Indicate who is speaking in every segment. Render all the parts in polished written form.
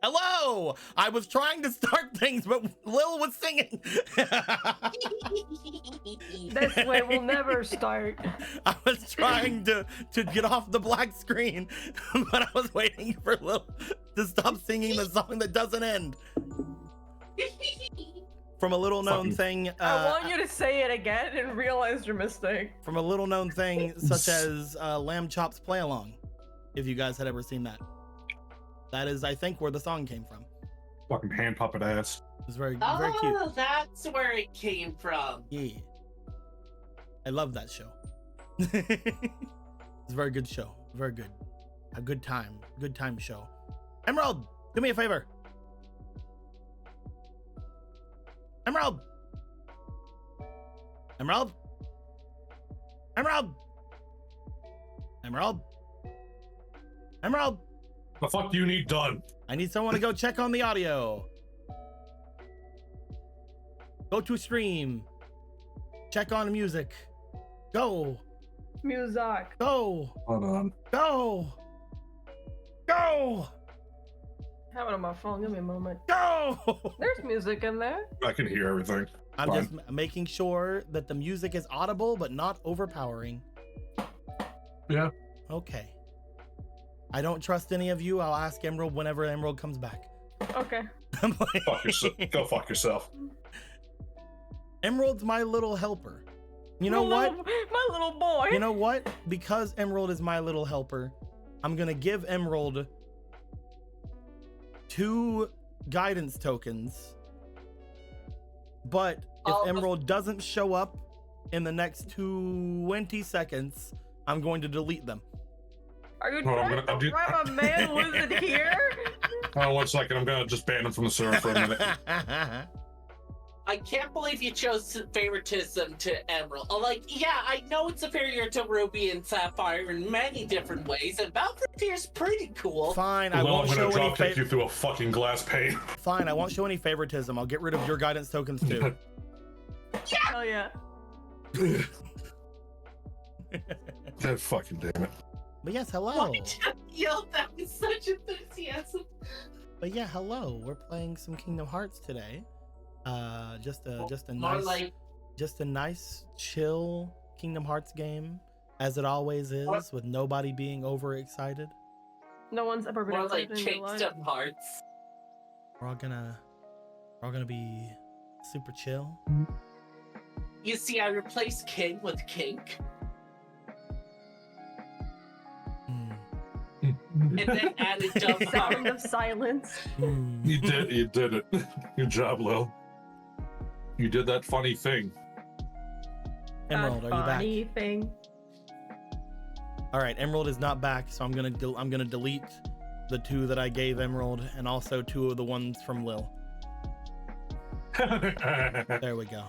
Speaker 1: Hello! I was trying to start things, but Lil was singing.
Speaker 2: This way we'll never start.
Speaker 1: I was trying to get off the black screen, but I was waiting for Lil to stop singing the song that doesn't end. From a little known thing.
Speaker 2: I want you to say it again and realize your mistake.
Speaker 1: From a little known thing such as Lamb Chop's Play Along, if you guys had ever seen that. That is, I think, where the song came from.
Speaker 3: Fucking hand puppet ass.
Speaker 1: It was very cute.
Speaker 4: Oh, that's where it came from.
Speaker 1: Yeah. I love that show. It's a very good show. Very good. A good time. Good time show. Emerald, do me a favor. Emerald. Emerald. Emerald. Emerald. Emerald.
Speaker 3: The fuck do you need done?
Speaker 1: I need someone to go check on the audio. Go to stream. Check on music. Go.
Speaker 2: Music.
Speaker 1: Go.
Speaker 3: Hold on.
Speaker 1: Go. Go.
Speaker 2: Have it on my phone. Give me a moment.
Speaker 1: Go.
Speaker 2: There's music in there.
Speaker 3: I can hear everything.
Speaker 1: I'm
Speaker 3: Fine.
Speaker 1: just making sure that the music is audible but not overpowering.
Speaker 3: Yeah.
Speaker 1: Okay. I don't trust any of you. I'll ask Emerald whenever Emerald comes back.
Speaker 2: Okay.
Speaker 3: Fuck yourself. Go fuck yourself.
Speaker 1: Emerald's my little helper. You know what?
Speaker 2: My little boy.
Speaker 1: You know what? Because Emerald is my little helper, I'm gonna give Emerald 2 guidance tokens. But if Emerald doesn't show up in the next 20 seconds, I'm going to delete them.
Speaker 2: Are you trying to grab a man who isn't here?
Speaker 3: Oh, 1 second. I'm gonna just ban him from the server for a minute.
Speaker 4: I can't believe you chose favoritism to Emerald. Like, yeah, I know it's superior to Ruby and Sapphire in many different ways, and Valkyria's pretty cool.
Speaker 1: Fine, I won't
Speaker 3: I'm
Speaker 1: show
Speaker 3: gonna
Speaker 1: any
Speaker 3: drop kick you through a fucking glass pane.
Speaker 1: Fine, I won't show any favoritism. I'll get rid of your guidance tokens too.
Speaker 2: Hell yeah.
Speaker 3: God fucking damn it.
Speaker 1: But yes, hello.
Speaker 4: Yo, that was such enthusiasm.
Speaker 1: But yeah, hello. We're playing some Kingdom Hearts today. Just a nice chill Kingdom Hearts game, as it always is, with nobody being overexcited.
Speaker 2: No one's ever been
Speaker 4: more like
Speaker 2: excited in their life.
Speaker 4: Kingdom Hearts.
Speaker 1: We're all gonna be super chill.
Speaker 4: You see, I replaced King with Kink, and then added Dumb
Speaker 2: Sound of silence.
Speaker 3: You did it. Good job, Lil. You did that funny thing.
Speaker 1: Emerald, are you back?
Speaker 2: Funny thing.
Speaker 1: All right, Emerald is not back, so I'm gonna delete the 2 that I gave Emerald, and also 2 of the ones from Lil. There we go.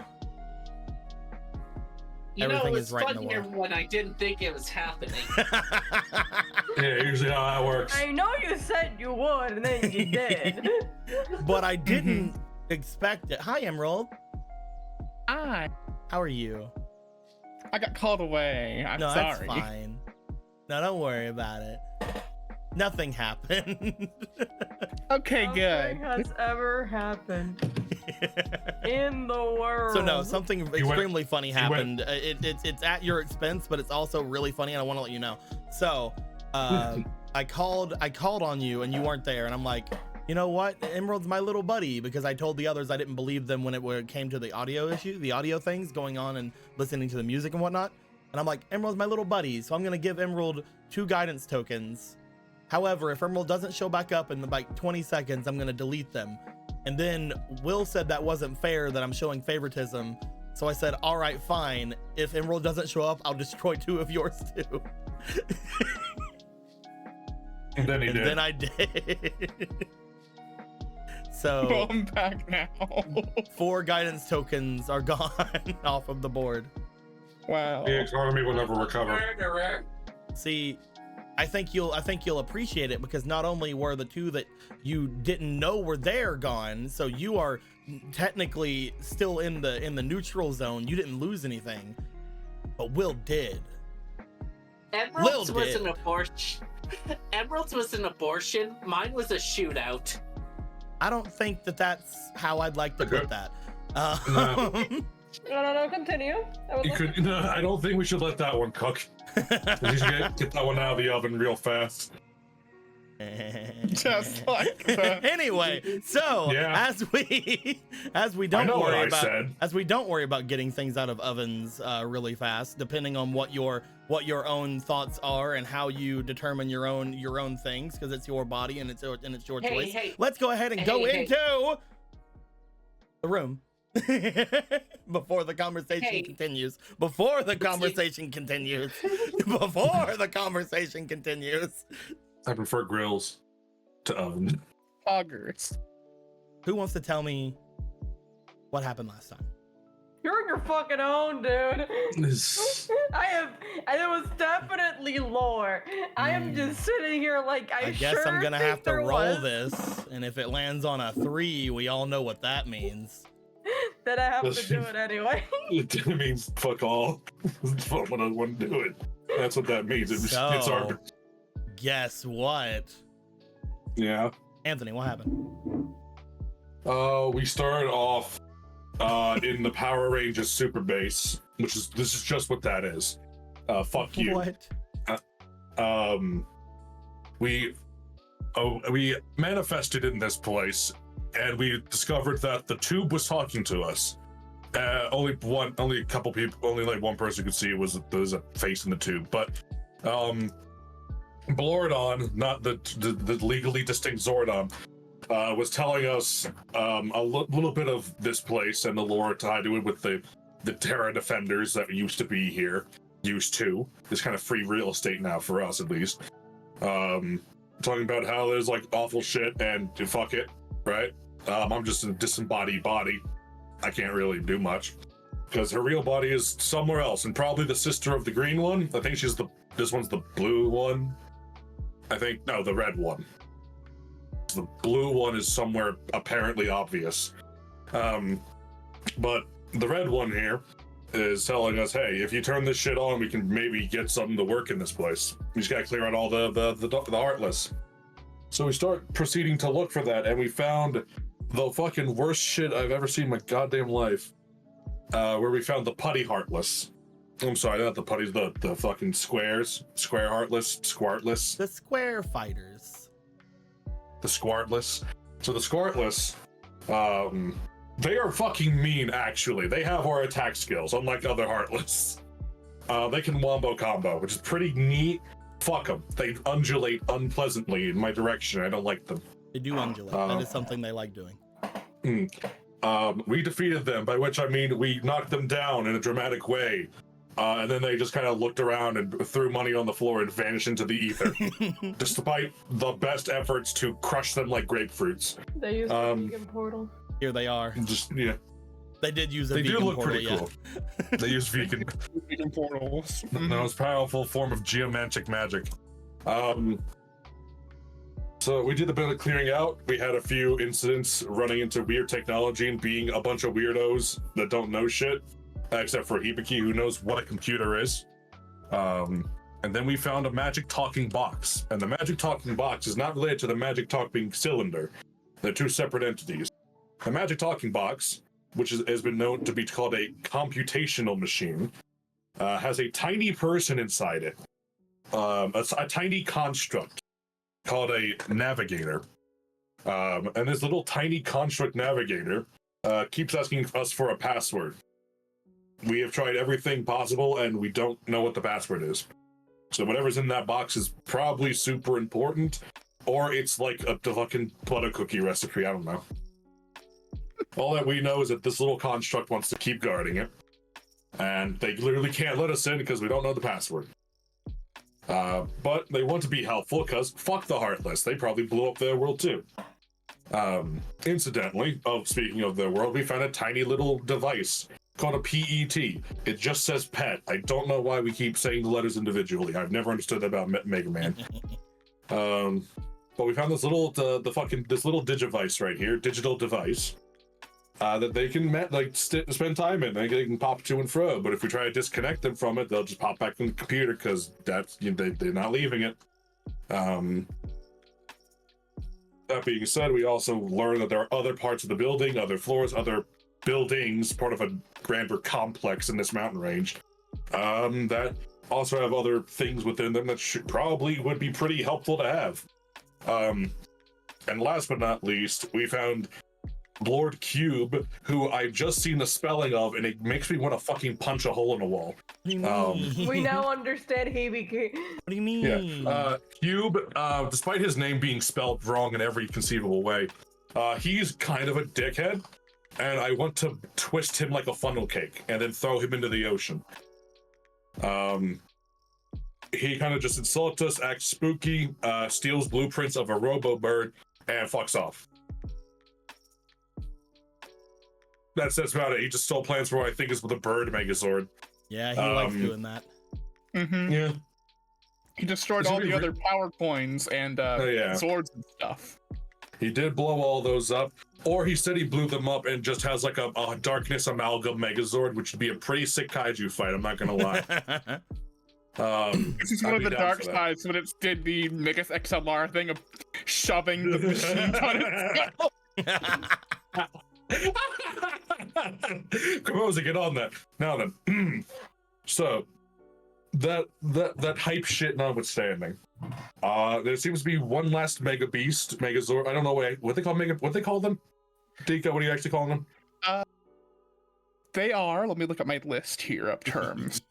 Speaker 4: You know,
Speaker 1: Everything
Speaker 4: it
Speaker 1: is
Speaker 4: was
Speaker 1: right in the
Speaker 4: funnier
Speaker 1: world.
Speaker 4: when I didn't think it was happening.
Speaker 3: Yeah, usually how that works.
Speaker 2: I know you said you would, and then you did.
Speaker 1: But I didn't expect it. Hi, Emerald.
Speaker 5: Hi.
Speaker 1: How are you?
Speaker 5: I got called away. I'm
Speaker 1: No,
Speaker 5: sorry.
Speaker 1: that's fine. No, don't worry about it. Nothing happened.
Speaker 5: Okay,
Speaker 2: Nothing
Speaker 5: good.
Speaker 2: has ever happened in the world.
Speaker 1: So no, something extremely funny happened. It's at your expense, but it's also really funny, and I want to let you know. So, I called on you, and you weren't there, and I'm like, you know what? Emerald's my little buddy, because I told the others I didn't believe them when it came to the audio things going on and listening to the music and whatnot. And I'm like, Emerald's my little buddy, so I'm gonna give Emerald 2 guidance tokens. However, if Emerald doesn't show back up in like 20 seconds, I'm gonna delete them. And then Will said that wasn't fair, that I'm showing favoritism. So I said, all right, fine. If Emerald doesn't show up, I'll destroy 2 of yours too.
Speaker 3: And then he did.
Speaker 1: Then I did. So
Speaker 5: Well, I'm back now.
Speaker 1: 4 guidance tokens are gone off of the board.
Speaker 5: Wow.
Speaker 3: The economy will never recover.
Speaker 4: Murderer.
Speaker 1: See, I think you'll appreciate it, because not only were the 2 that you didn't know were there gone, so you are technically still in the neutral zone. You didn't lose anything, but Will did.
Speaker 4: Emerald's was an abortion. Emerald's was an abortion. Mine was a shootout.
Speaker 1: I don't think that that's how I'd like to put that.
Speaker 2: No, continue.
Speaker 3: I don't think we should let that one cook. We should get that one out of the oven real fast.
Speaker 5: Just like that.
Speaker 1: Anyway, so
Speaker 3: Yeah.
Speaker 1: as we don't worry about getting things out of ovens really fast, depending on what your own thoughts are and how you determine your own things, because it's your body and it's your choice. Let's go ahead and go into the room before the conversation continues. Before the conversation continues.
Speaker 3: I prefer grills to oven.
Speaker 5: Poggers.
Speaker 1: Who wants to tell me what happened last time?
Speaker 2: You're on your fucking own, dude. It was definitely lore. I am just sitting here like I
Speaker 1: guess
Speaker 2: sure
Speaker 1: I'm gonna
Speaker 2: think
Speaker 1: have to
Speaker 2: there
Speaker 1: roll
Speaker 2: was.
Speaker 1: this, and if it lands on a 3, we all know what that means.
Speaker 2: Then I have to do it anyway.
Speaker 3: It means fuck all. I wouldn't do it. That's what that means. It's our.
Speaker 1: Guess what?
Speaker 3: Yeah.
Speaker 1: Anthony, what happened?
Speaker 3: We started off in the Power Rangers Super Base, this is just what that is. Fuck you.
Speaker 1: What?
Speaker 3: We manifested in this place, and we discovered that the tube was talking to us. Only a couple people, only like one person could see there was a face in the tube, but Blordon, not the legally distinct Zordon, was telling us a little bit of this place and the lore tied to it with the Terra Defenders that used to be here. It's kind of free real estate now for us, at least. Talking about how there's like awful shit and fuck it, right? I'm just a disembodied body. I can't really do much because her real body is somewhere else, and probably the sister of the green one. I think this one's the blue one. No, the red one. The blue one is somewhere apparently obvious. But the red one here is telling us, hey, if you turn this shit on, we can maybe get something to work in this place. We just gotta clear out all the Heartless. So we start proceeding to look for that, and we found the fucking worst shit I've ever seen in my goddamn life. Where we found the putty Heartless. I'm sorry, not the putties, the fucking squares. Square Heartless, Squartless.
Speaker 1: The square fighters.
Speaker 3: The Squartless. So the Squartless, they are fucking mean, actually. They have our attack skills, unlike other Heartless. They can wombo combo, which is pretty neat. Fuck them. They undulate unpleasantly in my direction. I don't like them.
Speaker 1: They do undulate. That is something they like doing.
Speaker 3: We defeated them, by which I mean we knocked them down in a dramatic way. And then they just kind of looked around and threw money on the floor and vanished into the ether, despite the best efforts to crush them like grapefruits.
Speaker 2: They used a vegan portal.
Speaker 1: Here they are. They did use a
Speaker 3: they
Speaker 1: vegan
Speaker 3: do look
Speaker 1: portal,
Speaker 3: pretty cool. They use vegan
Speaker 5: portals.
Speaker 3: The most powerful form of geomantic magic. So we did a bit of clearing out. We had a few incidents running into weird technology and being a bunch of weirdos that don't know shit. Except for Hibiki, who knows what a computer is. And then we found a magic talking box. And the magic talking box is not related to the magic talking cylinder. They're two separate entities. The magic talking box, which has been known to be called a computational machine, has a tiny person inside it. A tiny construct called a navigator. And this little tiny construct navigator keeps asking us for a password. We have tried everything possible, and we don't know what the password is. So whatever's in that box is probably super important, or it's like a fucking butter cookie recipe, I don't know. All that we know is that this little construct wants to keep guarding it, and they literally can't let us in because we don't know the password. But they want to be helpful because fuck the Heartless, they probably blew up their world too. Incidentally, speaking of their world, we found a tiny little device called a PET. It just says pet. I don't know why we keep saying the letters individually. I've never understood that about Mega Man. But we found this little this little digivice right here, digital device, that they can spend time in. They can pop to and fro. But if we try to disconnect them from it, they'll just pop back in the computer because that's they're not leaving it. That being said, we also learned that there are other parts of the building, other floors, other buildings, part of a grander complex in this mountain range, that also have other things within them that probably would be pretty helpful to have. And last but not least, we found Lord Cube, who I've just seen the spelling of, and it makes me want to fucking punch a hole in the wall.
Speaker 1: What do you mean?
Speaker 2: We now understand Hibiki.
Speaker 1: What do you mean?
Speaker 3: Yeah. Cube, despite his name being spelled wrong in every conceivable way, he's kind of a dickhead, and I want to twist him like a funnel cake and then throw him into the ocean. He kind of just insults us, acts spooky, steals blueprints of a robo bird, and fucks off. That's about it. He just stole plans for what I think is with a bird Megazord.
Speaker 1: Yeah, he likes doing that.
Speaker 5: Mm-hmm.
Speaker 3: Yeah.
Speaker 5: He destroyed all the other power coins and swords and stuff.
Speaker 3: He did blow all those up, or he said he blew them up and just has like a Darkness Amalgam Megazord, which would be a pretty sick kaiju fight, I'm not gonna lie.
Speaker 5: This is one of the dark sides when it did the Megas XLR thing of shoving the machine on itself.
Speaker 3: Come on, get on that. Now then, so that hype shit notwithstanding, there seems to be one last Mega Beast, Megazord. I don't know what they call what they call them. Dika, what are you actually calling them?
Speaker 5: They are. Let me look at my list here of terms.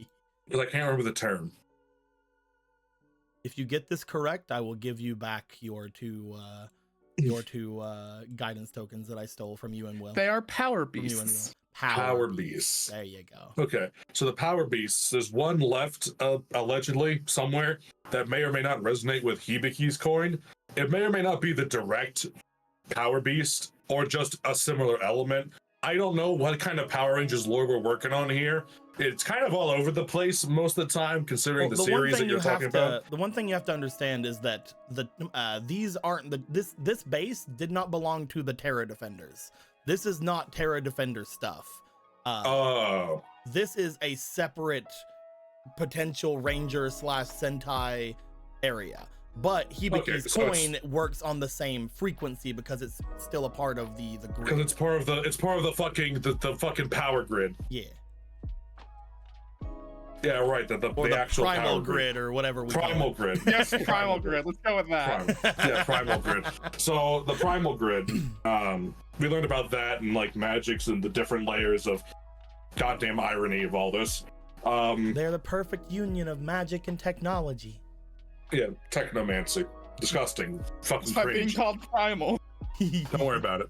Speaker 3: Because I can't remember the term.
Speaker 1: If you get this correct, I will give you back your two guidance tokens that I stole from you and Will.
Speaker 5: They are power beasts.
Speaker 3: Power beasts.
Speaker 1: There you go.
Speaker 3: Okay, so the power beasts, there's one left allegedly somewhere that may or may not resonate with Hibiki's coin. It may or may not be the direct power beast or just a similar element. I don't know what kind of Power Rangers lore we're working on here. It's kind of all over the place most of the time, considering the series that you're talking about.
Speaker 1: The one thing you have to understand is that these aren't this base did not belong to the Terra Defenders. This is not Terra Defender stuff. This is a separate potential Ranger / Sentai area. But Hibiki's coin works on the same frequency because it's still a part of the grid.
Speaker 3: Because it's part of the fucking power grid.
Speaker 1: Yeah.
Speaker 3: Yeah, right. The actual
Speaker 1: primal
Speaker 3: power
Speaker 1: grid or whatever we
Speaker 3: primal
Speaker 1: call it.
Speaker 3: grid.
Speaker 5: Yes, primal grid. Let's go with that.
Speaker 3: Primal grid. So the primal grid, we learned about that and like magics and the different layers of goddamn irony of all this.
Speaker 1: They're the perfect union of magic and technology.
Speaker 3: Yeah, technomancy. Disgusting. Fucking
Speaker 5: It's not being
Speaker 3: cringe.
Speaker 5: called primal.
Speaker 3: Don't worry about it.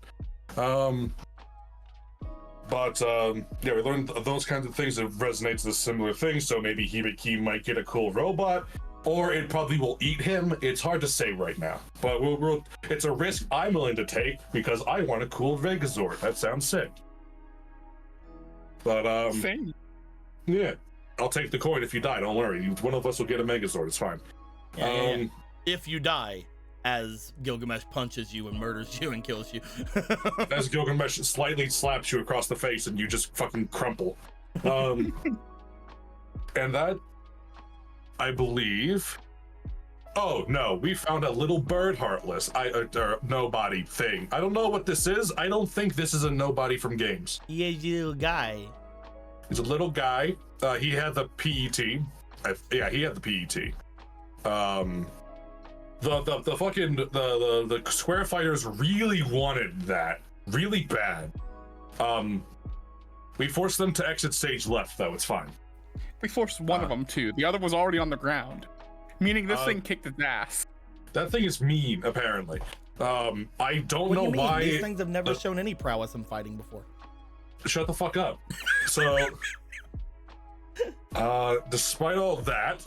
Speaker 3: Yeah, we learned those kinds of things that resonates with similar things. So maybe Hibiki might get a cool robot, or it probably will eat him. It's hard to say right now, but it's a risk I'm willing to take because I want a cool Megazord. That sounds sick. But
Speaker 5: Same.
Speaker 3: yeah, I'll take the coin if you die. Don't worry, one of us will get a Megazord. It's fine.
Speaker 1: Yeah. If you die, as Gilgamesh punches you and murders you and kills you.
Speaker 3: As Gilgamesh slightly slaps you across the face and you just fucking crumple. And that, I believe... Oh, no, we found a little bird heartless. Nobody thing. I don't know what this is. I don't think this is a nobody from games.
Speaker 1: He is a little guy.
Speaker 3: He's a little guy. He had the PET. Yeah, he had the PET. The Square Fighters really wanted that really bad. We forced them to exit stage left, though. It's fine.
Speaker 5: We forced one of them to. The other was already on the ground, meaning this thing kicked its ass.
Speaker 3: That thing is mean, apparently. I don't know
Speaker 1: What do you mean?
Speaker 3: why.
Speaker 1: These things have never shown any prowess in fighting before.
Speaker 3: Shut the fuck up. So, despite all that,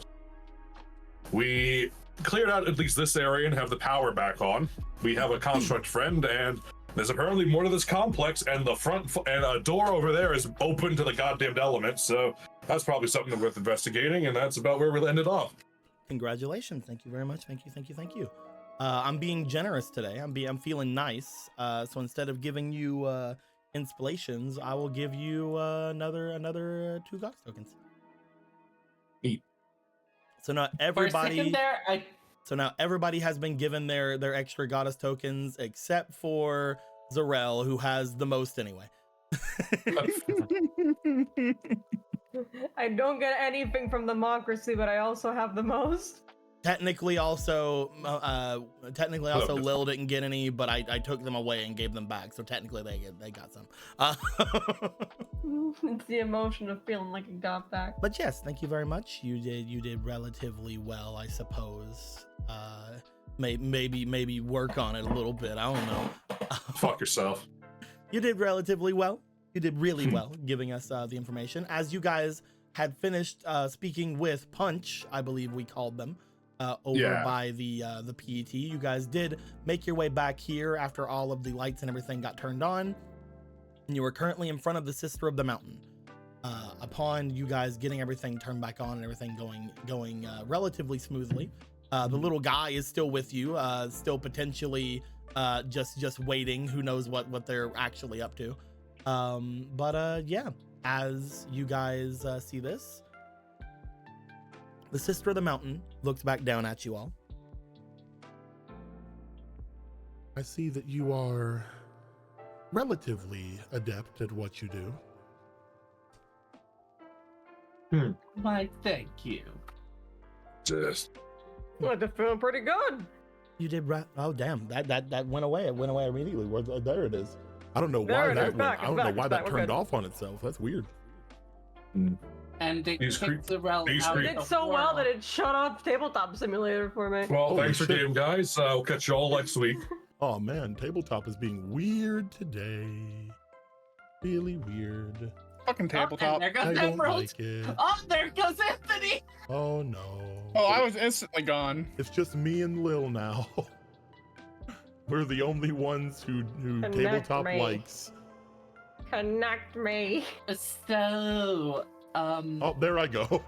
Speaker 3: we cleared out at least this area and have the power back on. We have a construct friend, and there's apparently more to this complex, and the front and a door over there is open to the goddamn element, so that's probably something worth investigating, and that's about where we ended off.
Speaker 1: Congratulations. Thank you very much. Thank you. I'm being generous today. I'm feeling nice. So instead of giving you inspirations, I will give you another 2 Gox tokens.
Speaker 3: Eat.
Speaker 1: So not
Speaker 4: For a
Speaker 1: everybody.
Speaker 4: second there,
Speaker 1: So now everybody has been given their extra goddess tokens except for Zarel, who has the most anyway.
Speaker 2: I don't get anything from democracy, but I also have the most.
Speaker 1: Technically also Lil didn't get any, but I took them away and gave them back. So technically they got some.
Speaker 2: It's the emotion of feeling like it got back.
Speaker 1: But yes, thank you very much. You did relatively well, I suppose. Maybe work on it a little bit. I don't know.
Speaker 3: Fuck yourself.
Speaker 1: You did relatively well. You did really well giving us the information. As you guys had finished speaking with Punch, I believe we called them, over by the PET. You guys did make your way back here after all of the lights and everything got turned on. And you are currently in front of the Sister of the Mountain. Upon you guys getting everything turned back on and everything going relatively smoothly, the little guy is still with you, still potentially just waiting. Who knows what they're actually up to. Yeah, as you guys see this, the Sister of the Mountain looks back down at you all.
Speaker 6: I see that you are relatively adept at what you do.
Speaker 4: Why, thank you.
Speaker 3: Just
Speaker 2: Well, they're feeling pretty good.
Speaker 1: You did right. Oh damn, that went away. It went away immediately. There it is.
Speaker 6: I don't know
Speaker 2: There
Speaker 6: why
Speaker 2: it
Speaker 6: that
Speaker 2: is.
Speaker 6: went.
Speaker 2: Back,
Speaker 6: I don't
Speaker 2: it's
Speaker 6: know
Speaker 2: back,
Speaker 6: why
Speaker 2: it's
Speaker 6: that
Speaker 2: back. We're
Speaker 6: turned
Speaker 2: good.
Speaker 6: off on itself. That's weird.
Speaker 4: And they
Speaker 3: These
Speaker 4: kicked the rel
Speaker 3: these
Speaker 4: out
Speaker 2: You
Speaker 3: creep-
Speaker 2: did
Speaker 4: of
Speaker 2: so well
Speaker 4: world.
Speaker 2: that it shut off Tabletop Simulator for me.
Speaker 3: well,
Speaker 6: Holy
Speaker 3: thanks for
Speaker 6: shit.
Speaker 3: game, guys. I'll catch you all next week.
Speaker 6: Oh man, tabletop is being weird today. Really weird.
Speaker 5: Fucking
Speaker 4: Oh, and
Speaker 5: tabletop.
Speaker 4: there goes
Speaker 6: I don't
Speaker 4: Emerald.
Speaker 6: like it.
Speaker 4: Oh, there goes Anthony.
Speaker 6: Oh no.
Speaker 5: Oh, I was instantly gone.
Speaker 6: It's just me and Lil now. We're the only ones who
Speaker 2: Connect
Speaker 6: tabletop
Speaker 2: me.
Speaker 6: likes.
Speaker 2: Connect me.
Speaker 4: So,
Speaker 6: Oh, there I go.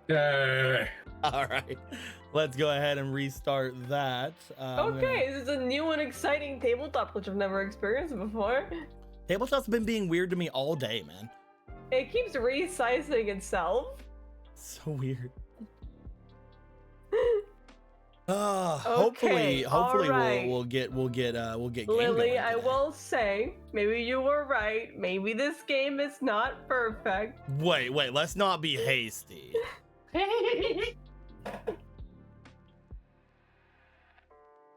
Speaker 3: Yay.
Speaker 1: All right, let's go ahead and restart that. I'm
Speaker 2: Okay, this is a new and exciting tabletop, which I've never experienced before.
Speaker 1: Tabletop's been being weird to me all day, man.
Speaker 2: It keeps resizing itself.
Speaker 1: So weird. Hopefully
Speaker 2: alright.
Speaker 1: we'll get game
Speaker 2: Lily,
Speaker 1: going
Speaker 2: I
Speaker 1: today.
Speaker 2: will say, maybe you were right. Maybe this game is not perfect.
Speaker 1: Wait, let's not be hasty.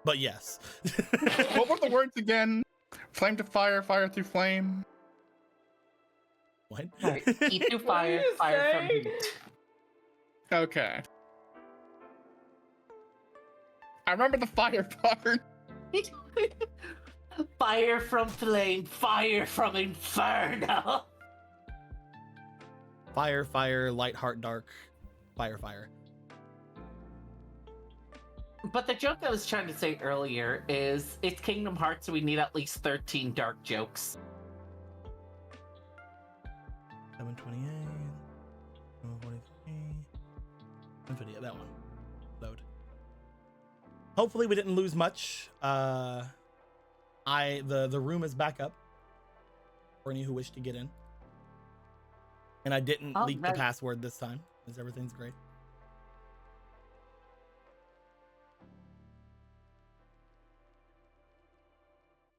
Speaker 1: But yes.
Speaker 5: What were the words again? Flame to fire, fire through flame.
Speaker 1: What?
Speaker 4: Alright, heat to fire,
Speaker 2: you
Speaker 4: fire from
Speaker 2: say?
Speaker 4: heat.
Speaker 5: Okay. I remember the fire part.
Speaker 4: Fire from flame, fire from inferno.
Speaker 1: Fire, light, heart, dark. Fire.
Speaker 4: But the joke I was trying to say earlier is it's Kingdom Hearts, so we need at least 13 dark jokes.
Speaker 1: 728. 743. 750. That one. Load. Hopefully we didn't lose much. The room is back up for any who wish to get in. And I didn't
Speaker 4: Oh,
Speaker 1: leak the
Speaker 4: nice.
Speaker 1: password this time, because everything's great.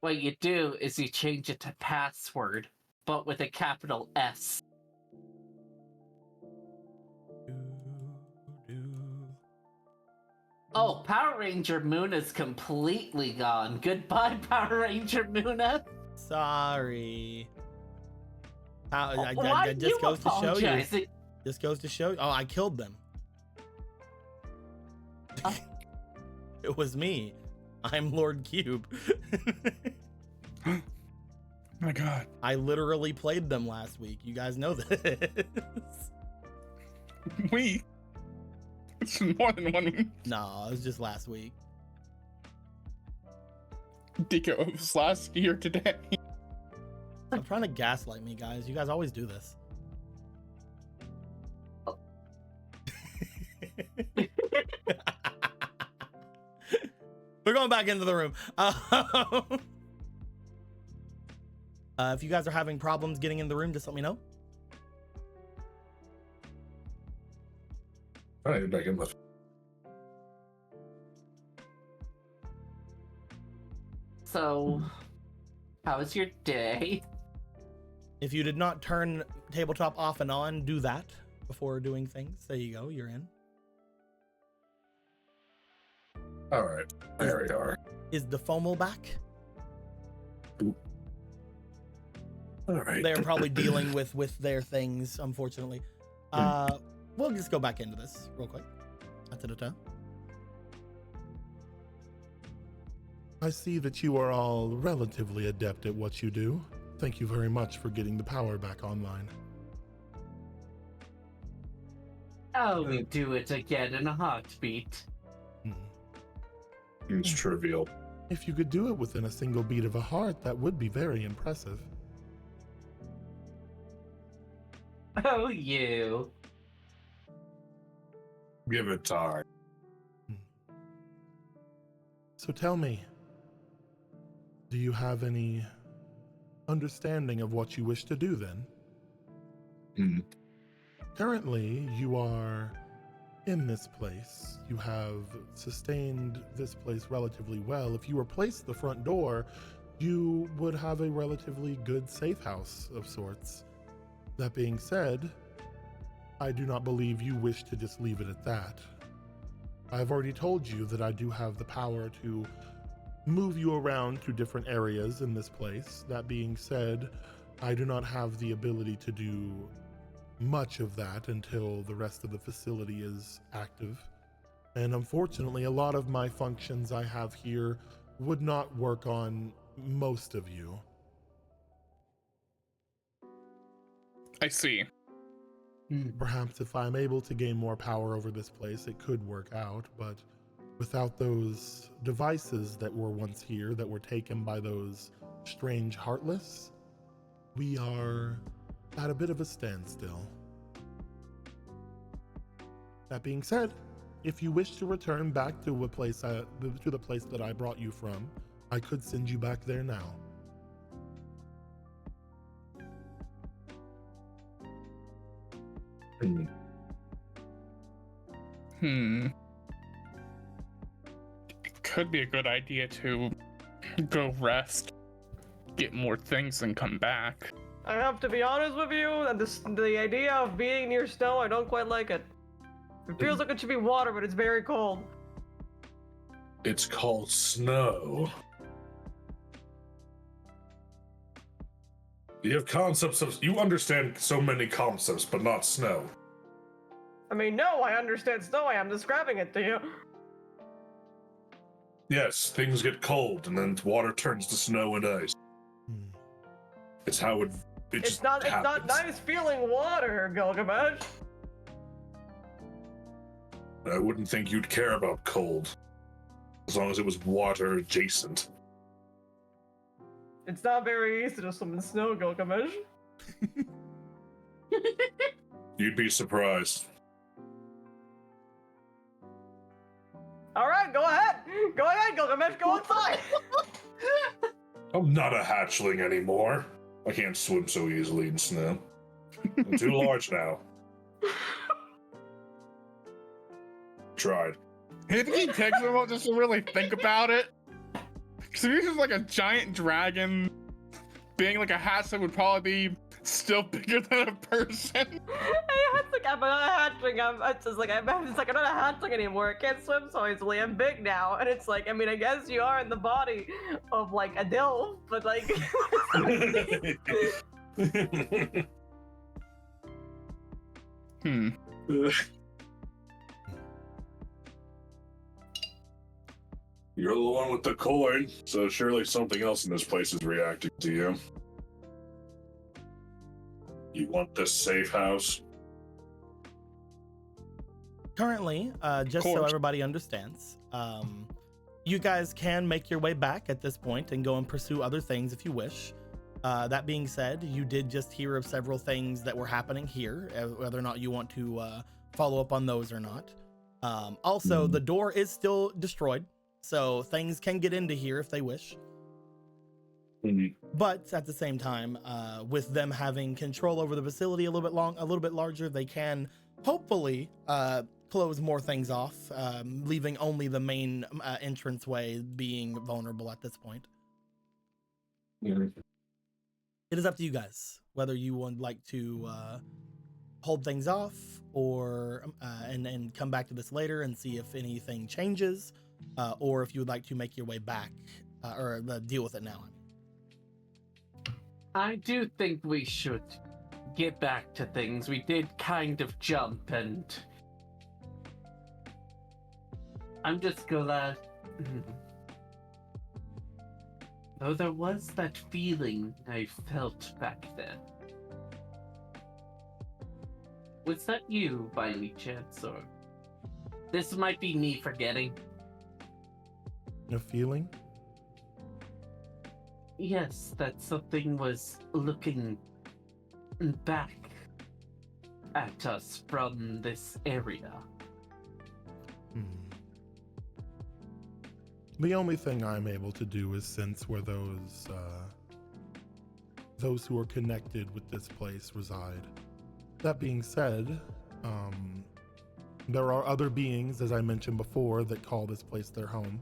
Speaker 4: What you do is you change it to password, but with a capital S. Oh, Power Ranger Muna's completely gone. Goodbye, Power Ranger Muna.
Speaker 1: Sorry. I
Speaker 4: Why
Speaker 1: just
Speaker 4: do you
Speaker 1: goes to show you.
Speaker 4: apologize?
Speaker 1: Just goes to show you. Oh, I killed them.
Speaker 4: Oh.
Speaker 1: It was me. I'm Lord Cube.
Speaker 5: Oh my god.
Speaker 1: I literally played them last week. You guys know this.
Speaker 5: We. It's more than 1 week.
Speaker 1: No, it was just last week.
Speaker 5: Deco, it was last year today.
Speaker 1: I'm trying to gaslight me, guys. You guys always do this. We're going back into the room. If you guys are having problems getting in the room, just let me know.
Speaker 3: I need to back in the.
Speaker 4: So, how was your day?
Speaker 1: If you did not turn tabletop off and on, do that before doing things. There you go, you're in.
Speaker 3: All right, there we are.
Speaker 1: Is the FOMO back?
Speaker 3: All right.
Speaker 1: They're probably dealing with their things, unfortunately. We'll just go back into this real quick. Da-da-da.
Speaker 6: I see that you are all relatively adept at what you do. Thank you very much for getting the power back online.
Speaker 4: Oh, we do it again in a heartbeat.
Speaker 3: It's trivial.
Speaker 6: If you could do it within a single beat of a heart, that would be very impressive.
Speaker 4: Oh, you.
Speaker 3: Give it time.
Speaker 6: So tell me, do you have any understanding of what you wish to do then? Currently, you are in this place. You have sustained this place relatively well. If you replace the front door, you would have a relatively good safe house of sorts. That being said, I do not believe you wish to just leave it at that. I've already told you that I do have the power to move you around to different areas in this place. That being said, I do not have the ability to do much of that until the rest of the facility is active. And unfortunately, a lot of my functions I have here would not work on most of you.
Speaker 5: I see.
Speaker 6: Perhaps if I'm able to gain more power over this place, it could work out, but without those devices that were once here, that were taken by those strange Heartless, we are at a bit of a standstill. That being said, if you wish to return back to the place that I brought you from, I could send you back there now.
Speaker 5: It could be a good idea to go rest, get more things, and come back.
Speaker 2: I have to be honest with you, that the idea of being near snow, I don't quite like it. It feels like it should be water, but it's very cold.
Speaker 3: It's called snow. You have concepts of... You understand so many concepts, but not snow.
Speaker 2: I mean, no, I understand snow, I am describing it to you.
Speaker 3: Yes, things get cold, and then water turns to snow and ice. It's how it
Speaker 2: It's not nice feeling water, Gilgamesh.
Speaker 3: I wouldn't think you'd care about cold, as long as it was water adjacent.
Speaker 2: It's not very easy to swim in snow, Gilgamesh.
Speaker 3: You'd be surprised.
Speaker 2: Alright, go ahead! Go ahead, Gilgamesh, go inside!
Speaker 3: I'm not a hatchling anymore. I can't swim so easily in snow. I'm too large now. Tried.
Speaker 5: I think he takes a moment just to really think about it. Because if he was like a giant dragon, being like a hatchling would probably be still bigger than a person.
Speaker 2: It's like, I'm not a hatchling, I'm not a hatchling anymore, I can't swim so easily, I'm big now. And it's like, I mean, I guess you are in the body of like a dilf, but like...
Speaker 3: You're the one with the coin, so surely something else in this place is reacting to you. You want this safe house?
Speaker 1: Currently, just so everybody understands, you guys can make your way back at this point and go and pursue other things if you wish. That being said, you did just hear of several things that were happening here, whether or not you want to follow up on those or not. Also, the door is still destroyed, so things can get into here if they wish. But at the same time, with them having control over the facility a little bit larger, they can hopefully close more things off, leaving only the main entranceway being vulnerable at this point. It is up to you guys whether you would like to hold things off or and come back to this later and see if anything changes, or if you would like to make your way back or deal with it now.
Speaker 4: I do think we should get back to things. We did kind of jump, and I'm just glad. Though there was that feeling I felt back then. Was that you, by any chance, or this might be me forgetting?
Speaker 6: A feeling?
Speaker 4: Yes, that something was looking back at us from this area.
Speaker 6: The only thing I'm able to do is sense where those who are connected with this place reside. That being said, there are other beings, as I mentioned before, that call this place their home.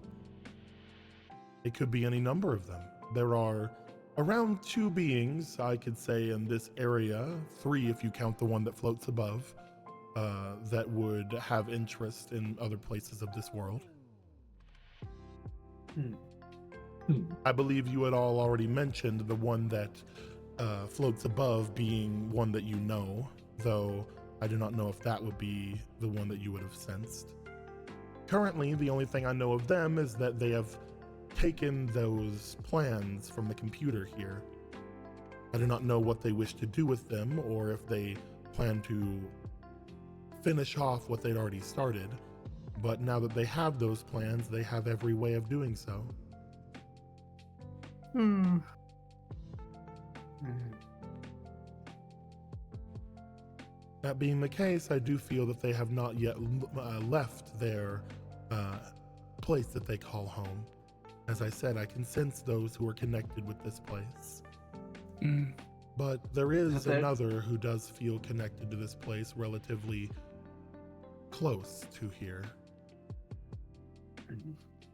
Speaker 6: It could be any number of them. There are around 2 beings, I could say, in this area, 3 if you count the one that floats above, that would have interest in other places of this world. I believe you had all already mentioned the one that floats above being one that you know, though I do not know if that would be the one that you would have sensed. Currently, the only thing I know of them is that they have taken those plans from the computer here. I do not know what they wish to do with them, or if they plan to finish off what they'd already started, but now that they have those plans, they have every way of doing so. That being the case, I do feel that they have not yet left their place that they call home. As I said, I can sense those who are connected with this place. But there is another who does feel connected to this place, relatively close to here.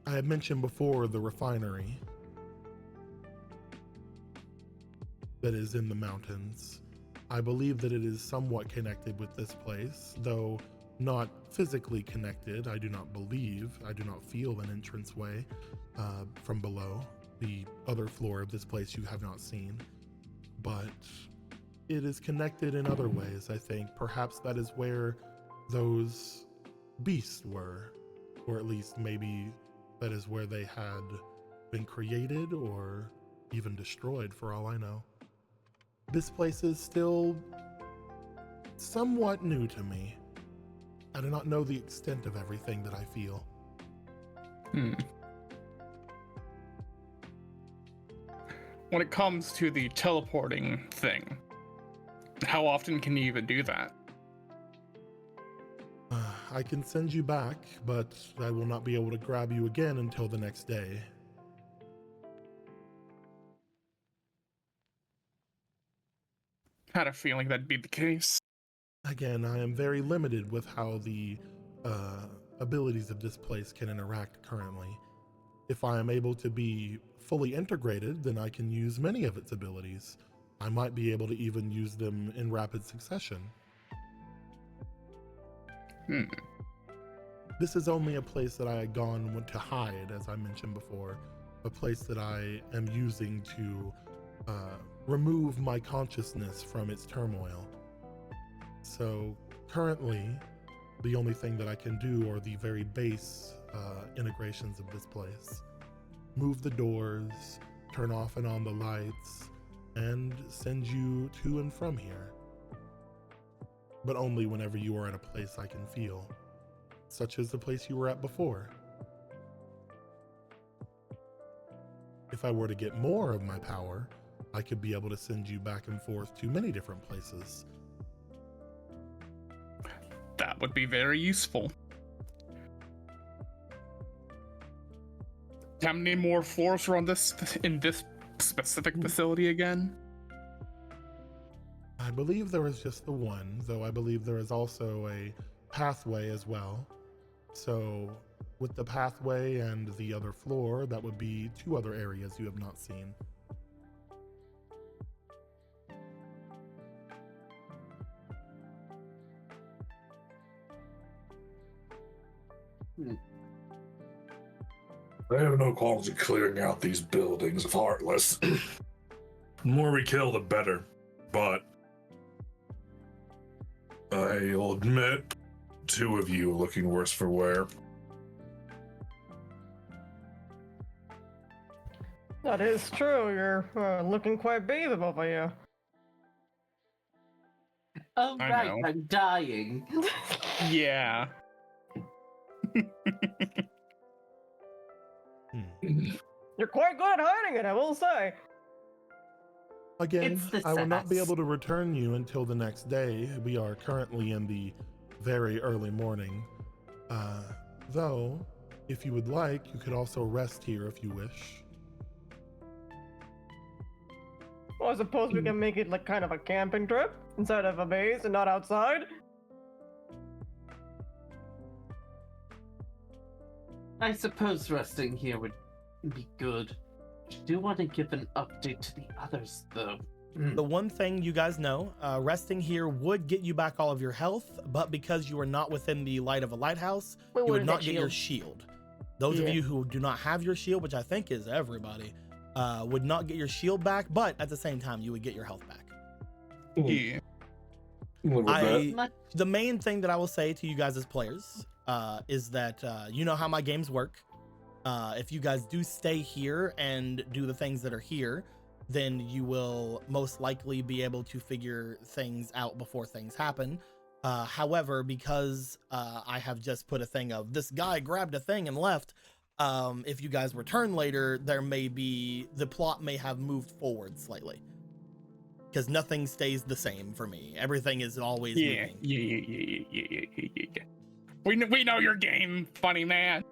Speaker 6: I had mentioned before the refinery that is in the mountains. I believe that it is somewhat connected with this place, though not physically connected. I do not believe, I do not feel an entranceway from below the other floor of this place you have not seen. But it is connected in other ways, I think. Perhaps that is where those beasts were, or at least maybe that is where they had been created or even destroyed, for all I know. This place is still somewhat new to me. I do not know the extent of everything that I feel.
Speaker 5: When it comes to the teleporting thing, how often can you even do that?
Speaker 6: I can send you back, but I will not be able to grab you again until the next day.
Speaker 5: Had a feeling that'd be the case.
Speaker 6: Again, I am very limited with how the abilities of this place can interact currently. If I am able to be fully integrated, then I can use many of its abilities. I might be able to even use them in rapid succession. This is only a place that I had went to hide, as I mentioned before. A place that I am using to remove my consciousness from its turmoil. So currently, the only thing that I can do are the very base integrations of this place. Move the doors, turn off and on the lights, and send you to and from here. But only whenever you are at a place I can feel, such as the place you were at before. If I were to get more of my power, I could be able to send you back and forth to many different places.
Speaker 5: That would be very useful. How many more floors are on in this specific facility again?
Speaker 6: I believe there is just the one, though I believe there is also a pathway as well. So with the pathway and the other floor, that would be 2 other areas you have not seen.
Speaker 3: I have no qualms in clearing out these buildings of Heartless. The more we kill, the better. But I'll admit, 2 of you are looking worse for wear.
Speaker 2: That is true. You're looking quite beat, the both of you.
Speaker 4: Oh,
Speaker 5: I
Speaker 4: right,
Speaker 5: know.
Speaker 4: I'm dying.
Speaker 5: Yeah.
Speaker 2: You're quite good at hiding it, I will say.
Speaker 6: Again,
Speaker 4: It's the
Speaker 6: I will not be
Speaker 4: sass.
Speaker 6: able to return you until the next day. We are currently in the very early morning. Though, if you would like, you could also rest here if you wish.
Speaker 2: Well, I suppose we can make it like kind of a camping trip inside of a base and not outside.
Speaker 4: I suppose resting here would be good. I do want to give an update to the others, though.
Speaker 1: The one thing you guys know, resting here would get you back all of your health, but because you are not within the light of a lighthouse,
Speaker 2: We
Speaker 1: you would
Speaker 2: wouldn't
Speaker 1: not
Speaker 2: get
Speaker 1: get your shield. Those of
Speaker 2: Yeah.
Speaker 1: you who do not have your shield, which I think is everybody, would not get your shield back, but at the same time, you would get your health back.
Speaker 5: Yeah.
Speaker 3: Live with that.
Speaker 4: Much-
Speaker 1: The main thing that I will say to you guys as players is that you know how my games work. If you guys do stay here and do the things that are here, then you will most likely be able to figure things out before things happen. However, because I have just put a thing of this guy grabbed a thing and left, if you guys return later, there may be, the plot may have moved forward slightly. Because nothing stays the same for me. Everything is always
Speaker 5: Yeah.
Speaker 1: moving.
Speaker 5: Yeah. We know your game, funny man.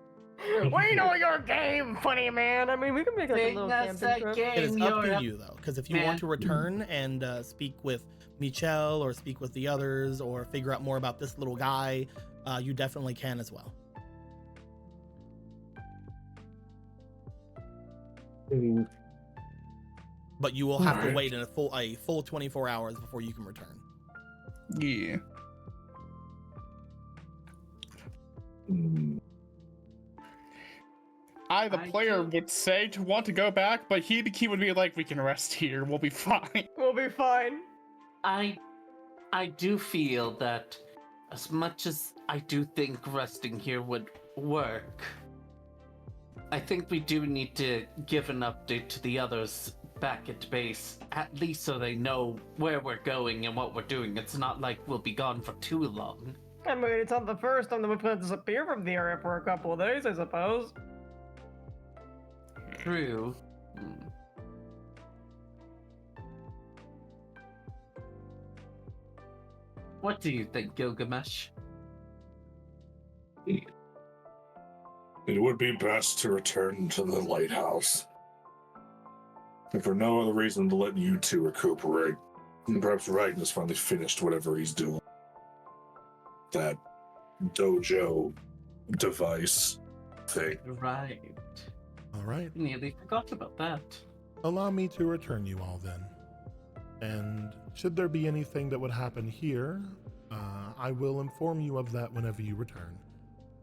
Speaker 2: We know your game, funny man. I mean, we can make like a
Speaker 4: Bring
Speaker 2: little
Speaker 4: us
Speaker 2: camping
Speaker 4: a
Speaker 2: trip.
Speaker 1: It is
Speaker 4: game,
Speaker 1: up
Speaker 4: you're
Speaker 1: to
Speaker 4: a
Speaker 1: you though, because if you
Speaker 4: man.
Speaker 1: want to return and speak with Michelle or speak with the others or figure out more about this little guy, you definitely can as well. But you will have to
Speaker 3: Alright.
Speaker 1: wait in a full 24 hours before you can return.
Speaker 5: Yeah. The
Speaker 4: I
Speaker 5: player
Speaker 4: do-
Speaker 5: would say to want to go back, but he would be like, we can rest here, we'll be fine.
Speaker 2: We'll be fine.
Speaker 4: I do feel that as much as I do think resting here would work, I think we do need to give an update to the others back at base, at least so they know where we're going and what we're doing. It's not like we'll be gone for too long.
Speaker 2: I mean, it's not the first time that we've had to disappear from the area for a couple of days, I suppose.
Speaker 4: True. What do you think, Gilgamesh?
Speaker 3: It would be best to return to the lighthouse. If for no other reason to let you 2 recuperate. And perhaps Raiden has finally finished whatever he's doing. That dojo device thing.
Speaker 4: Right.
Speaker 6: All right.
Speaker 4: Nearly forgot about that.
Speaker 6: Allow me to return you all then. And should there be anything that would happen here, I will inform you of that whenever you return.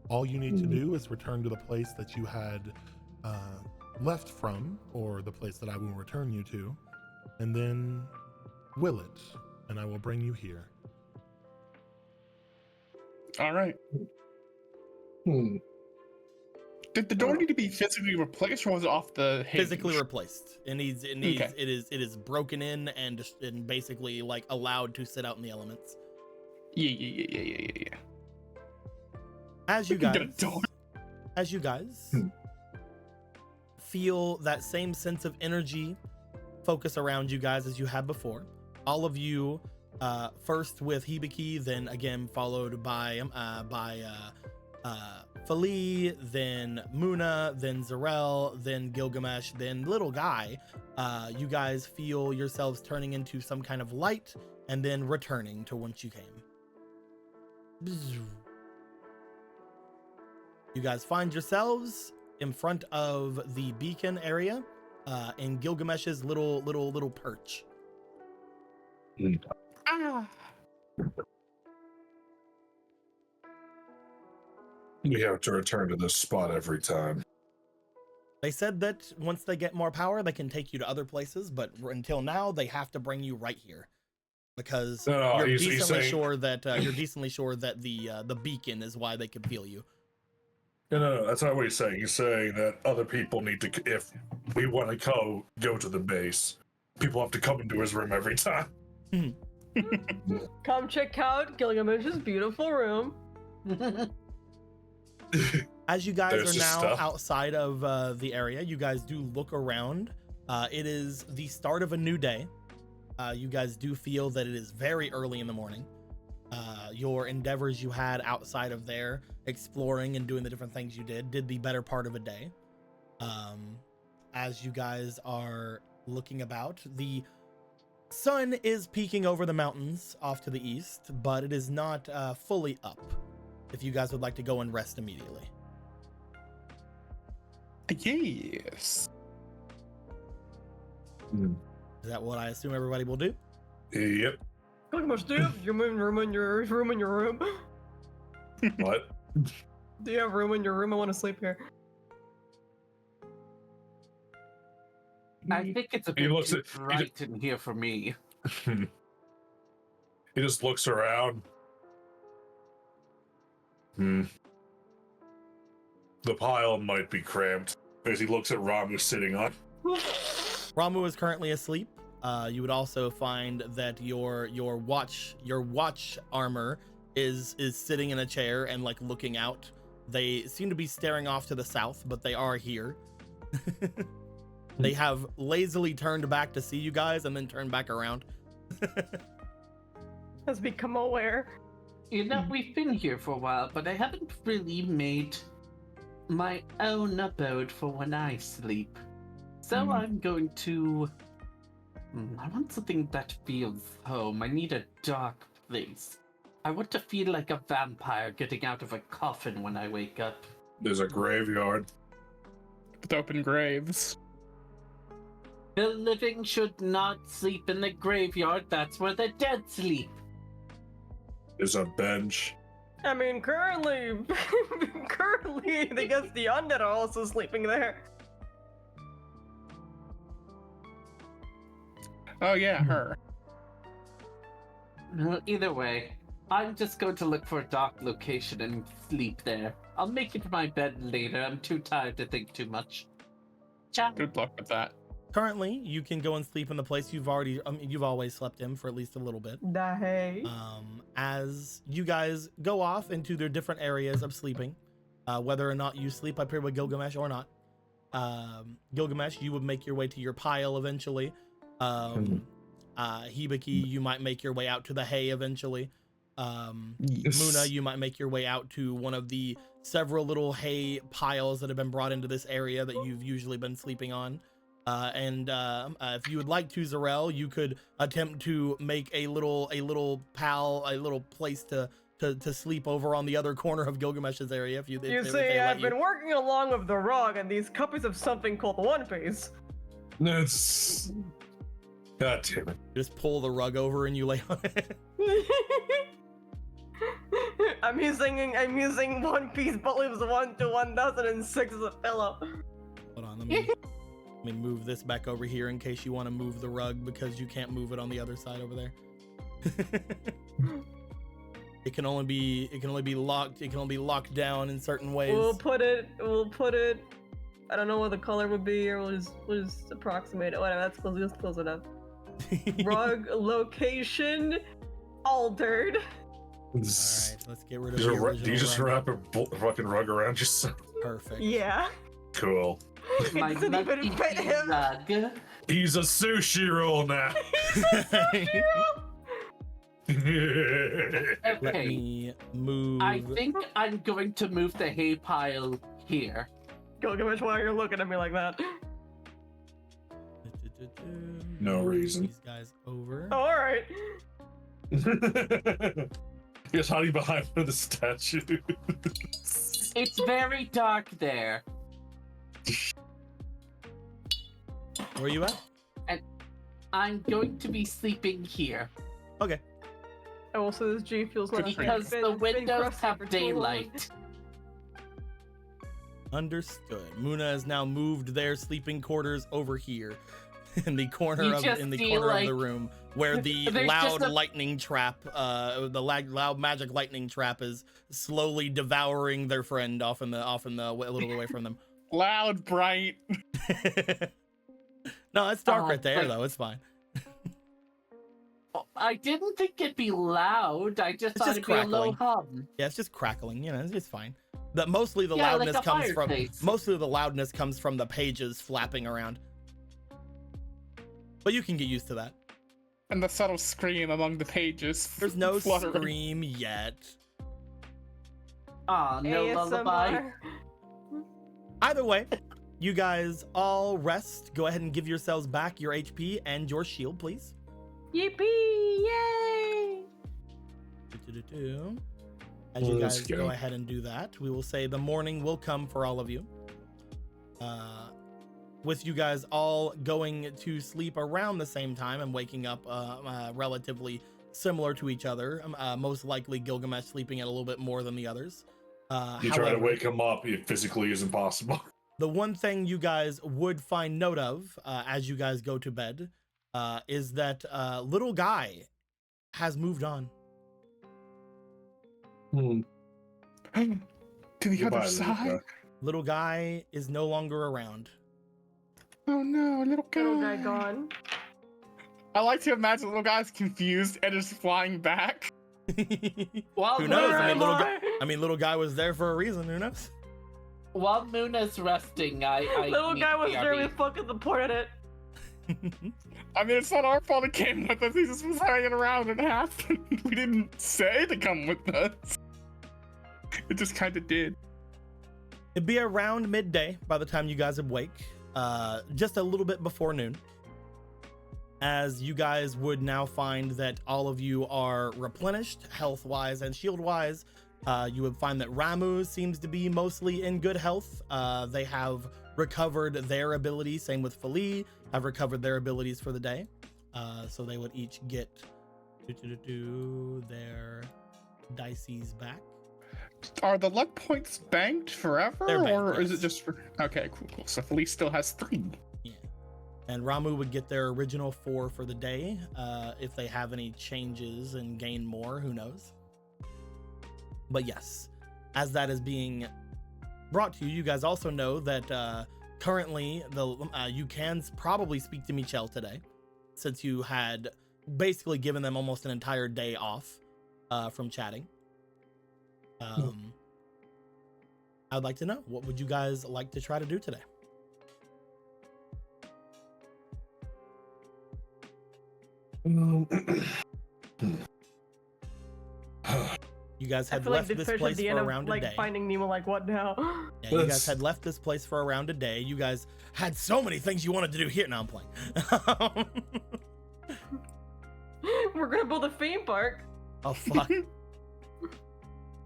Speaker 6: All you need to do is return to the place that you had left from, or the place that I will return you to, and then will it, and I will bring you here.
Speaker 5: All right. Did the door need to be physically replaced, or was it off the hinge?
Speaker 1: Physically replaced. It is broken in and basically like allowed to sit out in the elements.
Speaker 5: Yeah.
Speaker 1: As you
Speaker 5: We can
Speaker 1: guys,
Speaker 5: get a door.
Speaker 1: as you guys feel that same sense of energy focus around you guys as you had before, all of you, first with Hibiki, then again followed by Fali, then Muna, then Zarel, then Gilgamesh, then Little Guy, you guys feel yourselves turning into some kind of light and then returning to whence you came. Bzzz. You guys find yourselves in front of the beacon area in Gilgamesh's little perch.
Speaker 5: Ah.
Speaker 3: We have to return to this spot every time.
Speaker 1: They said that once they get more power, they can take you to other places, but until now, they have to bring you right here because you're decently sure that the beacon is why they can feel you.
Speaker 3: No, that's not what he's saying. He's saying that other people need to, if we want to go to the base, people have to come into his room every time.
Speaker 2: Come check out Gilgamesh's beautiful room.
Speaker 1: As you guys are now outside of the area, you guys do look around. It is the start of a new day. You guys do feel that it is very early in the morning. Your endeavors you had outside of there, exploring and doing the different things you did the better part of a day. As you guys are looking about, the sun is peeking over the mountains off to the east, but it is not fully up. If you guys would like to go and rest immediately.
Speaker 5: Yes.
Speaker 1: Is that what I assume everybody will do?
Speaker 3: Yep.
Speaker 2: Gilgamesh, do you have room in your room?
Speaker 3: What?
Speaker 2: Do you have room in your room? I want to sleep here.
Speaker 4: I think it's a bit bright in here for me.
Speaker 3: He just looks around. The pile might be cramped as he looks at Ramu sitting on.
Speaker 1: Ramu is currently asleep. You would also find that your watch armor is sitting in a chair and like looking out. They seem to be staring off to the south, but they are here. They have lazily turned back to see you guys and then turned back around.
Speaker 2: Has become aware.
Speaker 4: You know, we've been here for a while, but I haven't really made my own abode for when I sleep. So I'm going to... I want something that feels home. I need a dark place. I want to feel like a vampire getting out of a coffin when I wake up.
Speaker 3: There's a graveyard.
Speaker 5: With open graves.
Speaker 4: The living should not sleep in the graveyard. That's where the dead sleep.
Speaker 3: There's a bench.
Speaker 2: I mean, currently, I guess the undead are also sleeping there.
Speaker 5: Oh yeah, her.
Speaker 4: Well, either way, I'm just going to look for a dark location and sleep there. I'll make it to my bed later. I'm too tired to think too much. Ciao.
Speaker 5: Good luck with that.
Speaker 1: Currently, you can go and sleep in the place you've always slept in for at least a little bit.
Speaker 2: Hey.
Speaker 1: As you guys go off into their different areas of sleeping, whether or not you sleep up here with Gilgamesh or not, Gilgamesh, you would make your way to your pile eventually. Hibiki, you might make your way out to the hay eventually. Muna, you might make your way out to one of the several little hay piles that have been brought into this area that you've usually been sleeping on. If you would like to, Zarel, you could attempt to make a little place to sleep over on the other corner of Gilgamesh's area.
Speaker 2: You see, I've been working along with the rug and these copies of something called the One Piece.
Speaker 3: No, it's... God damn it.
Speaker 1: Just pull the rug over and you lay on it.
Speaker 2: I'm using One Piece Bullies 1 to 1006 as a pillow.
Speaker 1: Hold on, let me move this back over here in case you want to move the rug because you can't move it on the other side over there. It can only be locked down in certain ways.
Speaker 2: We'll put it I don't know what the color would be, or we'll just approximate it. Whatever, that's close enough. Rug location altered.
Speaker 1: All right, let's get rid of
Speaker 3: the original. Do you just wrap a fucking rug around yourself?
Speaker 1: Perfect.
Speaker 2: Yeah.
Speaker 3: Cool.
Speaker 4: My
Speaker 2: It doesn't even fit him.
Speaker 4: rug.
Speaker 3: He's a sushi roll now.
Speaker 1: Let
Speaker 4: Okay,
Speaker 1: me move.
Speaker 4: I think I'm going to move the hay pile here.
Speaker 2: Gilgamesh, why are you looking at me like that?
Speaker 3: No
Speaker 1: Move
Speaker 3: reason.
Speaker 1: These guys over.
Speaker 2: Oh, alright.
Speaker 3: He's hiding behind one of the statues.
Speaker 4: It's very dark there.
Speaker 1: Where are you at?
Speaker 4: I'm going to be sleeping here
Speaker 1: Okay.
Speaker 2: Oh, well, so this G feels like
Speaker 4: because the windows have daylight.
Speaker 1: Understood. Muna has now moved their sleeping quarters over here in the corner of the room where the loud lightning trap, loud magic lightning trap is slowly devouring their friend off in the a little away from them.
Speaker 5: Loud, bright.
Speaker 1: No, it's dark right there though. It's fine.
Speaker 4: I didn't think it'd be loud. I just thought it'd be a low hum.
Speaker 1: Yeah, it's just crackling. You know, it's fine. Mostly the loudness comes from the pages flapping around. But you can get used to that.
Speaker 5: And the subtle scream among the pages.
Speaker 1: There's no scream yet.
Speaker 4: Ah, no lullaby.
Speaker 1: Either way, you guys all rest. Go ahead and give yourselves back your HP and your shield, please.
Speaker 2: Yippee! Yay!
Speaker 1: As you guys go ahead and do that, we will say the morning will come for all of you. With you guys all going to sleep around the same time and waking up relatively similar to each other. Most likely Gilgamesh sleeping at a little bit more than the others.
Speaker 3: You try to wake him up, it physically isn't possible.
Speaker 1: The one thing you guys would find note of as you guys go to bed is that little guy has moved on.
Speaker 5: To the other side?
Speaker 1: Little guy is no longer around.
Speaker 5: Oh no, little guy.
Speaker 2: Little guy gone.
Speaker 5: I like to imagine little guy's confused and is flying back.
Speaker 4: Well,
Speaker 1: who knows? Little guy was there for a reason. Who knows?
Speaker 4: While Muna's resting,
Speaker 2: little guy was really fucking the planet.
Speaker 5: I mean, it's not our fault he came with us. He just was hanging around and happened. We didn't say to come with us. It just kind of did.
Speaker 1: It'd be around midday by the time you guys awake. Just a little bit before noon. As you guys would now find that all of you are replenished health-wise and shield-wise. You would find that Ramu seems to be mostly in good health. They have recovered their abilities. Same with Fali, have recovered their abilities for the day. So they would each get their dices back.
Speaker 5: Are the luck points banked forever, or
Speaker 1: yes.
Speaker 5: is it just for... Okay, cool. So Felice still has 3.
Speaker 1: Yeah. And Ramu would get their original 4 for the day. If they have any changes and gain more, who knows? But yes, as that is being brought to you, you guys also know that currently you can probably speak to Michelle today, since you had basically given them almost an entire day off from chatting. I'd like to know, what would you guys like to try to do today? You guys had left this place for around a day.
Speaker 2: Finding Nemo, like, what now?
Speaker 1: Yeah, you guys had left this place for around a day. You guys had so many things you wanted to do here. Now I'm playing.
Speaker 2: We're gonna build a theme park.
Speaker 1: Oh fuck!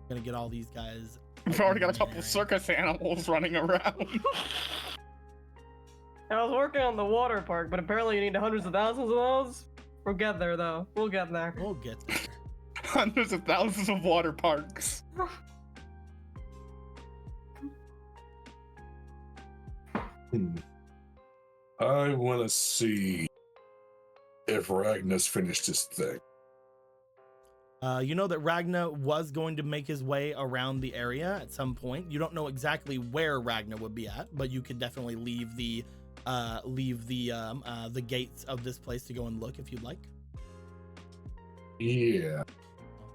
Speaker 1: Gonna get all these guys.
Speaker 5: We've already got a couple circus animals running around.
Speaker 2: I was working on the water park, but apparently you need hundreds of thousands of those. We'll get there, though. We'll get there.
Speaker 1: We'll get there.
Speaker 5: Hundreds of thousands of water parks.
Speaker 3: I want to see if Ragnar's finished his thing.
Speaker 1: You know that Ragnar was going to make his way around the area at some point. You don't know exactly where Ragnar would be at, but you could definitely leave the gates of this place to go and look if you'd like.
Speaker 3: Yeah.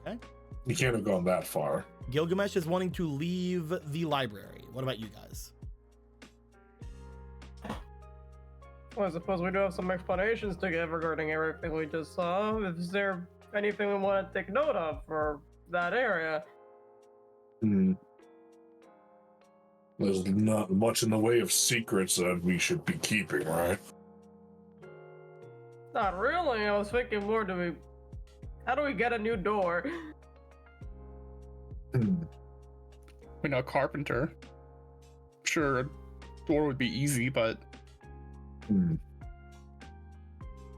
Speaker 1: Okay.
Speaker 3: You can't have gone that far.
Speaker 1: Gilgamesh is wanting to leave the library. What about you guys?
Speaker 2: Well, I suppose we do have some explanations to give regarding everything we just saw. Is there anything we want to take note of for that area?
Speaker 3: There's not much in the way of secrets that we should be keeping, right?
Speaker 2: Not really. I was thinking more, how do we get a new door?
Speaker 5: We know a carpenter. Sure, a door would be easy, but...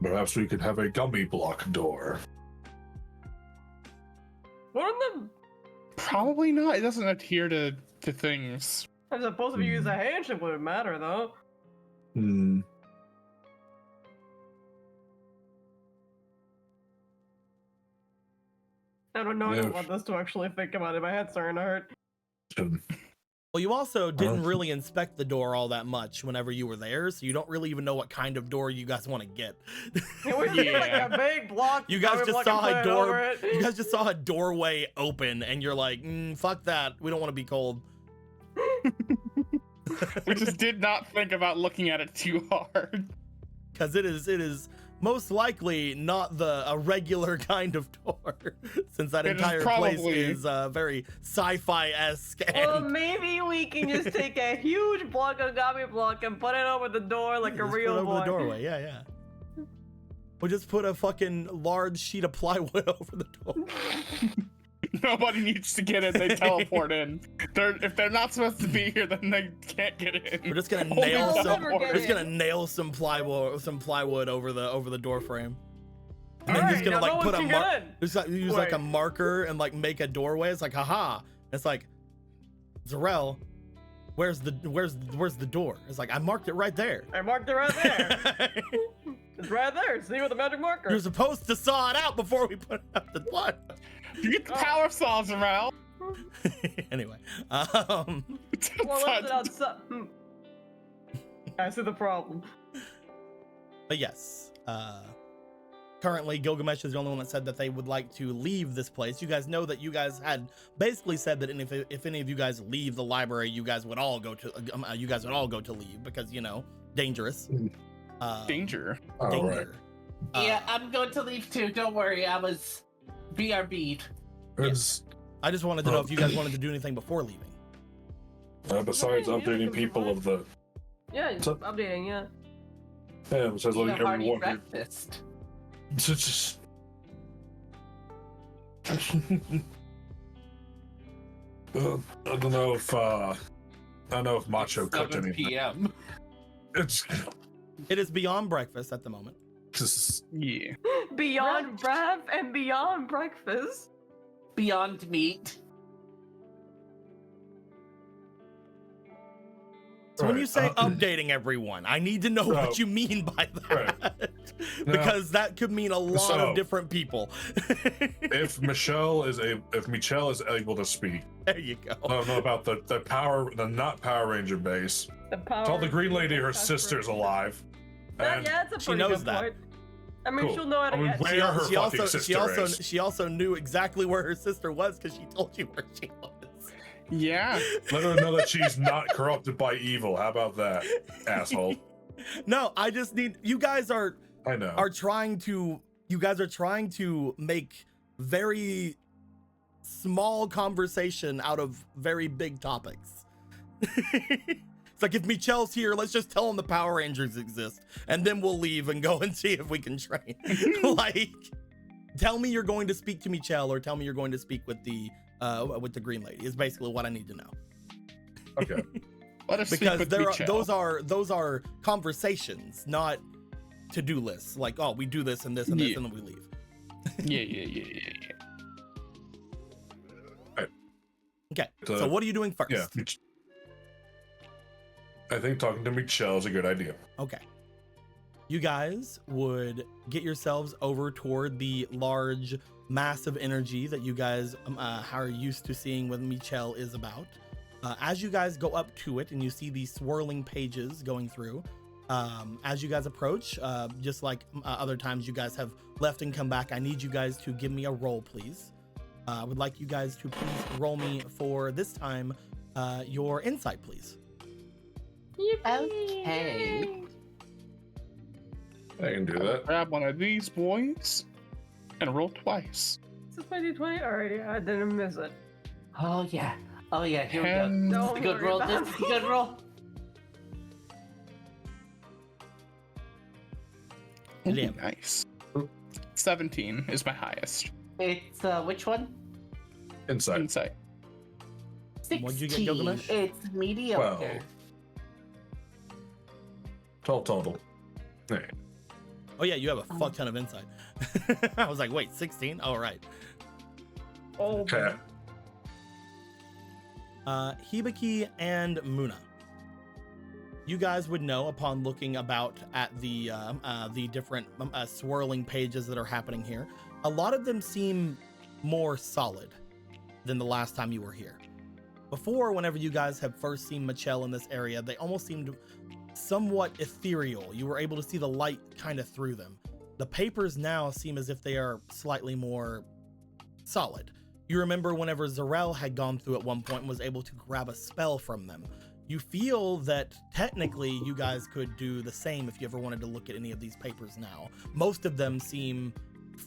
Speaker 3: Perhaps we could have a gummy block door.
Speaker 2: What are the...
Speaker 5: Probably not. It doesn't adhere to things.
Speaker 2: I suppose if you use a handshake, wouldn't matter though.
Speaker 3: Hmm.
Speaker 2: I don't know
Speaker 3: Yeah.
Speaker 2: enough about this to actually think about it. My head's starting to hurt.
Speaker 1: Well, you also didn't really inspect the door all that much whenever you were there, so you don't really even know what kind of door you guys want to get.
Speaker 2: It was like a big block.
Speaker 1: You guys just saw a door. You
Speaker 2: You
Speaker 1: guys just saw a doorway open, and you're like, "Fuck that. We don't want to be cold."
Speaker 5: We just did not think about looking at it too hard.
Speaker 1: Because it is most likely not a regular kind of door, since that
Speaker 5: It is
Speaker 1: entire place
Speaker 5: probably-
Speaker 1: is very sci-fi-esque.
Speaker 2: Well,
Speaker 1: And
Speaker 2: maybe we can just take a huge block of gummy block and put it over the door like a
Speaker 1: just put it
Speaker 2: real
Speaker 1: over
Speaker 2: boy.
Speaker 1: the doorway. Yeah. We'll just put a fucking large sheet of plywood over the door.
Speaker 5: Nobody needs to get in. They teleport in. If they're not supposed to be here, then they can't get in.
Speaker 1: We're just gonna
Speaker 5: Only
Speaker 1: nail
Speaker 2: they'll
Speaker 1: some.
Speaker 2: never
Speaker 5: teleport.
Speaker 2: get
Speaker 1: We're just
Speaker 2: in.
Speaker 1: gonna nail some plywood over the door frame. And then
Speaker 2: Alright,
Speaker 1: just gonna
Speaker 2: now
Speaker 1: like
Speaker 2: no
Speaker 1: put
Speaker 2: one
Speaker 1: a
Speaker 2: can get in.
Speaker 1: just like use like a
Speaker 2: Wait.
Speaker 1: marker and like make a doorway. It's like haha. It's like Zarel, where's the door? It's like I marked it right there.
Speaker 2: I marked it right there. It's right there. See with the magic marker.
Speaker 1: You're supposed to saw it out before we put up the blood.
Speaker 5: You get the power saws around.
Speaker 1: Anyway,
Speaker 2: Well, left it outside. I see the problem.
Speaker 1: but yes, currently Gilgamesh is the only one that said that they would like to leave this place. You guys know that you guys had basically said that if any of you guys leave the library, you guys would all go to leave because dangerous.
Speaker 5: Danger.
Speaker 3: All
Speaker 1: Danger.
Speaker 3: right.
Speaker 4: Yeah, I'm going to leave too. Don't worry, I was BRB'd.
Speaker 3: It's,
Speaker 1: I just wanted to know if you guys wanted to do anything before leaving.
Speaker 3: besides
Speaker 2: Yeah,
Speaker 3: updating
Speaker 2: yeah,
Speaker 3: people of the.
Speaker 2: Yeah,
Speaker 3: So-
Speaker 2: updating. Yeah.
Speaker 3: Yeah, besides
Speaker 4: Eat a
Speaker 3: letting
Speaker 4: hearty
Speaker 3: everyone.
Speaker 4: breakfast.
Speaker 3: Just. I don't know if Macho
Speaker 4: It's
Speaker 3: cooked
Speaker 4: 7
Speaker 3: anything.
Speaker 4: p.m.
Speaker 3: It's
Speaker 1: It is beyond breakfast at the moment.
Speaker 3: just
Speaker 5: Yeah.
Speaker 2: Beyond breath and beyond breakfast.
Speaker 4: Beyond meat.
Speaker 1: So when you say
Speaker 3: Right,
Speaker 1: updating everyone, I need to know what you mean by that. Because that could mean a lot
Speaker 3: So-
Speaker 1: of different people.
Speaker 3: if Michelle is able to speak.
Speaker 1: There you go.
Speaker 3: I don't know about the not Power Ranger base.
Speaker 2: The power.
Speaker 3: Tell the Green Lady her
Speaker 2: Power
Speaker 3: sister's
Speaker 2: Ranger.
Speaker 3: alive. And
Speaker 2: Yeah, it's a
Speaker 1: She
Speaker 2: pretty
Speaker 1: knows
Speaker 2: good
Speaker 1: that.
Speaker 2: point. I mean,
Speaker 3: Cool.
Speaker 2: she'll know how to
Speaker 3: I mean,
Speaker 2: get.
Speaker 3: where her fucking sister is.
Speaker 1: she also knew exactly where her sister was because she told you where she was.
Speaker 5: Yeah.
Speaker 3: Let her know that she's not corrupted by evil. How about that, asshole?
Speaker 1: No, I just need you guys are
Speaker 3: I know.
Speaker 1: trying to make very small conversation out of very big topics. It's like if Michelle's here, let's just tell him the Power Rangers exist, and then we'll leave and go and see if we can train. Like, tell me you're going to speak to Michelle, or tell me you're going to speak with the Green Lady. Is basically what I need to know.
Speaker 3: Okay.
Speaker 5: Let us
Speaker 1: Because
Speaker 5: speak with Michelle.
Speaker 1: those are conversations, not to-do lists. Like, oh, we do this and this and this,
Speaker 5: Yeah.
Speaker 1: and then we leave.
Speaker 5: Yeah.
Speaker 1: Okay.
Speaker 3: So-
Speaker 1: So what are you doing first?
Speaker 3: Yeah. I think talking to Michelle is a good idea.
Speaker 1: Okay. You guys would get yourselves over toward the large mass of energy that you guys are used to seeing what Michelle is about. As you guys go up to it and you see these swirling pages going through, as you guys approach, just like other times you guys have left and come back, I need you guys to give me a roll, please. I would like you guys to please roll me for this time your insight, please.
Speaker 4: Okay.
Speaker 3: I can do that.
Speaker 5: Grab one of these boys and roll twice.
Speaker 2: Is this my D20? Alright, yeah, I didn't miss it.
Speaker 4: Oh yeah. Here we go.
Speaker 5: Ten.
Speaker 4: This is
Speaker 2: Don't
Speaker 4: a good
Speaker 2: worry
Speaker 4: roll.
Speaker 2: about
Speaker 4: This is a good roll.
Speaker 5: Ooh,
Speaker 1: Damn.
Speaker 5: nice. 17 is my highest.
Speaker 4: It's which one?
Speaker 3: Insight.
Speaker 5: Insight.
Speaker 4: 16.
Speaker 1: What'd you get, Gilgamesh?
Speaker 4: It's mediocre.
Speaker 3: 12 total. Hey.
Speaker 1: Oh yeah, you have a fuck ton of insight. I was like, wait, 16? Oh, right.
Speaker 2: Oh,
Speaker 3: Okay.
Speaker 1: Hibiki and Muna. You guys would know upon looking about at the different swirling pages that are happening here. A lot of them seem more solid than the last time you were here. Before, whenever you guys have first seen Michelle in this area, they almost seemed somewhat ethereal. You were able to see the light kind of through them. The papers now seem as if they are slightly more solid. You remember whenever Zarel had gone through at one point and was able to grab a spell from them. You feel that technically you guys could do the same if you ever wanted to look at any of these papers now. Most of them seem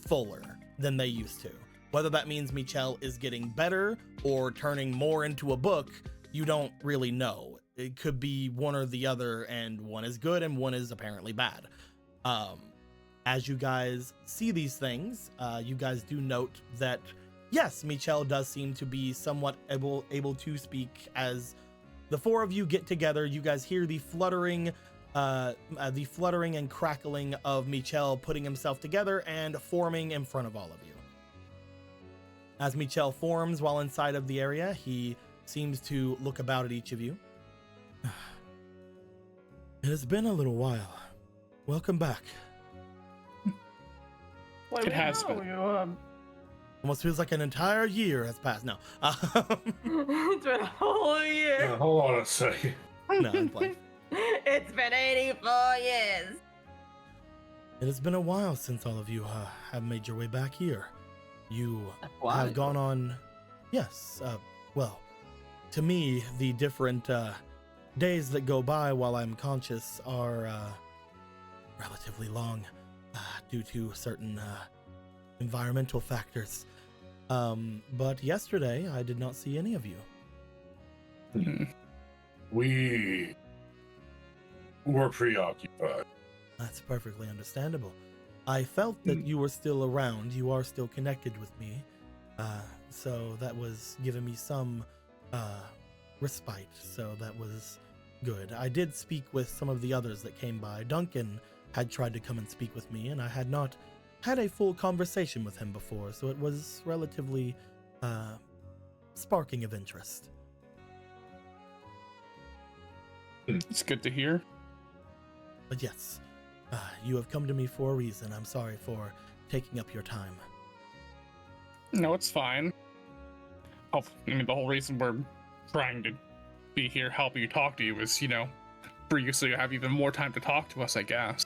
Speaker 1: fuller than they used to. Whether that means Michelle is getting better or turning more into a book, you don't really know. It could be one or the other, and one is good and one is apparently bad. As you guys see these things, you guys do note that yes, Michelle does seem to be somewhat able to speak. As the four of you get together, you guys hear the fluttering and crackling of Michelle putting himself together and forming in front of all of you. As Michelle forms while inside of the area, he seems to look about at each of you. It has been a little while. Welcome back.
Speaker 5: It has been.
Speaker 1: Almost feels like an entire year has passed. No.
Speaker 2: It's been a whole year.
Speaker 3: Hold on a second.
Speaker 1: No, I'm playing.
Speaker 2: It's been 84 years.
Speaker 1: It has been a while since all of you have made your way back here. You
Speaker 2: Why?
Speaker 1: have gone on, yes, well, to me, the different days that go by while I'm conscious are relatively long due to certain environmental factors. But yesterday, I did not see any of you.
Speaker 3: We were preoccupied.
Speaker 1: That's perfectly understandable. I felt that you were still around. You are still connected with me. So that was giving me some respite. So that was good. I did speak with some of the others that came by. Duncan had tried to come and speak with me, and I had not had a full conversation with him before. So it was relatively sparking of interest.
Speaker 5: It's good to hear.
Speaker 1: But yes, you have come to me for a reason. I'm sorry for taking up your time.
Speaker 5: No, it's fine. Oh, I mean, the whole reason we're trying to be here helping you talk to you is, for you so you have even more time to talk to us, I guess.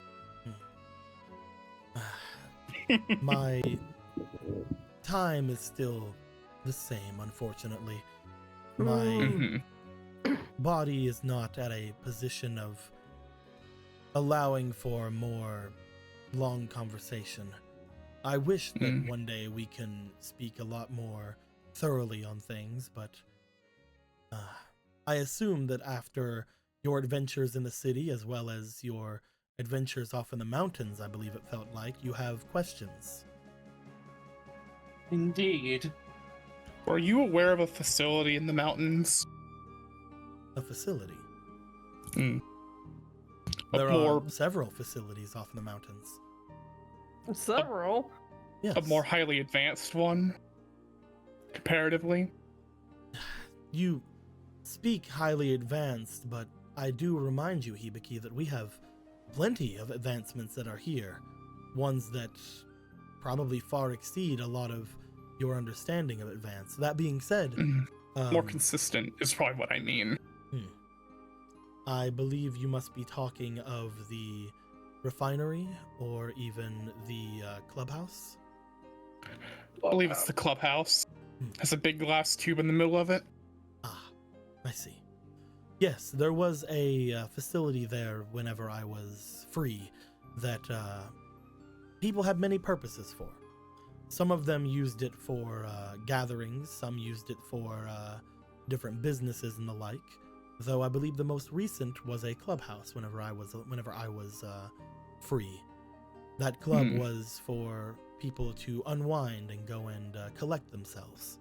Speaker 1: My time is still the same, unfortunately. My body is not at a position of allowing for more long conversation. I wish that one day we can speak a lot more thoroughly on things, but I assume that after your adventures in the city, as well as your adventures off in the mountains, I believe it felt like, you have questions.
Speaker 4: Indeed.
Speaker 5: Were you aware of a facility in the mountains?
Speaker 1: A facility?
Speaker 5: There
Speaker 1: are several facilities off in the mountains.
Speaker 2: Several?
Speaker 1: Yes.
Speaker 5: A more highly advanced one? Comparatively?
Speaker 1: You speak highly advanced, but I do remind you, Hibiki, that we have plenty of advancements that are here. Ones that probably far exceed a lot of your understanding of advance. That being said...
Speaker 5: more consistent is probably what I mean.
Speaker 1: I believe you must be talking of the refinery or even the clubhouse.
Speaker 5: I believe it's the clubhouse. Has a big glass tube in the middle of it.
Speaker 1: Ah, I see. Yes, there was a facility there whenever I was free that people had many purposes for. Some of them used it for gatherings, some used it for different businesses and the like. Though I believe the most recent was a clubhouse whenever I was free. That club was for people to unwind and go and collect themselves.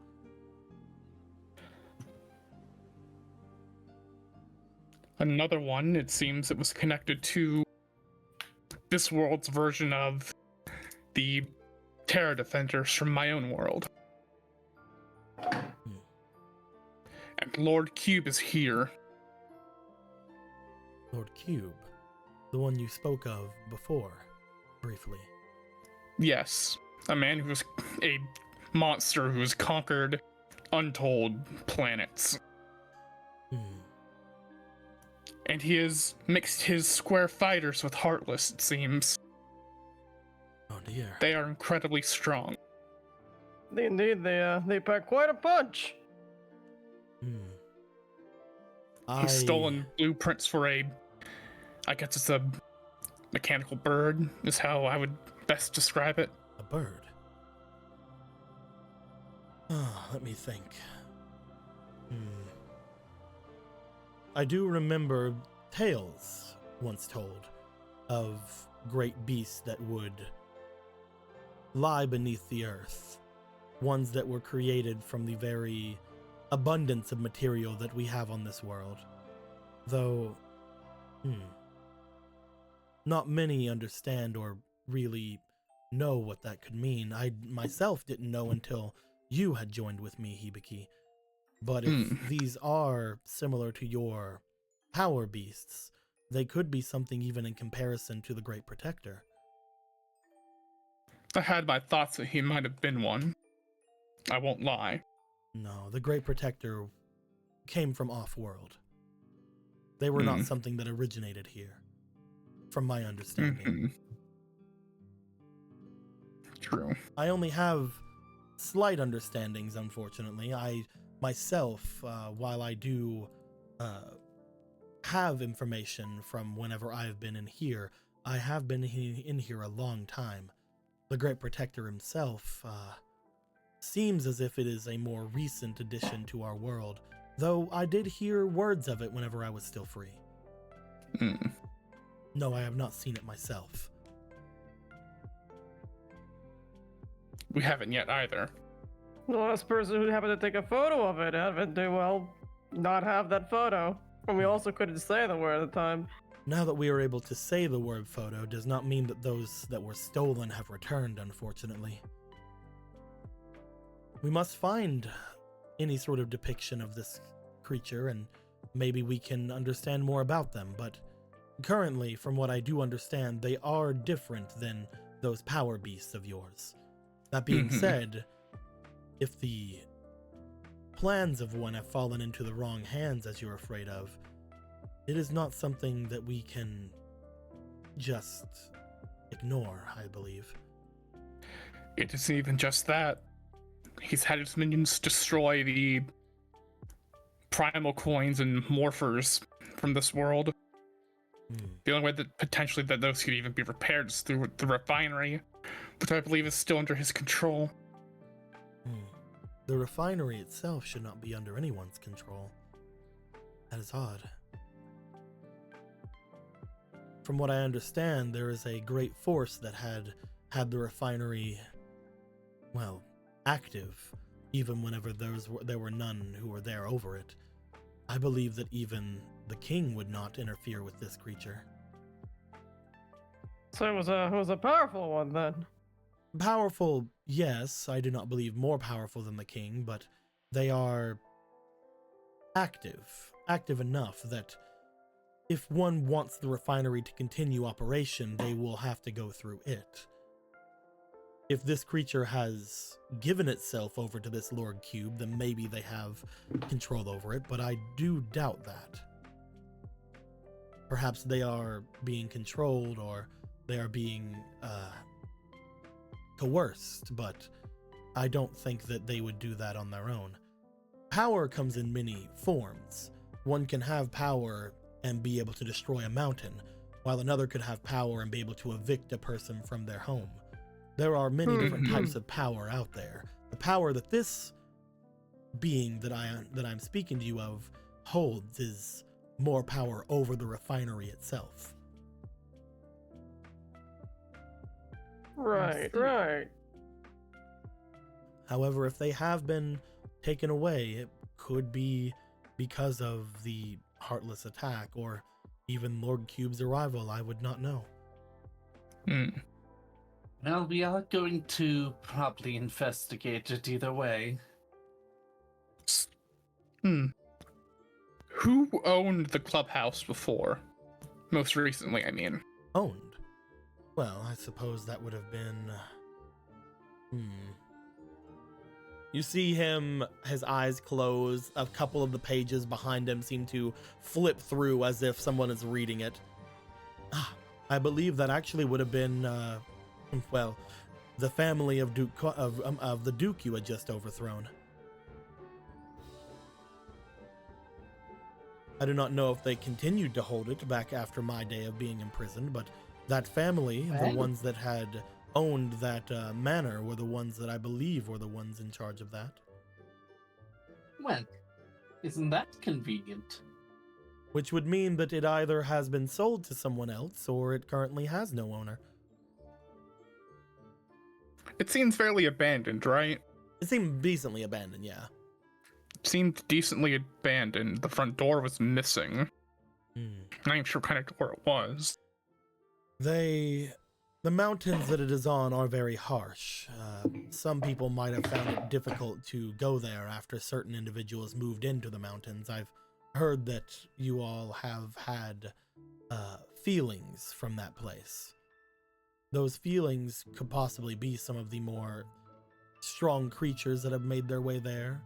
Speaker 5: Another one, it seems it was connected to this world's version of the Terror Defenders from my own world. And Lord Cube is here.
Speaker 1: Lord Cube, the one you spoke of before, briefly.
Speaker 5: Yes, a man who was a monster who has conquered untold planets. And he has mixed his square fighters with heartless, it seems.
Speaker 1: Oh dear.
Speaker 5: They are incredibly strong.
Speaker 2: Indeed, they pack quite a punch.
Speaker 5: He's stolen blueprints for I guess it's a mechanical bird, is how I would best describe it.
Speaker 1: A bird? Oh, let me think. I do remember tales once told of great beasts that would lie beneath the earth, ones that were created from the very abundance of material that we have on this world. Though, not many understand or really know what that could mean. I myself didn't know until you had joined with me, Hibiki. But if these are similar to your power beasts, they could be something even in comparison to the Great Protector.
Speaker 5: I had my thoughts that he might have been one. I won't lie.
Speaker 1: No, the Great Protector came from off-world. They were not something that originated here, from my understanding.
Speaker 5: True.
Speaker 1: I only have slight understandings, unfortunately. I myself, while I do have information from whenever I've been in here, I have been in here a long time. The Great Protector himself seems as if it is a more recent addition to our world, though I did hear words of it whenever I was still free. No, I have not seen it myself.
Speaker 5: We haven't yet either.
Speaker 2: The last person who happened to take a photo of it happened to, well, not have that photo. And we also couldn't say the word at the time.
Speaker 1: Now that we are able to say the word photo does not mean that those that were stolen have returned, unfortunately. We must find any sort of depiction of this creature and maybe we can understand more about them, but currently, from what I do understand, they are different than those power beasts of yours. That being said, if the plans of one have fallen into the wrong hands, as you're afraid of, it is not something that we can just ignore, I believe.
Speaker 5: It isn't even just that. He's had his minions destroy the primal coins and morphers from this world. The only way that potentially that those could even be repaired is through the refinery, which I believe is still under his control.
Speaker 1: The refinery itself should not be under anyone's control. That is odd. From what I understand, there is a great force that had the refinery, well, active, even whenever there were none who were there over it. I believe that even the king would not interfere with this creature.
Speaker 2: So it was a powerful one then.
Speaker 1: Powerful, yes. I do not believe more powerful than the king, but they are active enough that if one wants the refinery to continue operation, they will have to go through it. If this creature has given itself over to this Lord Cube, then maybe they have control over it, but I do doubt that. Perhaps they are being controlled or they are being coerced, but I don't think that they would do that on their own. Power comes in many forms. One can have power and be able to destroy a mountain, while another could have power and be able to evict a person from their home. There are many different types of power out there. The power that this being that I'm speaking to you of holds is more power over the refinery itself.
Speaker 2: Right.
Speaker 1: However, if they have been taken away, it could be because of the Heartless attack or even Lord Cube's arrival. I would not know.
Speaker 7: Well, we are going to probably investigate it either way.
Speaker 5: Who owned the clubhouse before? Most recently, I mean.
Speaker 1: Owned? Well, I suppose that would have been... You see him, his eyes close, a couple of the pages behind him seem to flip through as if someone is reading it. I believe that actually would have been, well, the family of the Duke you had just overthrown. I do not know if they continued to hold it back after my day of being imprisoned, but that family, the ones that had owned that manor, were the ones that I believe were the ones in charge of that.
Speaker 7: Well, isn't that convenient?
Speaker 1: Which would mean that it either has been sold to someone else or it currently has no owner.
Speaker 5: It seems fairly abandoned, right?
Speaker 1: It seemed decently abandoned, yeah.
Speaker 5: It seemed decently abandoned. The front door was missing. Not even sure what kind of door it was.
Speaker 1: The mountains that it is on are very harsh. Some people might have found it difficult to go there after certain individuals moved into the mountains. I've heard that you all have had feelings from that place. Those feelings could possibly be some of the more strong creatures that have made their way there.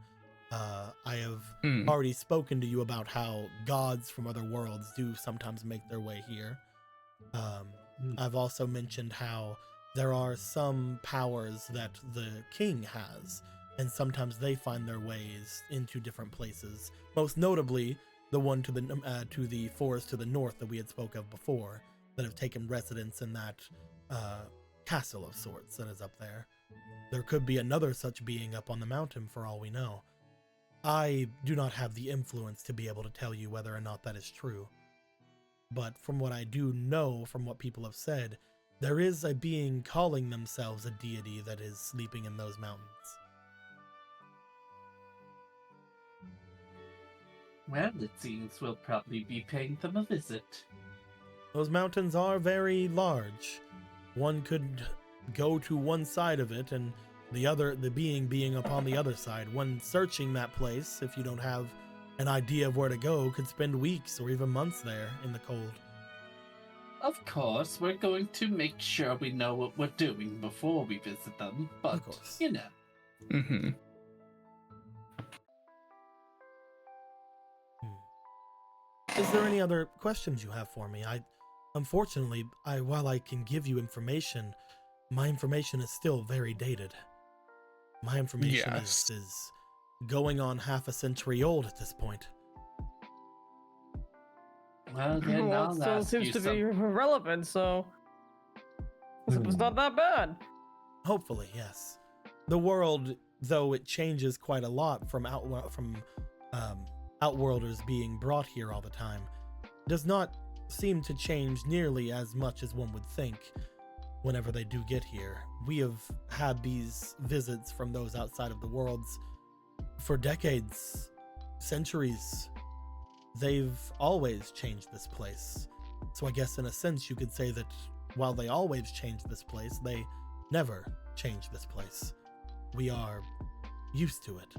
Speaker 1: I have already spoken to you about how gods from other worlds do sometimes make their way here. I've also mentioned how there are some powers that the king has, and sometimes they find their ways into different places. Most notably, the one to the forest to the north that we had spoke of before, that have taken residence in that castle of sorts that is up there. There could be another such being up on the mountain for all we know. I do not have the influence to be able to tell you whether or not that is true. But from what I do know, from what people have said, there is a being calling themselves a deity that is sleeping in those mountains.
Speaker 7: Well, it seems we'll probably be paying them a visit.
Speaker 1: Those mountains are very large. One could go to one side of it and the being upon the other side. When searching that place, if you don't have an idea of where to go, could spend weeks or even months there in the cold.
Speaker 7: Of course, we're going to make sure we know what we're doing before we visit them, but,
Speaker 1: Of course.
Speaker 7: you know.
Speaker 1: Is there any other questions you have for me? Unfortunately, while I can give you information, my information is still very dated. My information is going on half a century old at this point.
Speaker 7: Well, then
Speaker 2: Well,
Speaker 7: I'll
Speaker 2: it still
Speaker 7: ask
Speaker 2: seems
Speaker 7: you
Speaker 2: to be relevant, so it was not that bad.
Speaker 1: Hopefully, yes. The world, though it changes quite a lot from outworlders being brought here all the time, does not seem to change nearly as much as one would think whenever they do get here. We have had these visits from those outside of the worlds for decades, centuries. They've always changed this place. So I guess in a sense you could say that while they always change this place, they never change this place. We are used to it.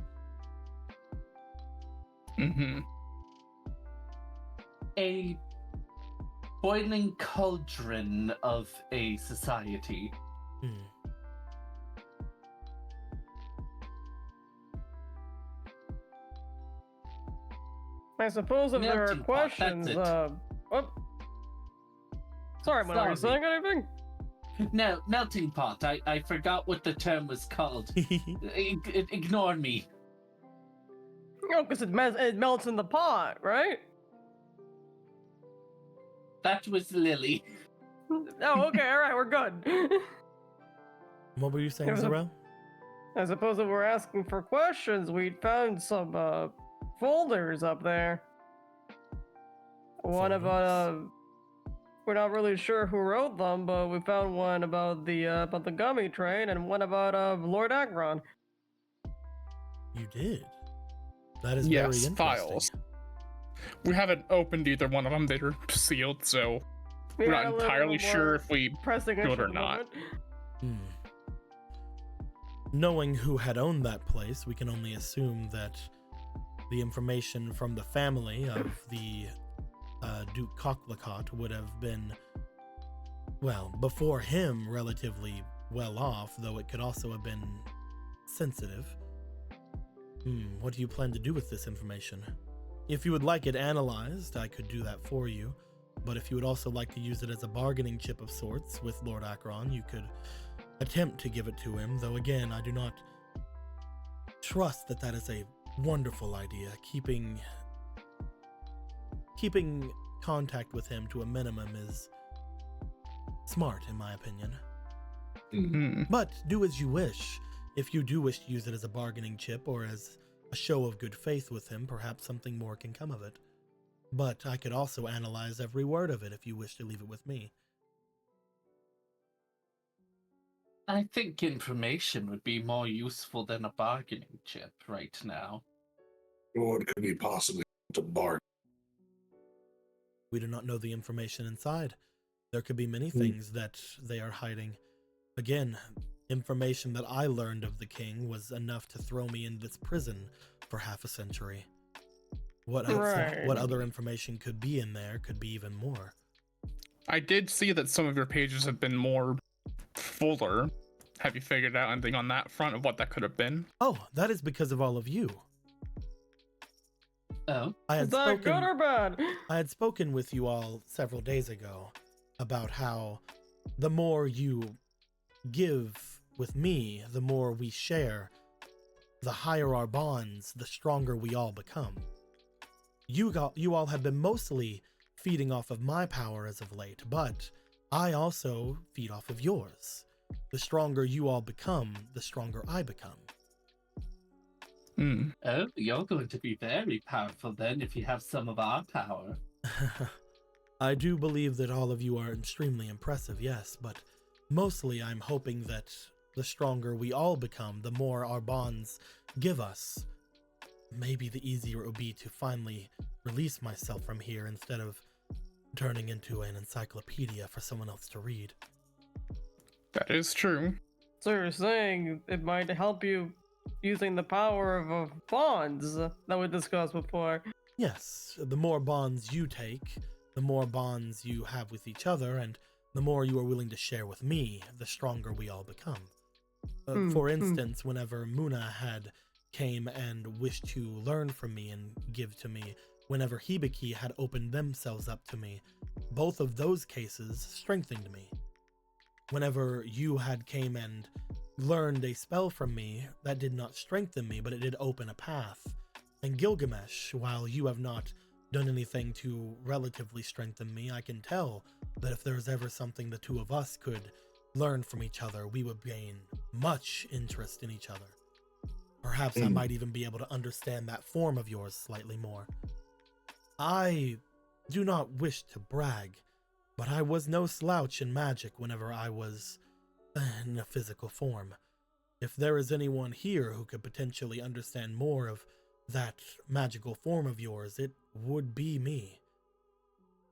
Speaker 7: A boiling cauldron of a society.
Speaker 2: I suppose if there are
Speaker 7: Melting pot,
Speaker 2: questions,
Speaker 7: that's it.
Speaker 2: what? Sorry, am I not saying anything?
Speaker 7: No, melting pot. I forgot what the term was called. Ignore me.
Speaker 2: No, because it melts in the pot, right?
Speaker 7: That was Lily.
Speaker 2: Oh, okay, alright, we're good.
Speaker 1: What were you saying, Zarel?
Speaker 2: I suppose if we're asking for questions, we found some folders up there. One about we're not really sure who wrote them, but we found one about the gummy train and one about Lord Agron.
Speaker 1: You did? That is very interesting.
Speaker 5: Files. We haven't opened either one of them. They were sealed, so we're not entirely sure if we
Speaker 2: pressing
Speaker 5: do it or not.
Speaker 1: Knowing who had owned that place, we can only assume that the information from the family of the Duke Cocklacot would have been, well, before him, relatively well off, though it could also have been sensitive. What do you plan to do with this information? If you would like it analyzed, I could do that for you. But if you would also like to use it as a bargaining chip of sorts with Lord Acheron, you could attempt to give it to him, though again, I do not trust that that is a wonderful idea. Keeping contact with him to a minimum is smart, in my opinion. But do as you wish. If you do wish to use it as a bargaining chip or as a show of good faith with him, perhaps something more can come of it. But I could also analyze every word of it if you wish to leave it with me.
Speaker 7: I think information would be more useful than a bargaining chip right now.
Speaker 3: What could be possibly to bargain?
Speaker 1: We do not know the information inside. There could be many things that they are hiding. Again, information that I learned of the king was enough to throw me in this prison for half a century. What other information could be in there could be even more.
Speaker 5: I did see that some of your pages have been more fuller. Have you figured out anything on that front of what that could have been?
Speaker 1: Oh, that is because of all of you.
Speaker 7: Oh,
Speaker 2: Is that good or bad?
Speaker 1: I had spoken with you all several days ago about how the more you give with me, the more we share, the higher our bonds, the stronger we all become. You all have been mostly feeding off of my power as of late, but I also feed off of yours. The stronger you all become, the stronger I become.
Speaker 7: Oh, you're going to be very powerful then if you have some of our power.
Speaker 1: I do believe that all of you are extremely impressive, yes, but mostly I'm hoping that the stronger we all become, the more our bonds give us. Maybe the easier it will be to finally release myself from here instead of turning into an encyclopedia for someone else to read.
Speaker 5: That is true.
Speaker 2: So you're saying it might help you using the power of bonds that we discussed before?
Speaker 1: Yes, the more bonds you take, the more bonds you have with each other, and the more you are willing to share with me, the stronger we all become. For instance, whenever Muna came and wished to learn from me and give to me, whenever Hibiki had opened themselves up to me, both of those cases strengthened me. Whenever you came and learned a spell from me, that did not strengthen me, but it did open a path. And Gilgamesh, while you have not done anything to relatively strengthen me, I can tell that if there was ever something the two of us could learn from each other, we would gain much interest in each other. Perhaps I might even be able to understand that form of yours slightly more. I do not wish to brag, but I was no slouch in magic whenever I was in a physical form. If there is anyone here who could potentially understand more of that magical form of yours, it would be me.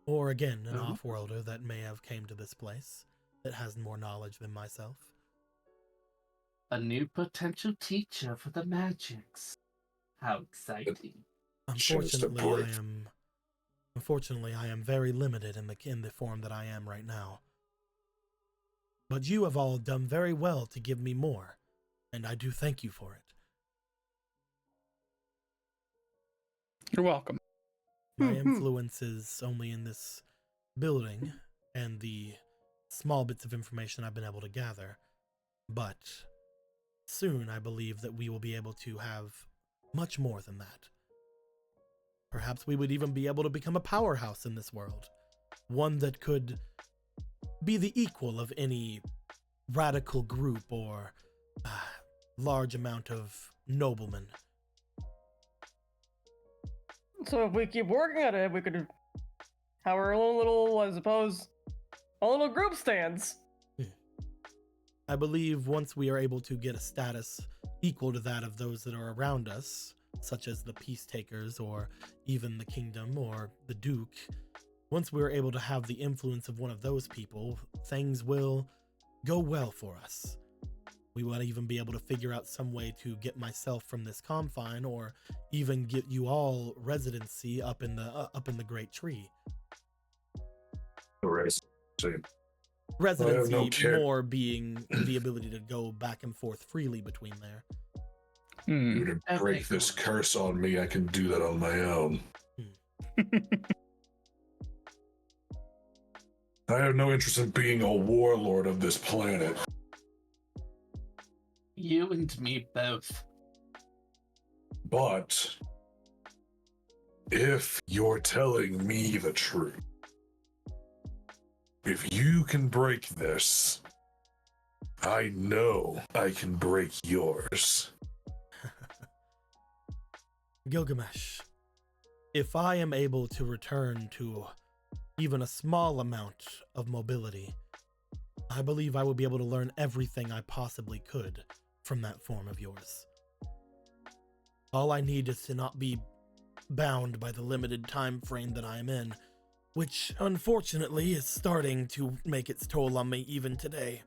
Speaker 1: Or again, an off-worlder that may have came to this place that has more knowledge than myself.
Speaker 7: A new potential teacher for the magics. How exciting.
Speaker 1: Unfortunately, I am very limited in the form that I am right now. But you have all done very well to give me more, and I do thank you for it.
Speaker 5: You're welcome.
Speaker 1: My influence is only in this building and the small bits of information I've been able to gather, but soon I believe that we will be able to have much more than that. Perhaps we would even be able to become a powerhouse in this world, one that could be the equal of any radical group or large amount of noblemen.
Speaker 2: So if we keep working at it, we could have our own little, I suppose, our little group stands.
Speaker 1: I believe once we are able to get a status equal to that of those that are around us, such as the peace takers or even the kingdom or the duke, once we're able to have the influence of one of those people, things will go well for us. we might even be able to figure out some way to get myself from this confine, or even get you all residency up in the Great Tree. Residency more being the ability to go back and forth freely between there.
Speaker 3: You to break this curse on me, I can do that on my own. I have no interest in being a warlord of this planet.
Speaker 7: You and me both.
Speaker 3: But if you're telling me the truth, if you can break this, I know I can break yours.
Speaker 1: Gilgamesh, if I am able to return to even a small amount of mobility, I believe I will be able to learn everything I possibly could from that form of yours. All I need is to not be bound by the limited time frame that I am in, which unfortunately is starting to make its toll on me even today.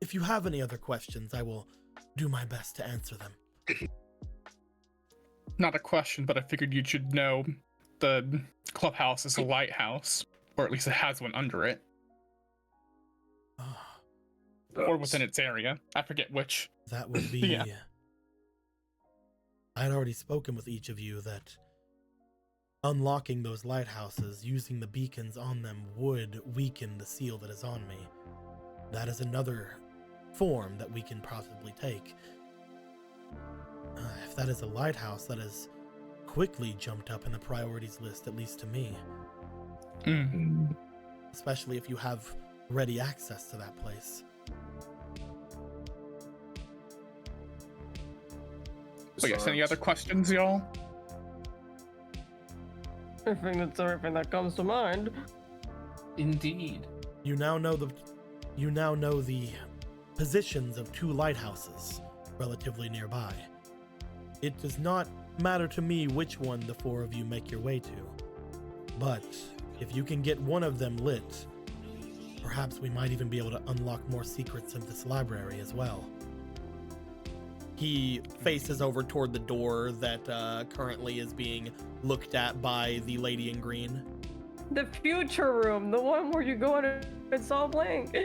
Speaker 1: If you have any other questions, I will do my best to answer them.
Speaker 5: Not a question, but I figured you should know the clubhouse is a lighthouse, or at least it has one under it. Or within its area. I forget which.
Speaker 1: That would be...
Speaker 5: Yeah.
Speaker 1: I had already spoken with each of you that unlocking those lighthouses, using the beacons on them, would weaken the seal that is on me. That is another form that we can possibly take. If that is a lighthouse, that has quickly jumped up in the priorities list, at least to me. Especially if you have ready access to that place.
Speaker 5: But yes, any other questions, y'all?
Speaker 2: I think that's everything that comes to mind.
Speaker 7: Indeed.
Speaker 1: You now know the positions of two lighthouses relatively nearby. It does not matter to me which one the four of you make your way to, but if you can get one of them lit, perhaps we might even be able to unlock more secrets of this library as well. He faces over toward the door that currently is being looked at by the lady in green.
Speaker 2: The future room, the one where you go in and it's all blank.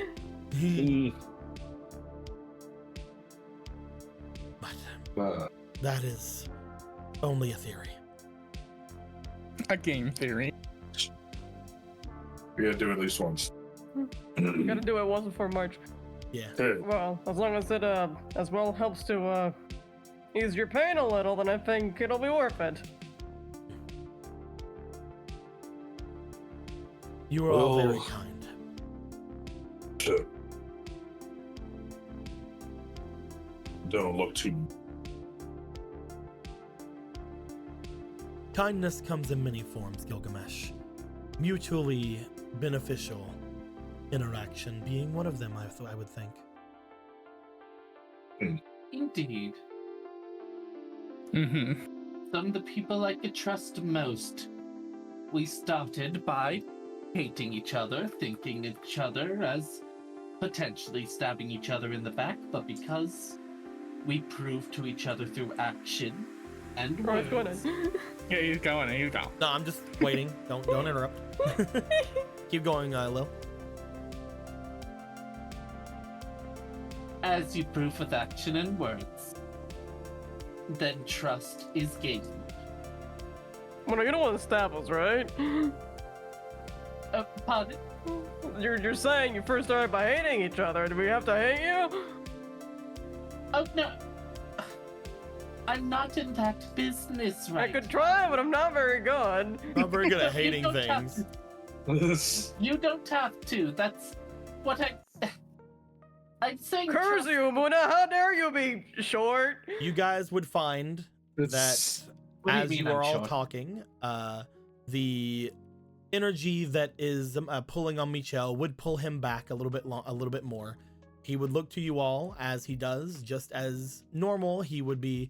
Speaker 1: But that is only a theory.
Speaker 5: A game theory.
Speaker 3: We gotta do it at least once.
Speaker 2: You gotta do it once before March.
Speaker 1: Yeah.
Speaker 2: Well, as long as it as well helps to ease your pain a little, then I think it'll be worth it.
Speaker 1: You are all very kind.
Speaker 3: Sure. Don't look too...
Speaker 1: Kindness comes in many forms, Gilgamesh. Mutually beneficial interaction being one of them, I would think.
Speaker 7: Indeed. Some of the people I could trust most. We started by hating each other, thinking of each other as potentially stabbing each other in the back, but because we proved to each other through action and words.
Speaker 5: Yeah, he's going. Here you go.
Speaker 1: No, I'm just waiting. Don't interrupt. Keep going, Lil.
Speaker 7: As you prove with action and words, then trust is gained.
Speaker 2: Well, you don't want to stab us, right?
Speaker 7: Pardon?
Speaker 2: You're saying you first started by hating each other. Do we have to hate you?
Speaker 7: Oh, no. I'm not in that business, right?
Speaker 2: I could try, but I'm not very good.
Speaker 1: Not very good at hating things.
Speaker 7: You don't have to. That's what I'm saying.
Speaker 2: Curse you, Muna! How dare you be short?
Speaker 1: You guys would find that as you are all talking, the energy that is pulling on Michel would pull him back a little bit more. He would look to you all as he does, just as normal he would be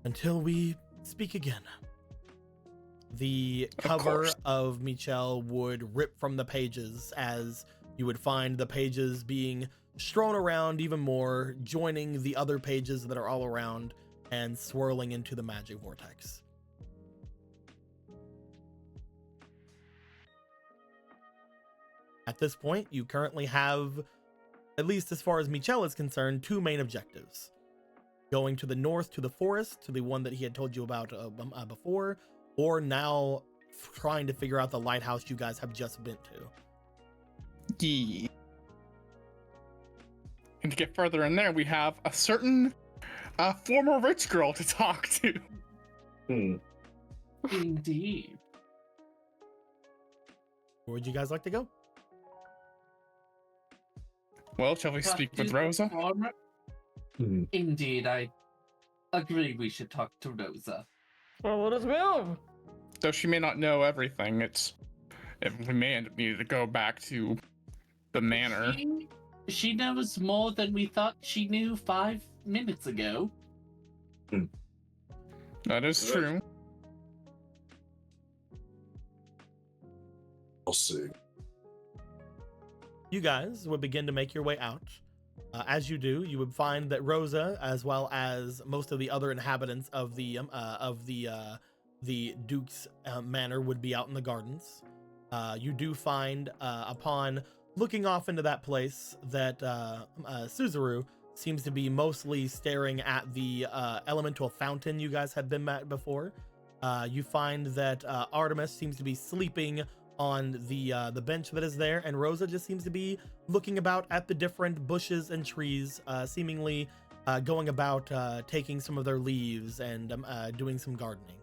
Speaker 1: until we speak again. The cover of Michel would rip from the pages as You would find the pages being strewn around even more, joining the other pages that are all around and swirling into the magic vortex. At this point, you currently have, at least as far as Michel is concerned, 2 main objectives. Going to the north to the forest, to the one that he had told you about before, or now trying to figure out the lighthouse you guys have just been to.
Speaker 5: Yeah. And to get further in there, we have a certain former rich girl to talk to.
Speaker 7: Indeed.
Speaker 1: Where would you guys like to go?
Speaker 5: Well, shall we speak with Rosa?
Speaker 7: Indeed, I agree we should talk to Rosa.
Speaker 2: Well, let us move.
Speaker 5: Though she may not know everything, we may end up needing to go back to the manor.
Speaker 7: She knows more than we thought she knew 5 minutes ago.
Speaker 5: That is true.
Speaker 3: I'll see.
Speaker 1: You guys would begin to make your way out. As you do, you would find that Rosa, as well as most of the other inhabitants of the Duke's manor, would be out in the gardens. You do find, upon looking off into that place, that Suzaru seems to be mostly staring at the elemental fountain you guys have been at before. You find that Artemis seems to be sleeping on the bench that is there, and Rosa just seems to be looking about at the different bushes and trees, seemingly going about taking some of their leaves and doing some gardening.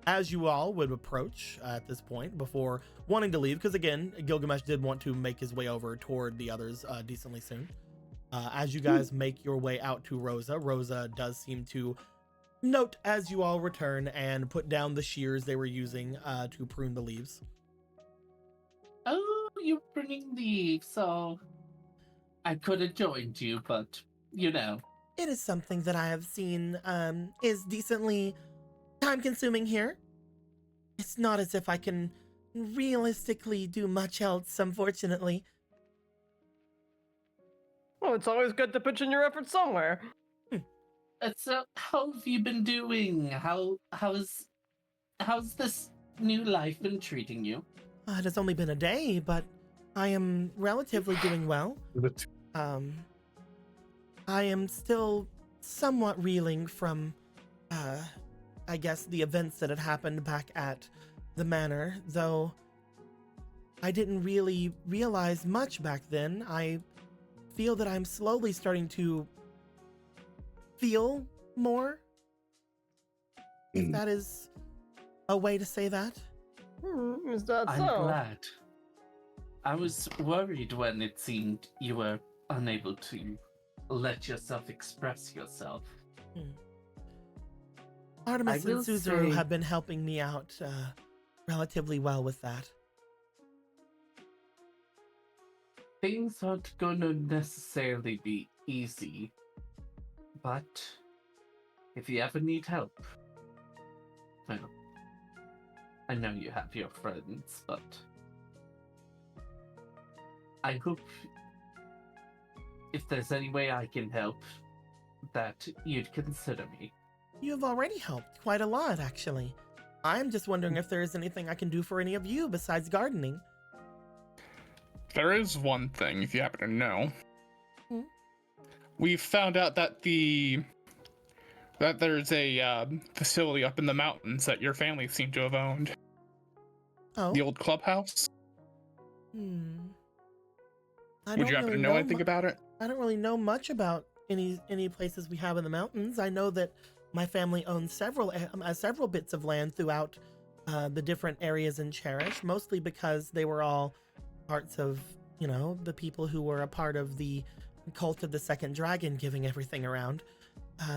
Speaker 1: As you all would approach at this point, before wanting to leave, because again, Gilgamesh did want to make his way over toward the others decently soon. As you guys make your way out to Rosa, Rosa does seem to note as you all return and put down the shears they were using to prune the leaves.
Speaker 7: Oh, you're pruning leaves, so I could have joined you, but, you know.
Speaker 8: It is something that I have seen is decently time-consuming here. It's not as if I can realistically do much else, unfortunately.
Speaker 2: Well, it's always good to pitch in your efforts somewhere.
Speaker 7: So, how have you been doing? How's this new life been treating you?
Speaker 8: It has only been a day, but I am relatively doing well. I am still somewhat reeling from, I guess, the events that had happened back at the manor, though I didn't really realize much back then. I feel that I'm slowly starting to feel more, if that is a way to say that.
Speaker 2: Is that
Speaker 7: I'm
Speaker 2: so?
Speaker 7: glad. I was worried when it seemed you were unable to let yourself express yourself.
Speaker 8: Artemis and
Speaker 7: will
Speaker 8: Suzaru
Speaker 7: say-
Speaker 8: have been helping me out relatively well with that.
Speaker 7: Things aren't gonna necessarily be easy, but if you ever need help, well, I know you have your friends, but I hope if there's any way I can help, that you'd consider me.
Speaker 8: You have already helped quite a lot, actually. I'm just wondering if there is anything I can do for any of you besides gardening.
Speaker 5: There is one thing, if you happen to know.
Speaker 8: Hmm?
Speaker 5: We found out that there's a facility up in the mountains that your family seem to have owned.
Speaker 8: Oh.
Speaker 5: The old clubhouse. Would you happen to know anything about it?
Speaker 8: I don't really know much about any places we have in the mountains. I know that my family owns several bits of land throughout the different areas in Cherished, mostly because they were all parts of, the people who were a part of the cult of the second dragon giving everything around.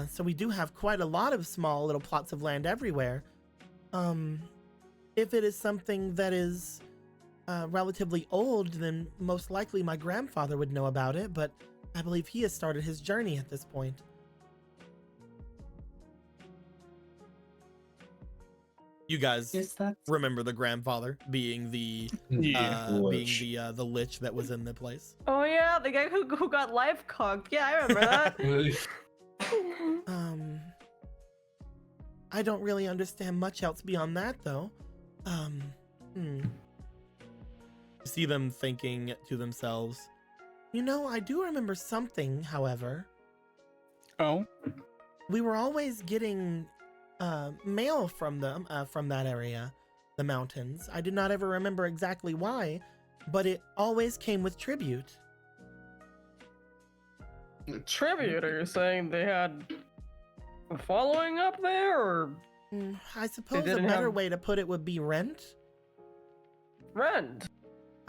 Speaker 8: So we do have quite a lot of small little plots of land everywhere. If it is something that is relatively old, then most likely my grandfather would know about it, but I believe he has started his journey at this point.
Speaker 1: You guys
Speaker 7: Is that
Speaker 1: remember the grandfather being the
Speaker 3: Lich.
Speaker 1: the lich that was in the place.
Speaker 2: Oh yeah, the guy who got life conked. Yeah, I remember that.
Speaker 8: I don't really understand much else beyond that, though.
Speaker 1: You see them thinking to themselves,
Speaker 8: You know, I do remember something, however.
Speaker 5: Oh,
Speaker 8: We were always getting mail from them, from that area, the mountains. I do not ever remember exactly why, but it always came with tribute.
Speaker 2: Tribute? Are you saying they had a following up there, or
Speaker 8: I suppose a
Speaker 2: didn't
Speaker 8: better
Speaker 2: have-
Speaker 8: way to put it would be rent.
Speaker 2: rent?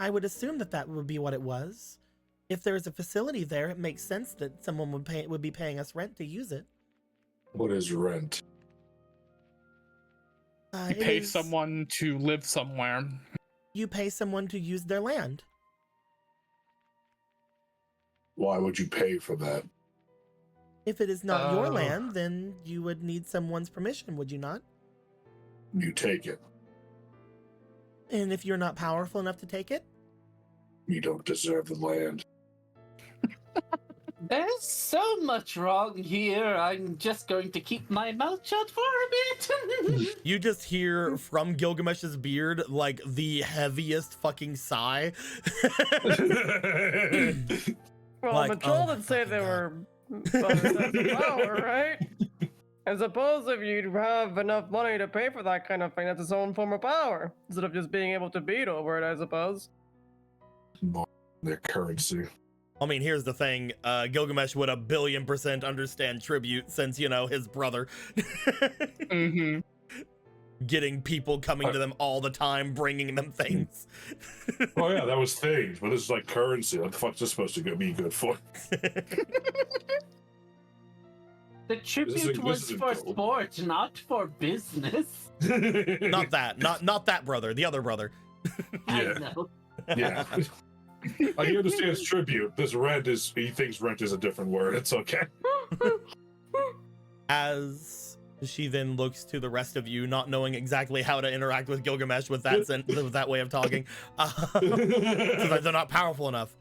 Speaker 8: I would assume that that would be what it was. If there's a facility there, it makes sense that someone would be paying us rent to use it.
Speaker 3: What is rent?
Speaker 5: you
Speaker 8: It
Speaker 5: pay
Speaker 8: is-
Speaker 5: someone to live somewhere.
Speaker 8: You pay someone to use their land.
Speaker 3: Why would you pay for that?
Speaker 8: If it is not your
Speaker 3: Oh.
Speaker 8: land, then you would need someone's permission, would you not?
Speaker 3: You take it.
Speaker 8: And if you're not powerful enough to take it,
Speaker 3: You don't deserve the land.
Speaker 7: There's so much wrong here. I'm just going to keep my mouth shut for a bit.
Speaker 1: you just hear from Gilgamesh's beard like the heaviest fucking sigh.
Speaker 2: Well,
Speaker 1: Like,
Speaker 2: I'm a troll
Speaker 1: oh my
Speaker 2: that say
Speaker 1: fucking
Speaker 2: they
Speaker 1: God.
Speaker 2: were of power, right? I suppose if you have enough money to pay for that kind of thing, that's its own form of power. Instead of just being able to beat over it, I suppose.
Speaker 3: Their currency.
Speaker 1: I mean, here's the thing. Gilgamesh would 1,000,000,000% understand tribute since, you know, his brother.
Speaker 5: Mm-hmm.
Speaker 1: Getting people coming to them all the time, bringing them things.
Speaker 3: Oh yeah, that was things, but this is like currency. What the fuck's this supposed to be good for?
Speaker 7: The tribute was
Speaker 3: isn't
Speaker 7: for
Speaker 3: gold.
Speaker 7: sport, not for business.
Speaker 1: Not that, not that brother, the other brother.
Speaker 7: I
Speaker 3: Yeah.
Speaker 7: know.
Speaker 3: Yeah. He understands tribute. This rent is, he thinks rent is a different word. It's okay.
Speaker 1: As she then looks to the rest of you, not knowing exactly how to interact with Gilgamesh with that with that way of talking, because they're not powerful enough.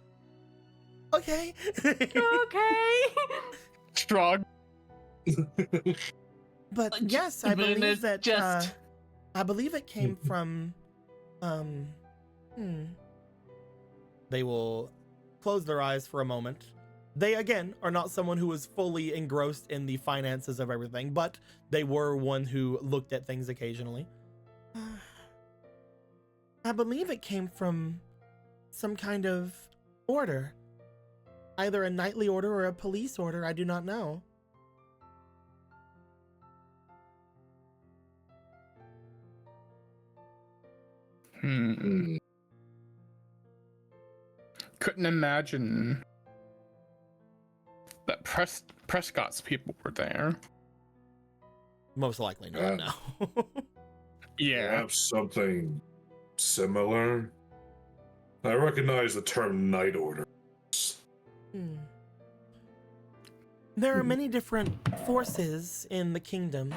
Speaker 8: okay.
Speaker 2: Okay.
Speaker 5: Strong.
Speaker 8: But yes, I
Speaker 7: Even
Speaker 8: believe
Speaker 7: it's
Speaker 8: that
Speaker 7: just-
Speaker 8: I believe it came from
Speaker 1: They will close their eyes for a moment. They, again, are not someone who is fully engrossed in the finances of everything, but they were one who looked at things occasionally.
Speaker 8: I believe it came from some kind of order. Either a knightly order or a police order, I do not know.
Speaker 3: Mm.
Speaker 5: Couldn't imagine that Prescott's people were there.
Speaker 1: Most likely not, no.
Speaker 5: Yeah.
Speaker 3: Have something similar. I recognize the term night order.
Speaker 8: There are many different forces in the kingdom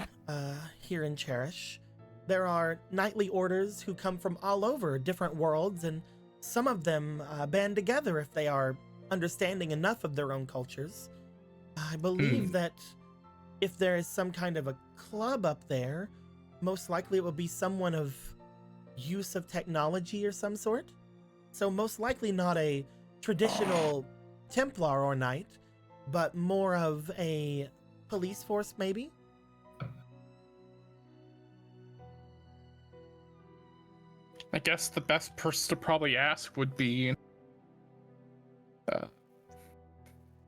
Speaker 8: here in Cherish. There are knightly orders who come from all over different worlds, and some of them band together if they are understanding enough of their own cultures. I believe that if there is some kind of a club up there, most likely it will be someone of use of technology or some sort. So most likely not a traditional Templar or knight, but more of a police force maybe?
Speaker 5: I guess the best person to probably ask would be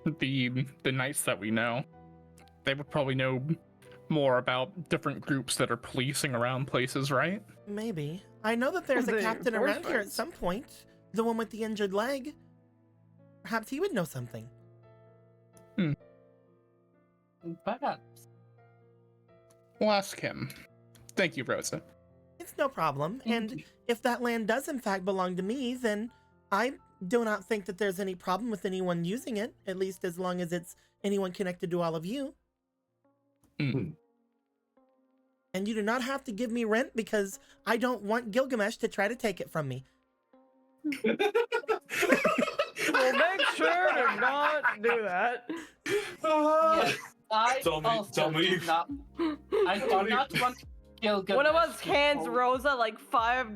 Speaker 5: the knights that we know. They would probably know more about different groups that are policing around places, right?
Speaker 8: Maybe. I know that there's a
Speaker 2: The
Speaker 8: captain around here at
Speaker 2: force
Speaker 8: some point. The one with the injured leg. Perhaps he would know something.
Speaker 7: Perhaps.
Speaker 5: We'll ask him. Thank you, Rosa.
Speaker 8: It's no problem. And if that land does in fact belong to me, then I do not think that there's any problem with anyone using it, at least as long as it's anyone connected to all of you. And you do not have to give me rent because I don't want Gilgamesh to try to take it from me.
Speaker 2: We'll make sure to not do that.
Speaker 7: Yes, I
Speaker 3: Tell me-
Speaker 7: also
Speaker 3: tell me.
Speaker 7: do not. I do not want Gilgamesh.
Speaker 2: One of us
Speaker 7: to
Speaker 2: hands
Speaker 7: hold-
Speaker 2: Rosa like $5,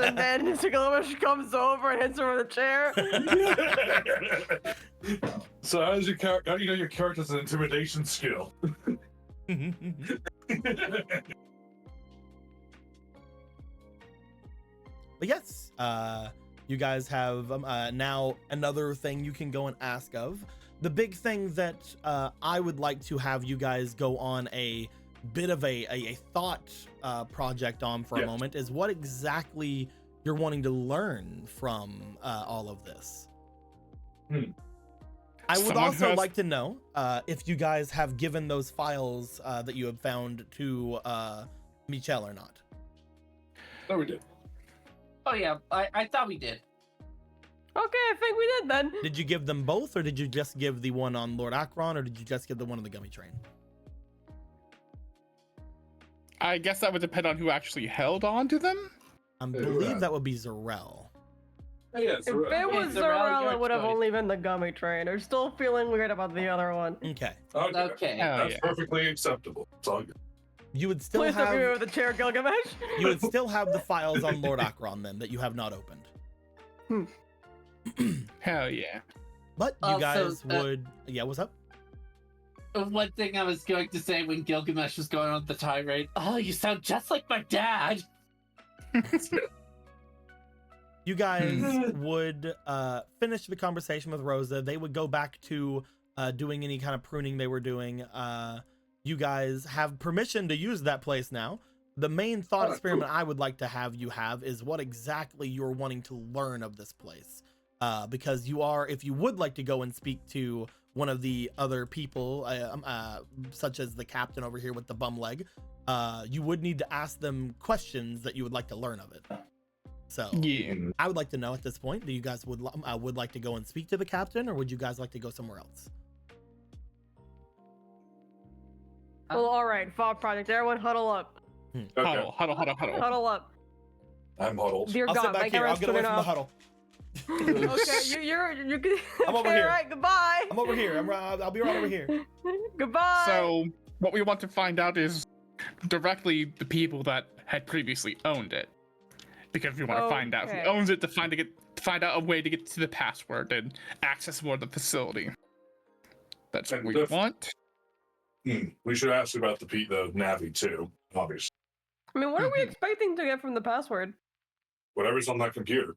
Speaker 2: and then Mr. Gilgamesh comes over and hits her with a chair.
Speaker 3: So how do you know your character's an intimidation skill?
Speaker 1: But yes, you guys have now another thing you can go and ask of. The big thing that I would like to have you guys go on a bit of a thought project on for a moment is what exactly you're wanting to learn from all of this. I would also like to know if you guys have given those files that you have found to Michelle or not.
Speaker 3: No, we did.
Speaker 7: Oh yeah, I thought we did.
Speaker 2: Okay, I think we did then.
Speaker 1: Did you give them both, or did you just give the one on Lord Akron, or did you just give the one on the gummy train?
Speaker 5: I guess that would depend on who actually held on to them.
Speaker 1: I believe that would be Zarel.
Speaker 3: Yeah,
Speaker 2: If it was Zarel, it would have only been the gummy train. I'm still feeling weird about the other one.
Speaker 1: Okay.
Speaker 7: Okay.
Speaker 3: That's perfectly acceptable. It's all good.
Speaker 1: You would still
Speaker 2: Please don't
Speaker 1: have
Speaker 2: give me with the chair, Gilgamesh.
Speaker 1: you would still have the files on Lord Akron then that you have not opened.
Speaker 5: Hell yeah.
Speaker 1: But you
Speaker 7: Also,
Speaker 1: guys would what's up?
Speaker 7: One thing I was going to say when Gilgamesh was going on the tirade, oh, you sound just like my dad.
Speaker 1: You guys would finish the conversation with Rosa. They would go back to doing any kind of pruning they were doing. You guys have permission to use that place now. The main thought experiment I would like to have you have is what exactly you're wanting to learn of this place. Because you are, if you would like to go and speak to one of the other people, such as the captain over here with the bum leg, you would need to ask them questions that you would like to learn of it. So
Speaker 5: Yeah.
Speaker 1: I would like to know at this point, do you guys would like to go and speak to the captain, or would you guys like to go somewhere else?
Speaker 2: Well, all right, Fall Project. Everyone huddle up.
Speaker 3: Okay.
Speaker 5: Huddle.
Speaker 2: Huddle up.
Speaker 3: I'm huddled.
Speaker 2: Dear
Speaker 1: I'll
Speaker 2: God,
Speaker 1: sit back
Speaker 2: make
Speaker 1: here. I'll
Speaker 2: everyone
Speaker 1: get away
Speaker 2: turn
Speaker 1: from the
Speaker 2: off.
Speaker 1: huddle.
Speaker 2: Okay, you're good.
Speaker 1: I'm over
Speaker 2: Okay,
Speaker 1: here.
Speaker 2: all right, goodbye.
Speaker 1: I'm over here. I'll be right over here.
Speaker 2: Goodbye.
Speaker 5: So what we want to find out is directly the people that had previously owned it, because we want to find out who
Speaker 2: Okay.
Speaker 5: owns it to find out a way to get to the password and access more of the facility. That's what
Speaker 3: And
Speaker 5: we want.
Speaker 3: We should ask about the Navi too, obviously.
Speaker 2: I mean, what are we expecting to get from the password?
Speaker 3: Whatever's on that computer.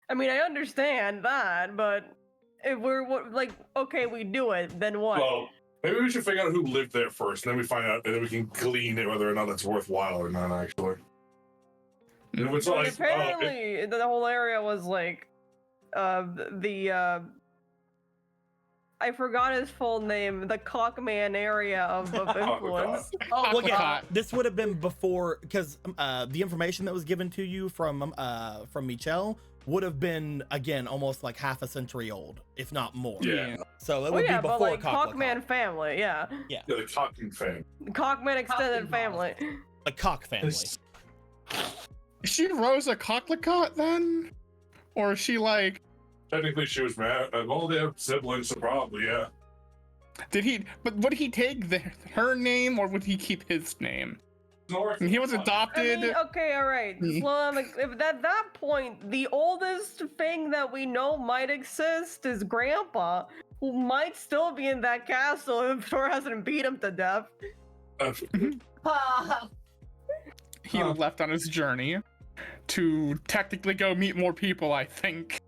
Speaker 2: I mean, I understand that, but if we're okay, we do it, then what?
Speaker 3: Well, maybe we should figure out who lived there first, and then we find out, and then we can glean it whether or not it's worthwhile or not. Actually, if it's
Speaker 2: But
Speaker 3: like,
Speaker 2: apparently, the whole area was I forgot his full name, the Cockman area of influence.
Speaker 7: Oh,
Speaker 1: Well, yeah,
Speaker 5: God.
Speaker 1: this would have been before, because the information that was given to you from Michelle would have been, again, almost like half a century old, if not more.
Speaker 3: yeah,
Speaker 1: So it
Speaker 2: Oh
Speaker 1: would
Speaker 2: yeah,
Speaker 1: be
Speaker 2: but
Speaker 1: before
Speaker 2: like
Speaker 1: Cockman.
Speaker 2: Cockman family, yeah.
Speaker 3: the Cockman fan.
Speaker 2: Cockman extended
Speaker 7: Cockman
Speaker 2: family.
Speaker 1: The Cock family.
Speaker 5: Is she Rosa Cocklicott then? Or is she like,
Speaker 3: Technically, she was mad. Well, they have siblings, so probably, yeah.
Speaker 5: but would he take her name or would he keep his name? And he was
Speaker 2: I
Speaker 5: adopted.
Speaker 2: mean, okay, all right. If at that point, the oldest thing that we know might exist is Grandpa, who might still be in that castle if Thor hasn't beat him to death.
Speaker 5: He left on his journey to technically go meet more people, I think.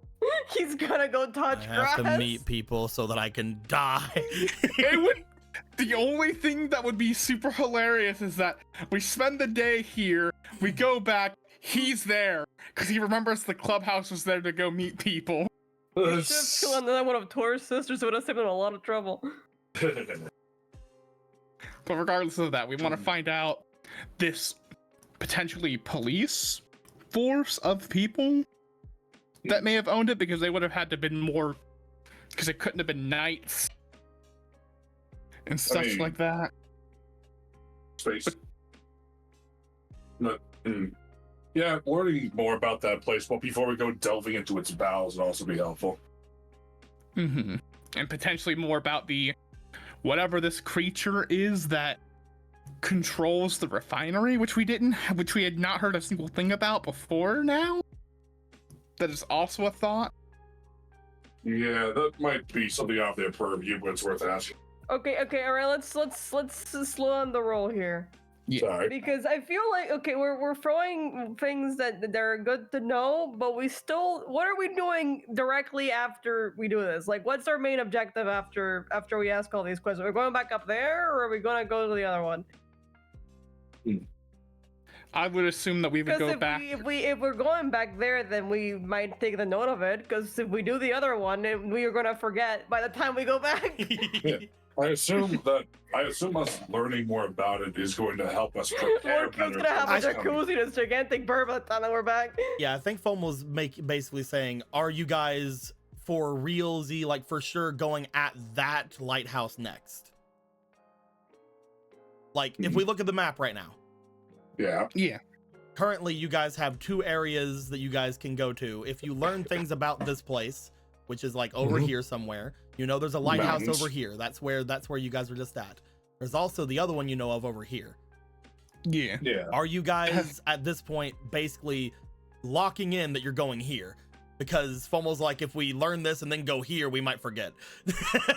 Speaker 2: He's gonna go touch
Speaker 1: I have
Speaker 2: grass.
Speaker 1: to meet people so that I can die.
Speaker 5: It would. The only thing that would be super hilarious is that we spend the day here, we go back, he's there, because he remembers the clubhouse was there to go meet people.
Speaker 2: Should have killed another one of Tor's sisters, it would have saved him a lot of trouble.
Speaker 5: But regardless of that, we want to find out this potentially police force of people that may have owned it, because they would have had to been more, because it couldn't have been knights and such
Speaker 3: mean,
Speaker 5: like that.
Speaker 3: Space. Yeah, learning more about that place, but before we go delving into its bowels would also be helpful.
Speaker 5: And potentially more about the whatever this creature is that controls the refinery, which we had not heard a single thing about before now. That is also a thought.
Speaker 3: Yeah, that might be something out there purview, but it's worth asking.
Speaker 2: Okay, all right. Let's slow down the roll here.
Speaker 5: Yeah.
Speaker 3: Sorry.
Speaker 2: Because I feel like we're throwing things that are good to know, but we still, what are we doing directly after we do this? Like, what's our main objective after we ask all these questions? We're going back up there, or are we gonna go to the other one?
Speaker 5: I would assume that we would go back.
Speaker 2: If we're going back there, then we might take the note of it. Because if we do the other one, we are gonna forget by the time we go back.
Speaker 3: Yeah. I assume us learning more about it is going to help us prepare better.
Speaker 2: We're gonna have a jacuzzi, this gigantic bird by the time that we're back.
Speaker 1: Yeah, I think Foam was basically saying, are you guys for realsy, like for sure going at that lighthouse next? Like, if we look at the map right now.
Speaker 3: Yeah.
Speaker 1: Currently, you guys have 2 areas that you guys can go to. If you learn things about this place, which is like over here somewhere, you know there's a lighthouse
Speaker 3: Mountains.
Speaker 1: over here. That's where you guys were just at. There's also the other one you know of over here.
Speaker 5: Yeah.
Speaker 1: Are you guys at this point basically locking in that you're going here? Because FOMO's like, if we learn this and then go here, we might forget.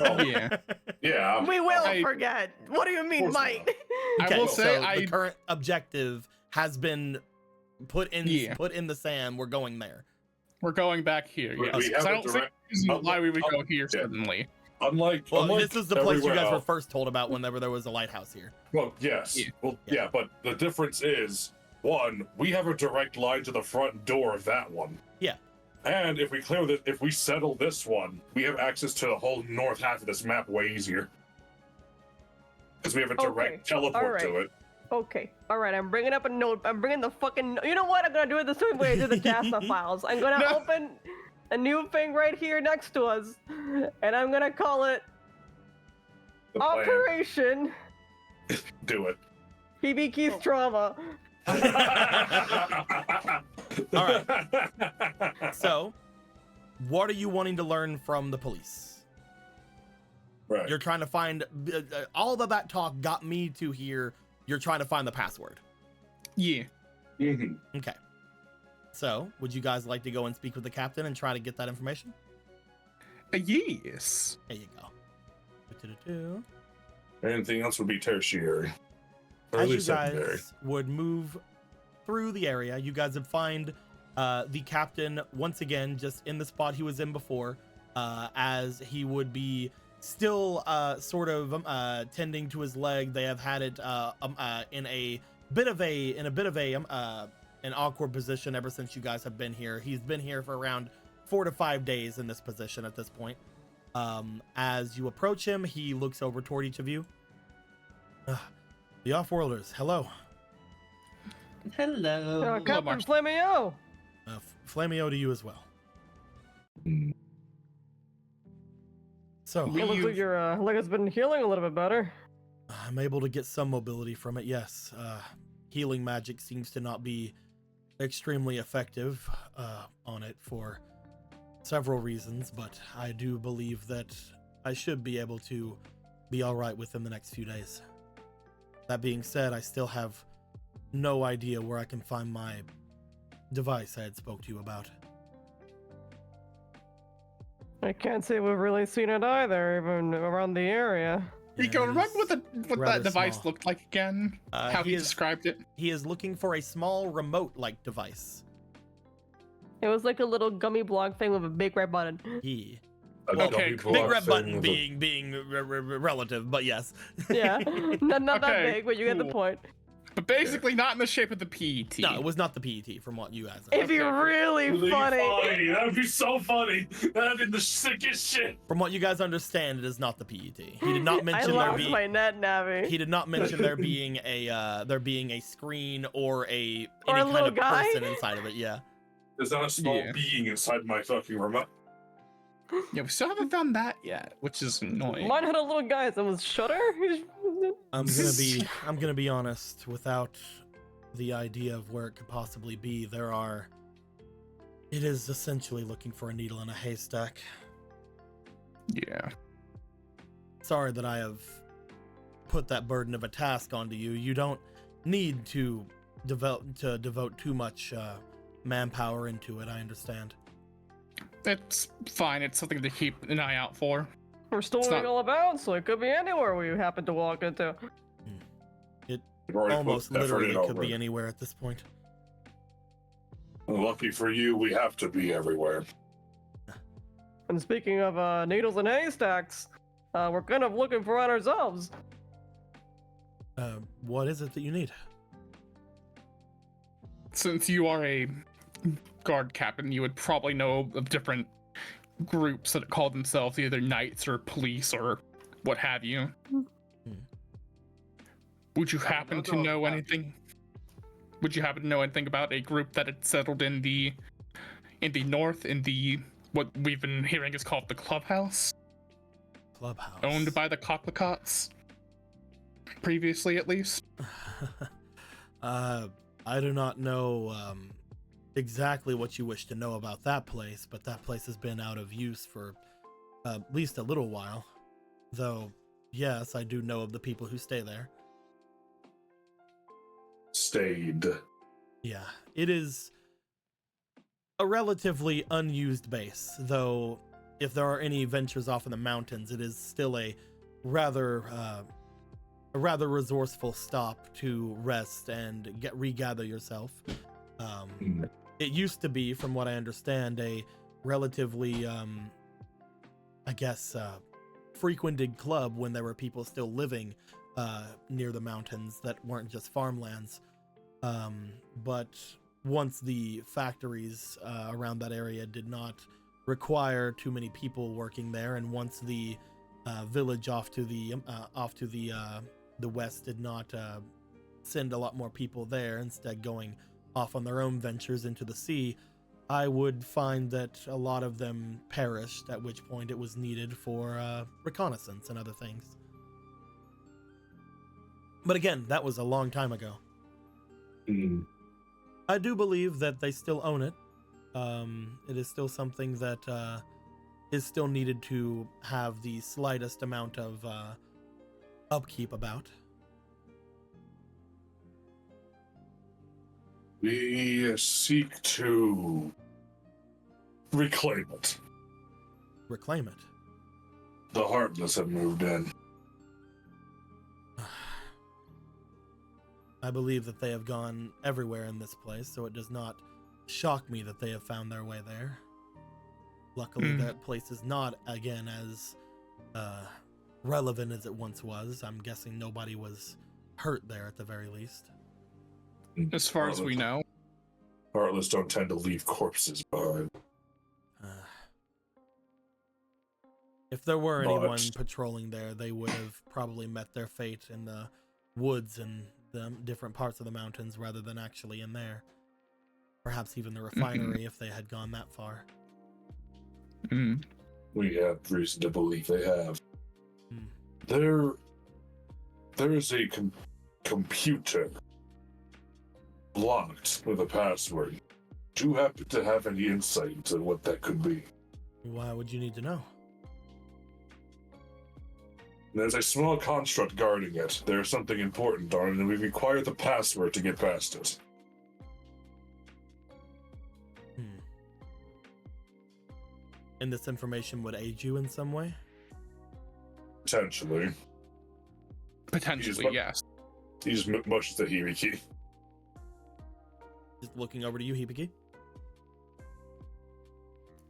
Speaker 3: Oh,
Speaker 5: yeah.
Speaker 3: Yeah.
Speaker 2: We will forget. What do you mean, might?
Speaker 1: Okay,
Speaker 5: I will say
Speaker 1: so the current objective has been put in the sand. We're going there.
Speaker 5: We're going back here.
Speaker 3: We
Speaker 5: Yes.
Speaker 3: have
Speaker 5: I
Speaker 3: a
Speaker 5: don't see why we would go here
Speaker 3: yeah.
Speaker 5: suddenly.
Speaker 3: Unlike
Speaker 1: this is the place you guys were
Speaker 3: else.
Speaker 1: first told about whenever there was a lighthouse here.
Speaker 3: Well, yes.
Speaker 5: Yeah.
Speaker 3: Well, yeah, but the difference is, one, we have a direct line to the front door of that one.
Speaker 1: Yeah.
Speaker 3: And if we settle this one, we have access to the whole north half of this map way easier. Because we have a direct teleport to it.
Speaker 2: Okay, all right. I'm bringing up a note. I'm bringing the fucking. You know what? I'm gonna do it the same way I did the JASA files. I'm gonna open a new thing right here next to us, and I'm gonna call it
Speaker 3: The plan.
Speaker 2: Operation
Speaker 3: Do it.
Speaker 2: Hibiki's Trauma.
Speaker 1: All right. So, what are you wanting to learn from the police?
Speaker 3: Right.
Speaker 1: You're trying to find all of that talk got me to here. You're trying to find the password.
Speaker 5: Yeah.
Speaker 1: Okay. So, would you guys like to go and speak with the captain and try to get that information?
Speaker 5: Yes.
Speaker 1: There you go. Do-do-do-do.
Speaker 3: Anything else would be tertiary. Or
Speaker 1: As
Speaker 3: at
Speaker 1: you
Speaker 3: least secondary.
Speaker 1: guys would move through the area, you guys would find the captain once again just in the spot he was in before, as he would be still sort of tending to his leg. They have had it in a bit of an awkward position ever since you guys have been here. He's been here for around 4 to 5 days in this position at this point. As you approach him, he looks over toward each of you. The Offworlders, hello.
Speaker 7: Hello.
Speaker 2: Captain Flamio.
Speaker 1: Flamio to you as well. So,
Speaker 2: It looks like your leg has been healing a little bit better.
Speaker 1: I'm able to get some mobility from it, yes. Healing magic seems to not be extremely effective on it for several reasons, but I do believe that I should be able to be all right within the next few days. That being said, I still have no idea where I can find my device I had spoke to you about.
Speaker 2: I can't say we've really seen it either, even around the area.
Speaker 5: Rico, remember what
Speaker 1: rather
Speaker 5: that device
Speaker 1: small.
Speaker 5: looked like again? How he described it?
Speaker 1: He is looking for a small remote-like device.
Speaker 2: It was like a little gummy block thing with a big red button.
Speaker 5: Okay,
Speaker 1: Big red button being relative, but yes.
Speaker 2: Yeah, not that
Speaker 5: Okay,
Speaker 2: big, but you get the
Speaker 5: cool.
Speaker 2: point.
Speaker 5: But basically not in the shape of the PET.
Speaker 1: No, it was not the PET from what you guys
Speaker 2: It'd be really funny.
Speaker 3: That would be so funny. That'd be the sickest shit.
Speaker 1: From what you guys understand, it is not the PET. He did not mention
Speaker 2: I
Speaker 1: there
Speaker 2: lost
Speaker 1: being
Speaker 2: my net, Navi.
Speaker 1: he did not mention there being a screen or any
Speaker 2: Or a
Speaker 1: kind
Speaker 2: little
Speaker 1: of
Speaker 2: guy?
Speaker 1: person inside of it. Yeah.
Speaker 3: There's not a small
Speaker 5: Yeah.
Speaker 3: being inside my fucking remote.
Speaker 5: Yeah, we still haven't found that yet, which is annoying.
Speaker 2: Mine had a little guy that was Shutter.
Speaker 1: I'm gonna be honest. Without the idea of where it could possibly be. It is essentially looking for a needle in a haystack.
Speaker 5: Yeah.
Speaker 1: Sorry that I have put that burden of a task onto you. You don't need to devote too much manpower into it, I understand.
Speaker 5: It's fine. It's something to keep an eye out for.
Speaker 2: We're still all about, so it could be anywhere we happen to walk into.
Speaker 1: It almost literally could be anywhere at this point.
Speaker 3: Lucky for you, we have to be everywhere.
Speaker 2: And speaking of needles and haystacks, we're kind of looking for one ourselves.
Speaker 1: What is it that you need?
Speaker 5: Since you are a guard captain, you would probably know of different groups that call themselves either knights or police or what have you. Would you happen to know anything? Would you happen to know anything about a group that had settled in the north, in the what we've been hearing is called the clubhouse?
Speaker 1: Clubhouse.
Speaker 5: Owned by the Cocklicotts? Previously, at least.
Speaker 1: I do not know exactly what you wish to know about that place, but that place has been out of use for at least a little while. Though, yes, I do know of the people who stay there.
Speaker 3: Stayed.
Speaker 1: Yeah, it is a relatively unused base, though if there are any ventures off in the mountains, it is still a rather resourceful stop to rest and regather yourself. It used to be, from what I understand, a relatively, frequented club when there were people still living near the mountains that weren't just farmlands. But once the factories around that area did not require too many people working there, and once the village off to the west did not send a lot more people there, instead going off on their own ventures into the sea, I would find that a lot of them perished, at which point it was needed for reconnaissance and other things. But again, that was a long time ago. I do believe that they still own it. It is still something that is still needed to have the slightest amount of upkeep about.
Speaker 3: We seek to reclaim it.
Speaker 1: Reclaim it?
Speaker 3: The Heartless have moved in.
Speaker 1: I believe that they have gone everywhere in this place, so it does not shock me that they have found their way there. Luckily, that place is not, again, as relevant as it once was. I'm guessing nobody was hurt there at the very least.
Speaker 5: As far as we know.
Speaker 3: Heartless don't tend to leave corpses behind.
Speaker 1: If there were anyone patrolling there, they would have probably met their fate in the woods and the different parts of the mountains rather than actually in there. Perhaps even the refinery if they had gone that far.
Speaker 3: We have reason to believe they have. There is a computer locked with a password. Do you happen to have any insight into what that could be?
Speaker 1: Why would you need to know?
Speaker 3: There's a small construct guarding it. There's something important on it, and we require the password to get past it.
Speaker 1: And this information would aid you in some way?
Speaker 3: Potentially.
Speaker 5: Yes.
Speaker 3: He just motions to Hibiki.
Speaker 1: Just looking over to you, Hibiki.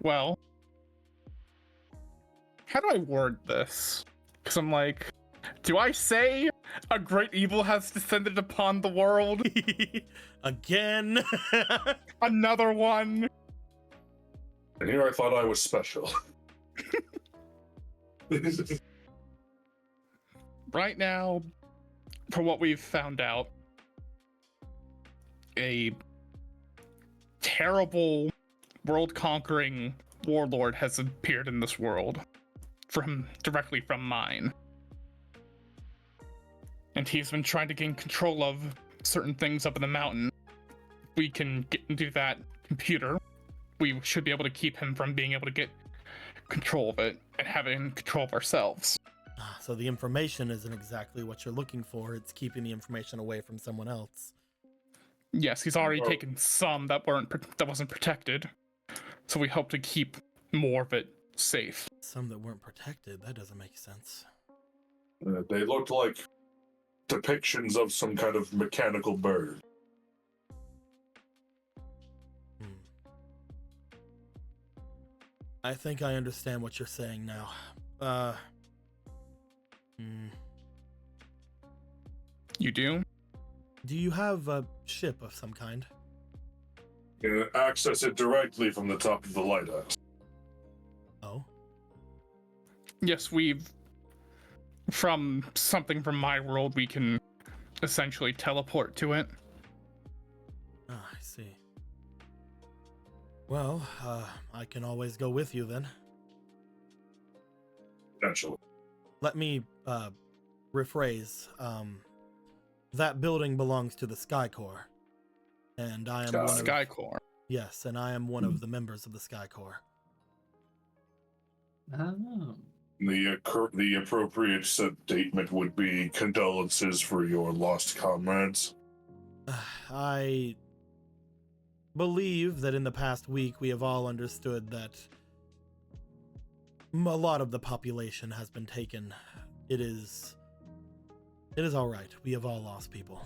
Speaker 5: Well, how do I word this? Because I'm like, do I say a great evil has descended upon the world?
Speaker 1: Again?
Speaker 5: Another one?
Speaker 3: And here I thought I was special.
Speaker 5: Right now, from what we've found out, a terrible, world-conquering warlord has appeared in this world, directly from mine. And he's been trying to gain control of certain things up in the mountain, we can get into that computer. We should be able to keep him from being able to get control of it and having control of ourselves.
Speaker 1: So the information isn't exactly what you're looking for. It's keeping the information away from someone else.
Speaker 5: Yes, he's already taken some that wasn't protected, so we hope to keep more of it safe.
Speaker 1: Some that weren't protected? That doesn't make sense.
Speaker 3: They looked like depictions of some kind of mechanical bird.
Speaker 1: I think I understand what you're saying now.
Speaker 5: You do?
Speaker 1: Do you have a ship of some kind?
Speaker 3: You can access it directly from the top of the lighthouse.
Speaker 1: Oh?
Speaker 5: Yes, from something from my world, we can essentially teleport to it.
Speaker 1: Ah, I see. Well, I can always go with you then.
Speaker 3: Potentially.
Speaker 1: Let me, rephrase. That building belongs to the Sky Corps. And I am one of...
Speaker 5: Sky Corps.
Speaker 1: Yes, and I am one of the members of the Sky Corps.
Speaker 7: Oh.
Speaker 3: The appropriate statement would be condolences for your lost comrades.
Speaker 1: I believe that in the past week we have all understood that a lot of the population has been taken. It is all right. We have all lost people.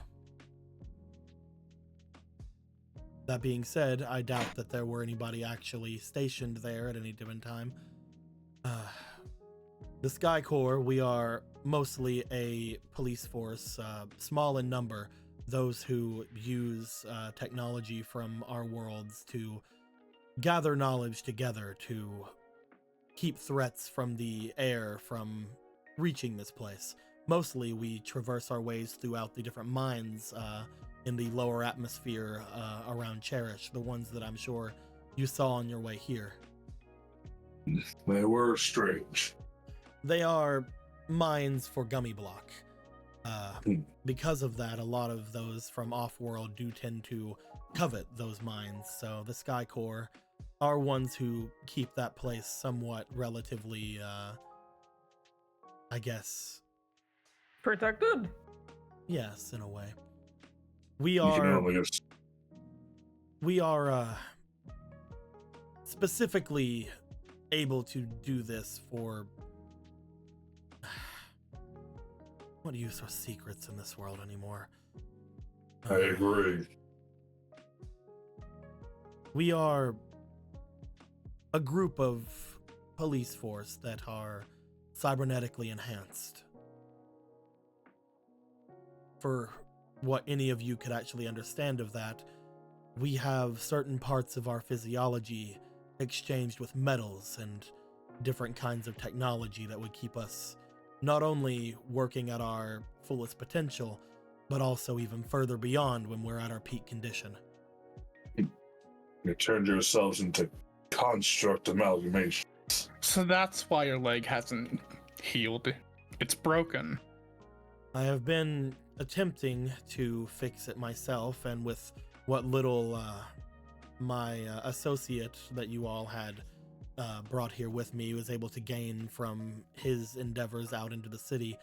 Speaker 1: That being said, I doubt that there were anybody actually stationed there at any given time. The Sky Corps, we are mostly a police force, small in number, those who use technology from our worlds to gather knowledge together to keep threats from the air from reaching this place. Mostly we traverse our ways throughout the different mines in the lower atmosphere around Cherished, the ones that I'm sure you saw on your way here.
Speaker 3: They were strange.
Speaker 1: They are mines for Gummy Block. Because of that, a lot of those from off-world do tend to covet those mines, so the Sky Corps are ones who keep that place somewhat relatively, I guess...
Speaker 2: Protected?
Speaker 1: Yes, in a way. We are specifically able to do this for... What use are secrets in this world anymore?
Speaker 3: I agree.
Speaker 1: We are a group of police force that are cybernetically enhanced. For what any of you could actually understand of that, we have certain parts of our physiology exchanged with metals and different kinds of technology that would keep us not only working at our fullest potential, but also even further beyond when we're at our peak condition.
Speaker 3: You turned yourselves into construct amalgamation.
Speaker 5: So that's why your leg hasn't healed. It's broken.
Speaker 1: I have been attempting to fix it myself, and with what little my associate that you all had brought here with me was able to gain from his endeavors out into the city,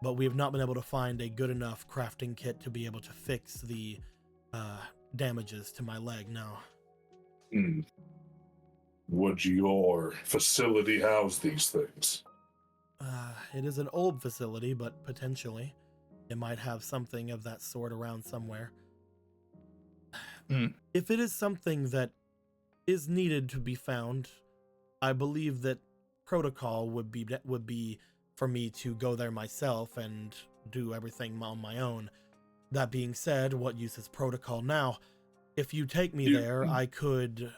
Speaker 1: but we have not been able to find a good enough crafting kit to be able to fix the damages to my leg now.
Speaker 3: Would your facility house these things?
Speaker 1: It is an old facility, but potentially it might have something of that sort around somewhere. If it is something that is needed to be found, I believe that protocol would be for me to go there myself and do everything on my own. That being said, what use is protocol now? If you take me there, I could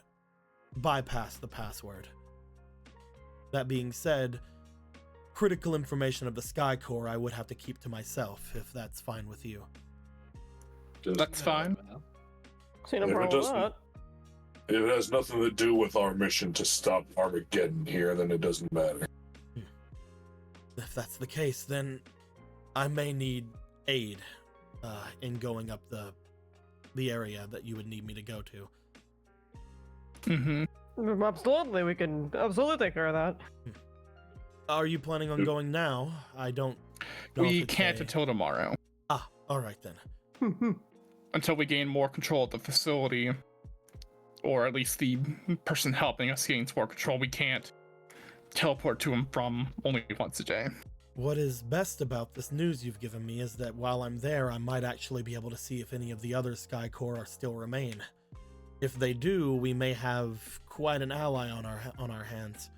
Speaker 1: bypass the password. That being said, critical information of the Sky Corps I would have to keep to myself, if that's fine with you.
Speaker 5: That's fine.
Speaker 2: See no problem with that.
Speaker 3: If it has nothing to do with our mission to stop Armageddon here, then it doesn't matter.
Speaker 1: If that's the case, then I may need aid. in going up the area that you would need me to go to.
Speaker 5: Mm-hmm.
Speaker 2: Absolutely, we can absolutely take care of that.
Speaker 1: Are you planning on going now? I don't know
Speaker 5: We
Speaker 1: if it's
Speaker 5: can't until tomorrow.
Speaker 1: Ah, all right then.
Speaker 5: Until we gain more control of the facility, or at least the person helping us gains more control. We can't teleport to and from only once a day.
Speaker 1: What is best about this news you've given me is that while I'm there, I might actually be able to see if any of the other Sky Corps still remain. If they do, we may have quite an ally on our hands.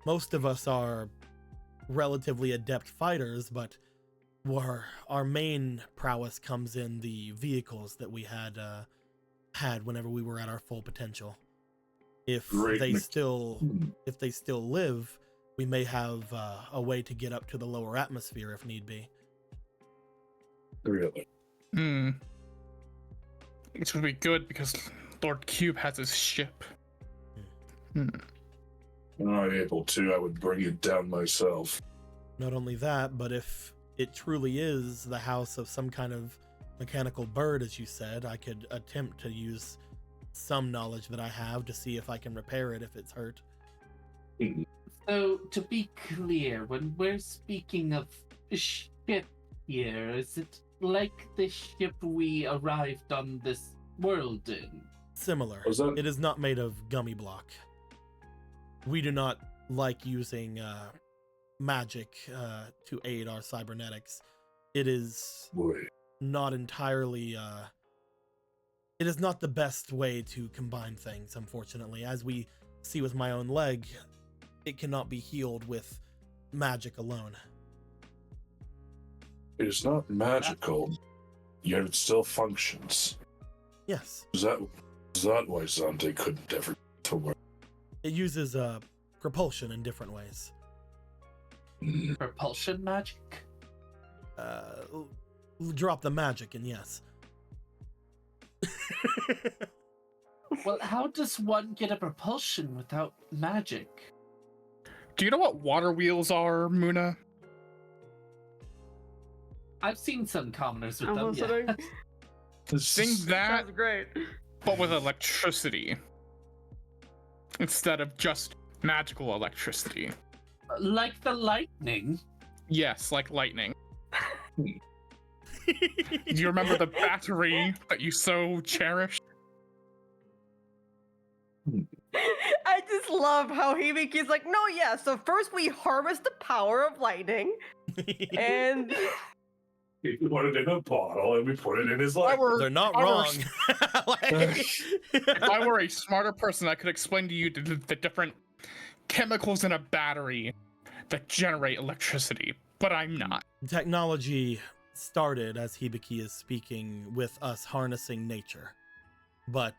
Speaker 1: Most of us are relatively adept fighters, but our main prowess comes in the vehicles that we had whenever we were at our full potential. If they still live, we may have a way to get up to the lower atmosphere if need be.
Speaker 3: Really?
Speaker 5: Which would be good because Lord Cube has his ship.
Speaker 3: When I'm able to, I would bring it down myself.
Speaker 1: Not only that, but if it truly is the house of some kind of mechanical bird, as you said, I could attempt to use some knowledge that I have to see if I can repair it if it's hurt.
Speaker 7: So, to be clear, when we're speaking of ship here, is it like the ship we arrived on this world in?
Speaker 1: Similar. It is not made of gummy block. We do not like using magic to aid our cybernetics. It is not entirely it is not the best way to combine things, unfortunately. As we see with my own leg, it cannot be healed with magic alone.
Speaker 3: It is not magical, yet it still functions.
Speaker 1: Yes.
Speaker 3: Is that why Zante couldn't ever get to work?
Speaker 1: It uses propulsion in different ways.
Speaker 7: Propulsion magic?
Speaker 1: Drop the magic and yes.
Speaker 7: Well, how does one get a propulsion without magic?
Speaker 5: Do you know what water wheels are, Muna?
Speaker 7: I've seen some commoners with
Speaker 2: I'm
Speaker 7: them.
Speaker 2: listening.
Speaker 7: Yeah.
Speaker 5: Think that,
Speaker 2: Sounds great.
Speaker 5: but with electricity. Instead of just magical electricity.
Speaker 7: Like the lightning?
Speaker 5: Yes, like lightning. Do you remember the battery that you so cherished?
Speaker 2: I just love how Hibiki's like, no, yeah, so first we harvest the power of lightning, and...
Speaker 3: He put it in a bottle and we put it in his life.
Speaker 1: They're not wrong.
Speaker 5: If I were a smarter person, I could explain to you the different chemicals in a battery that generate electricity, but I'm not.
Speaker 1: Technology started, as Hibiki is speaking, with us harnessing nature. But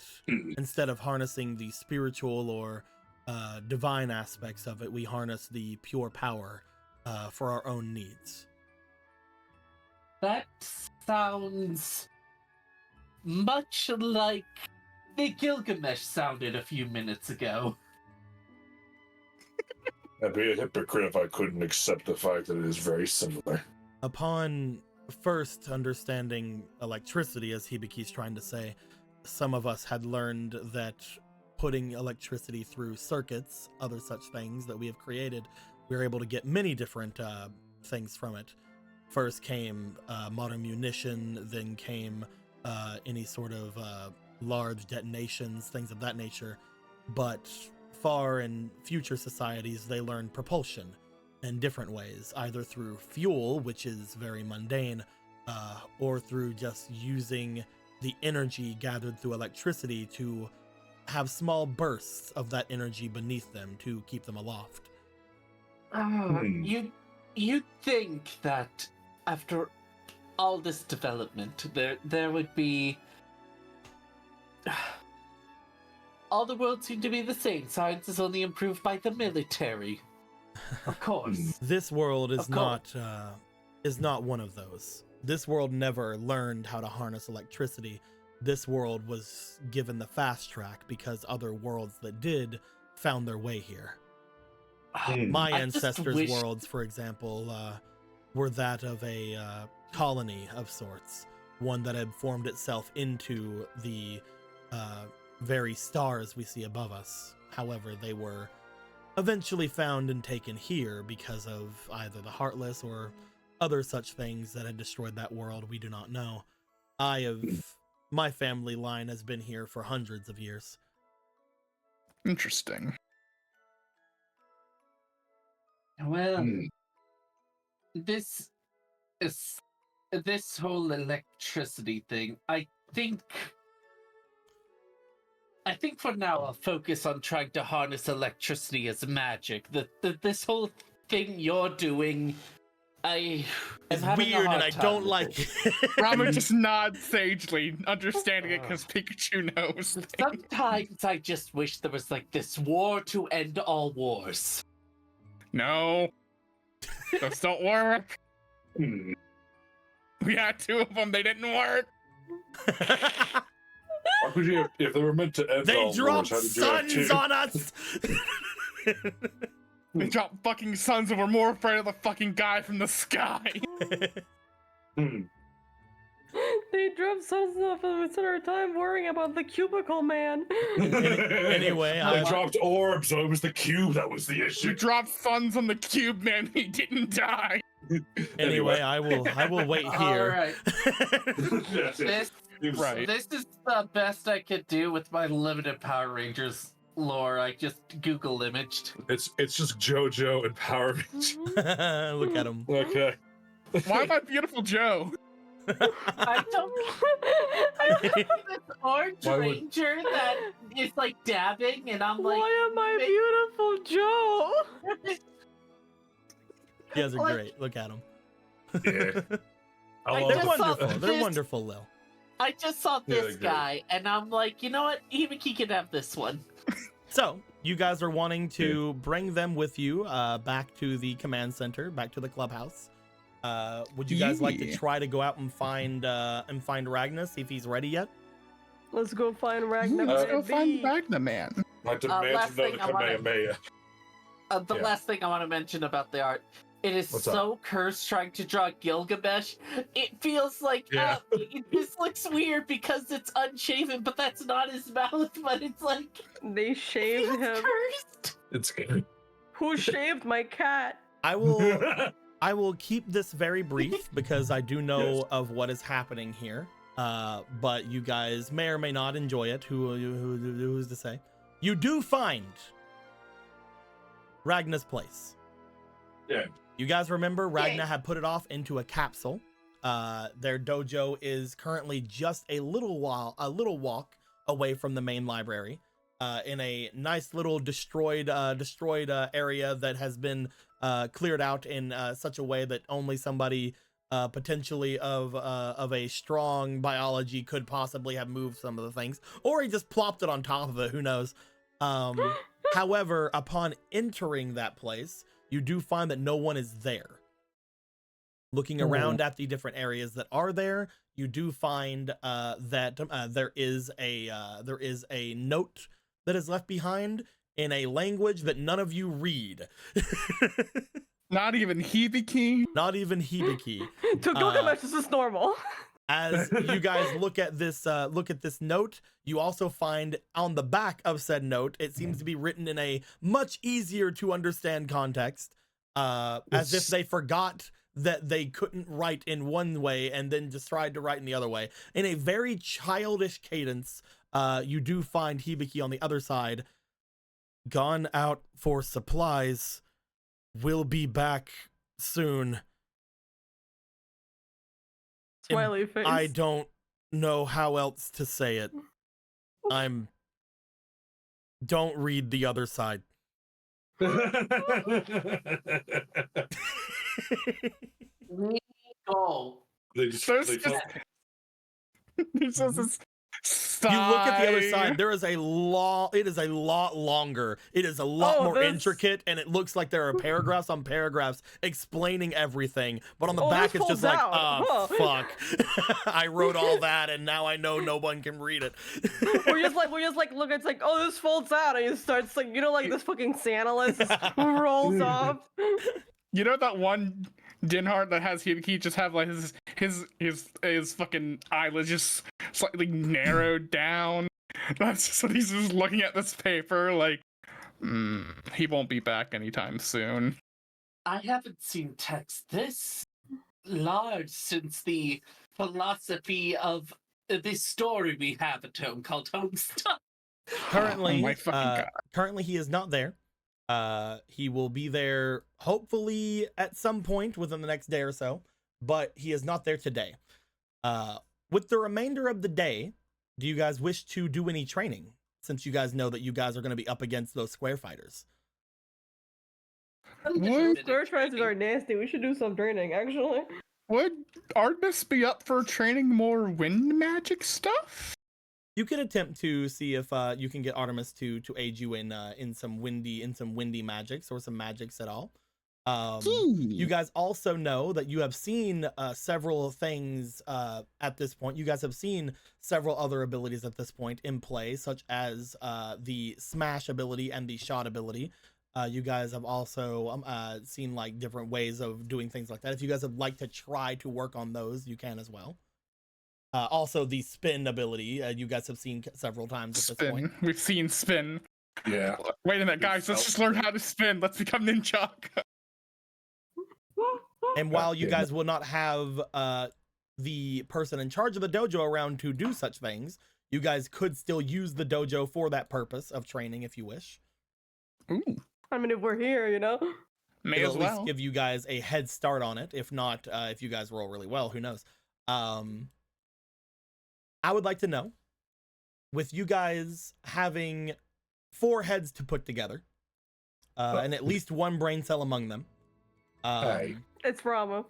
Speaker 1: instead of harnessing the spiritual or divine aspects of it, we harness the pure power for our own needs.
Speaker 7: That sounds much like the Gilgamesh sounded a few minutes ago.
Speaker 3: I'd be a hypocrite if I couldn't accept the fact that it is very similar.
Speaker 1: Upon first understanding electricity, as Hibiki's trying to say, some of us had learned that putting electricity through circuits, other such things that we have created, we were able to get many different things from it. First came modern munition, then came any sort of large detonations, things of that nature. But far in future societies, they learned propulsion in different ways, either through fuel, which is very mundane, or through just using the energy gathered through electricity to have small bursts of that energy beneath them to keep them aloft.
Speaker 7: You think that after all this development, there would be... all the worlds seem to be the same. Science is only improved by the military. Of course.
Speaker 1: This world is not one of those. This world never learned how to harness electricity. This world was given the fast track because other worlds that did found their way here. My ancestors' worlds, for example, were that of a colony of sorts, one that had formed itself into the very stars we see above us. However, they were eventually found and taken here because of either the Heartless or other such things that had destroyed that world. We do not know. My family line has been here for hundreds of years.
Speaker 5: Interesting.
Speaker 7: Well, this whole electricity thing, I think for now I'll focus on trying to harness electricity as magic. This whole thing you're doing,
Speaker 1: It's weird and I don't like it.
Speaker 5: Rama just nods sagely, understanding it because Pikachu knows.
Speaker 7: Sometimes I just wish there was like this war to end all wars.
Speaker 5: No. Those don't work. We had 2 of them, they didn't work.
Speaker 3: How could you, if they were meant to end
Speaker 1: They
Speaker 3: all
Speaker 1: dropped
Speaker 3: wars, how did you have
Speaker 1: suns
Speaker 3: 2?
Speaker 1: on us!
Speaker 5: They dropped fucking suns and we're more afraid of the fucking guy from the sky.
Speaker 2: They dropped suns off and we spent our time worrying about the cubicle man.
Speaker 1: Anyway,
Speaker 3: They dropped orbs, so it was the cube that was the
Speaker 5: You
Speaker 3: issue.
Speaker 5: dropped suns on the cube, man. He didn't die.
Speaker 1: Anyway, I will wait
Speaker 7: All
Speaker 1: here.
Speaker 7: right. This
Speaker 5: Right.
Speaker 7: This is the best I could do with my limited Power Rangers lore. I just Google imaged.
Speaker 3: It's just JoJo and Power Rangers.
Speaker 1: Look at him.
Speaker 3: Okay.
Speaker 5: Why am I beautiful Joe?
Speaker 7: I don't. I have this orange
Speaker 3: Why would-
Speaker 7: ranger that is like dabbing, and I'm like,
Speaker 2: Why am I beautiful Joe?
Speaker 1: You guys are
Speaker 7: Like-
Speaker 1: great. Look at them.
Speaker 3: Yeah.
Speaker 7: I
Speaker 1: They're
Speaker 7: just saw
Speaker 1: wonderful. They're
Speaker 7: this-
Speaker 1: wonderful, Lil.
Speaker 7: I just saw
Speaker 3: Yeah,
Speaker 7: this
Speaker 3: they're
Speaker 7: guy, and I'm like, you know what? Hibiki can have this one.
Speaker 1: So, you guys are wanting to bring them with you back to the command center, back to the clubhouse. Would you guys like to
Speaker 5: Yeah.
Speaker 1: try to go out and find Ragnar, see if he's ready yet?
Speaker 2: Let's go find Ragnar.
Speaker 5: Let's go
Speaker 2: baby.
Speaker 5: find Magna Man.
Speaker 3: I demand
Speaker 7: last
Speaker 3: to know
Speaker 7: thing
Speaker 3: the
Speaker 7: I wanna-
Speaker 3: Kamehameha.
Speaker 7: The
Speaker 3: Yeah.
Speaker 7: last thing I want to mention about the art, it is
Speaker 3: What's
Speaker 7: so cursed trying to draw Gilgamesh. It feels like
Speaker 3: Yeah.
Speaker 7: this looks weird because it's unshaven, but that's not his mouth. But it's like
Speaker 2: They shaved
Speaker 7: feels
Speaker 2: him.
Speaker 7: cursed.
Speaker 3: It's good.
Speaker 2: Who shaved my cat?
Speaker 1: I will keep this very brief because I do know
Speaker 3: Yes.
Speaker 1: of what is happening here. But you guys may or may not enjoy it. Who's to say? You do find Ragnar's place.
Speaker 3: Yeah.
Speaker 1: You guys remember Ragnar had put it off into a capsule. Their dojo is currently just a little walk away from the main library, in a nice little destroyed area that has been cleared out in such a way that only somebody potentially of a strong biology could possibly have moved some of the things, or he just plopped it on top of it. Who knows? However, upon entering that place, you do find that no one is there. Looking around at the different areas that are there, you do find that there is a note that is left behind in a language that none of you read.
Speaker 5: Not even Hibiki.
Speaker 1: Not even Hibiki.
Speaker 2: To Gilgamesh, this is normal.
Speaker 1: As you guys look at this note, you also find on the back of said note, it seems to be written in a much easier to understand context, as if they forgot that they couldn't write in one way and then just tried to write in the other way. In a very childish cadence, you do find Hibiki on the other side. Gone out for supplies. Will be back soon.
Speaker 2: Smiley face.
Speaker 1: I don't know how else to say it. Don't read the other side.
Speaker 7: We go.
Speaker 3: They just,
Speaker 5: There's
Speaker 3: they
Speaker 5: just-
Speaker 3: felt-
Speaker 5: There's just this
Speaker 1: You look at the other
Speaker 5: sigh.
Speaker 1: side, it is a lot longer. It is a lot more
Speaker 2: this-
Speaker 1: intricate, and it looks like there are paragraphs on paragraphs explaining everything. But on the
Speaker 2: Oh,
Speaker 1: back,
Speaker 2: this
Speaker 1: it's just
Speaker 2: folds
Speaker 1: like,
Speaker 2: out.
Speaker 1: oh,
Speaker 2: Huh.
Speaker 1: fuck. I wrote all that, and now I know no one can read it.
Speaker 2: we're just like look, it's like, oh, this folds out, and it starts like, you know, like this fucking Santa list rolls off.
Speaker 5: You know that one Dinhard that has he just have like his fucking eyelids just slightly narrowed down. That's just what he's just looking at this paper like, he won't be back anytime soon.
Speaker 7: I haven't seen text this large since the philosophy of this story we have at home called Homestuck.
Speaker 1: Currently,
Speaker 5: Oh my fucking God.
Speaker 1: Currently he is not there. He will be there hopefully at some point within the next day or so, but he is not there today. With the remainder of the day, do you guys wish to do any training, since you guys know that you guys are going to be up against those square fighters?
Speaker 2: Square fighters are nasty. We should do some training, actually.
Speaker 5: Would Artemis be up for training more wind magic stuff?
Speaker 1: You can attempt to see if you can get Artemis to aid you in some windy magics or some magics at all. You guys also know that you have seen several things at this point. You guys have seen several other abilities at this point in play, such as the smash ability and the shot ability. You guys have also seen like different ways of doing things like that. If you guys would like to try to work on those, you can as well. Also, the spin ability, you guys have seen several times at this point.
Speaker 5: We've seen spin.
Speaker 3: Yeah.
Speaker 5: Wait a minute, guys. Let's just learn how to spin. Let's become ninja.
Speaker 1: And while you guys will not have the person in charge of the dojo around to do such things, you guys could still use the dojo for that purpose of training if you wish.
Speaker 5: Ooh.
Speaker 2: I mean, if we're here, you know?
Speaker 5: May
Speaker 1: It'll
Speaker 5: as
Speaker 1: at least
Speaker 5: well.
Speaker 1: give you guys a head start on it. If not, if you guys roll really well, who knows? I would like to know, with you guys having 4 heads to put together, and at least 1 brain cell among them.
Speaker 2: It's Ramu.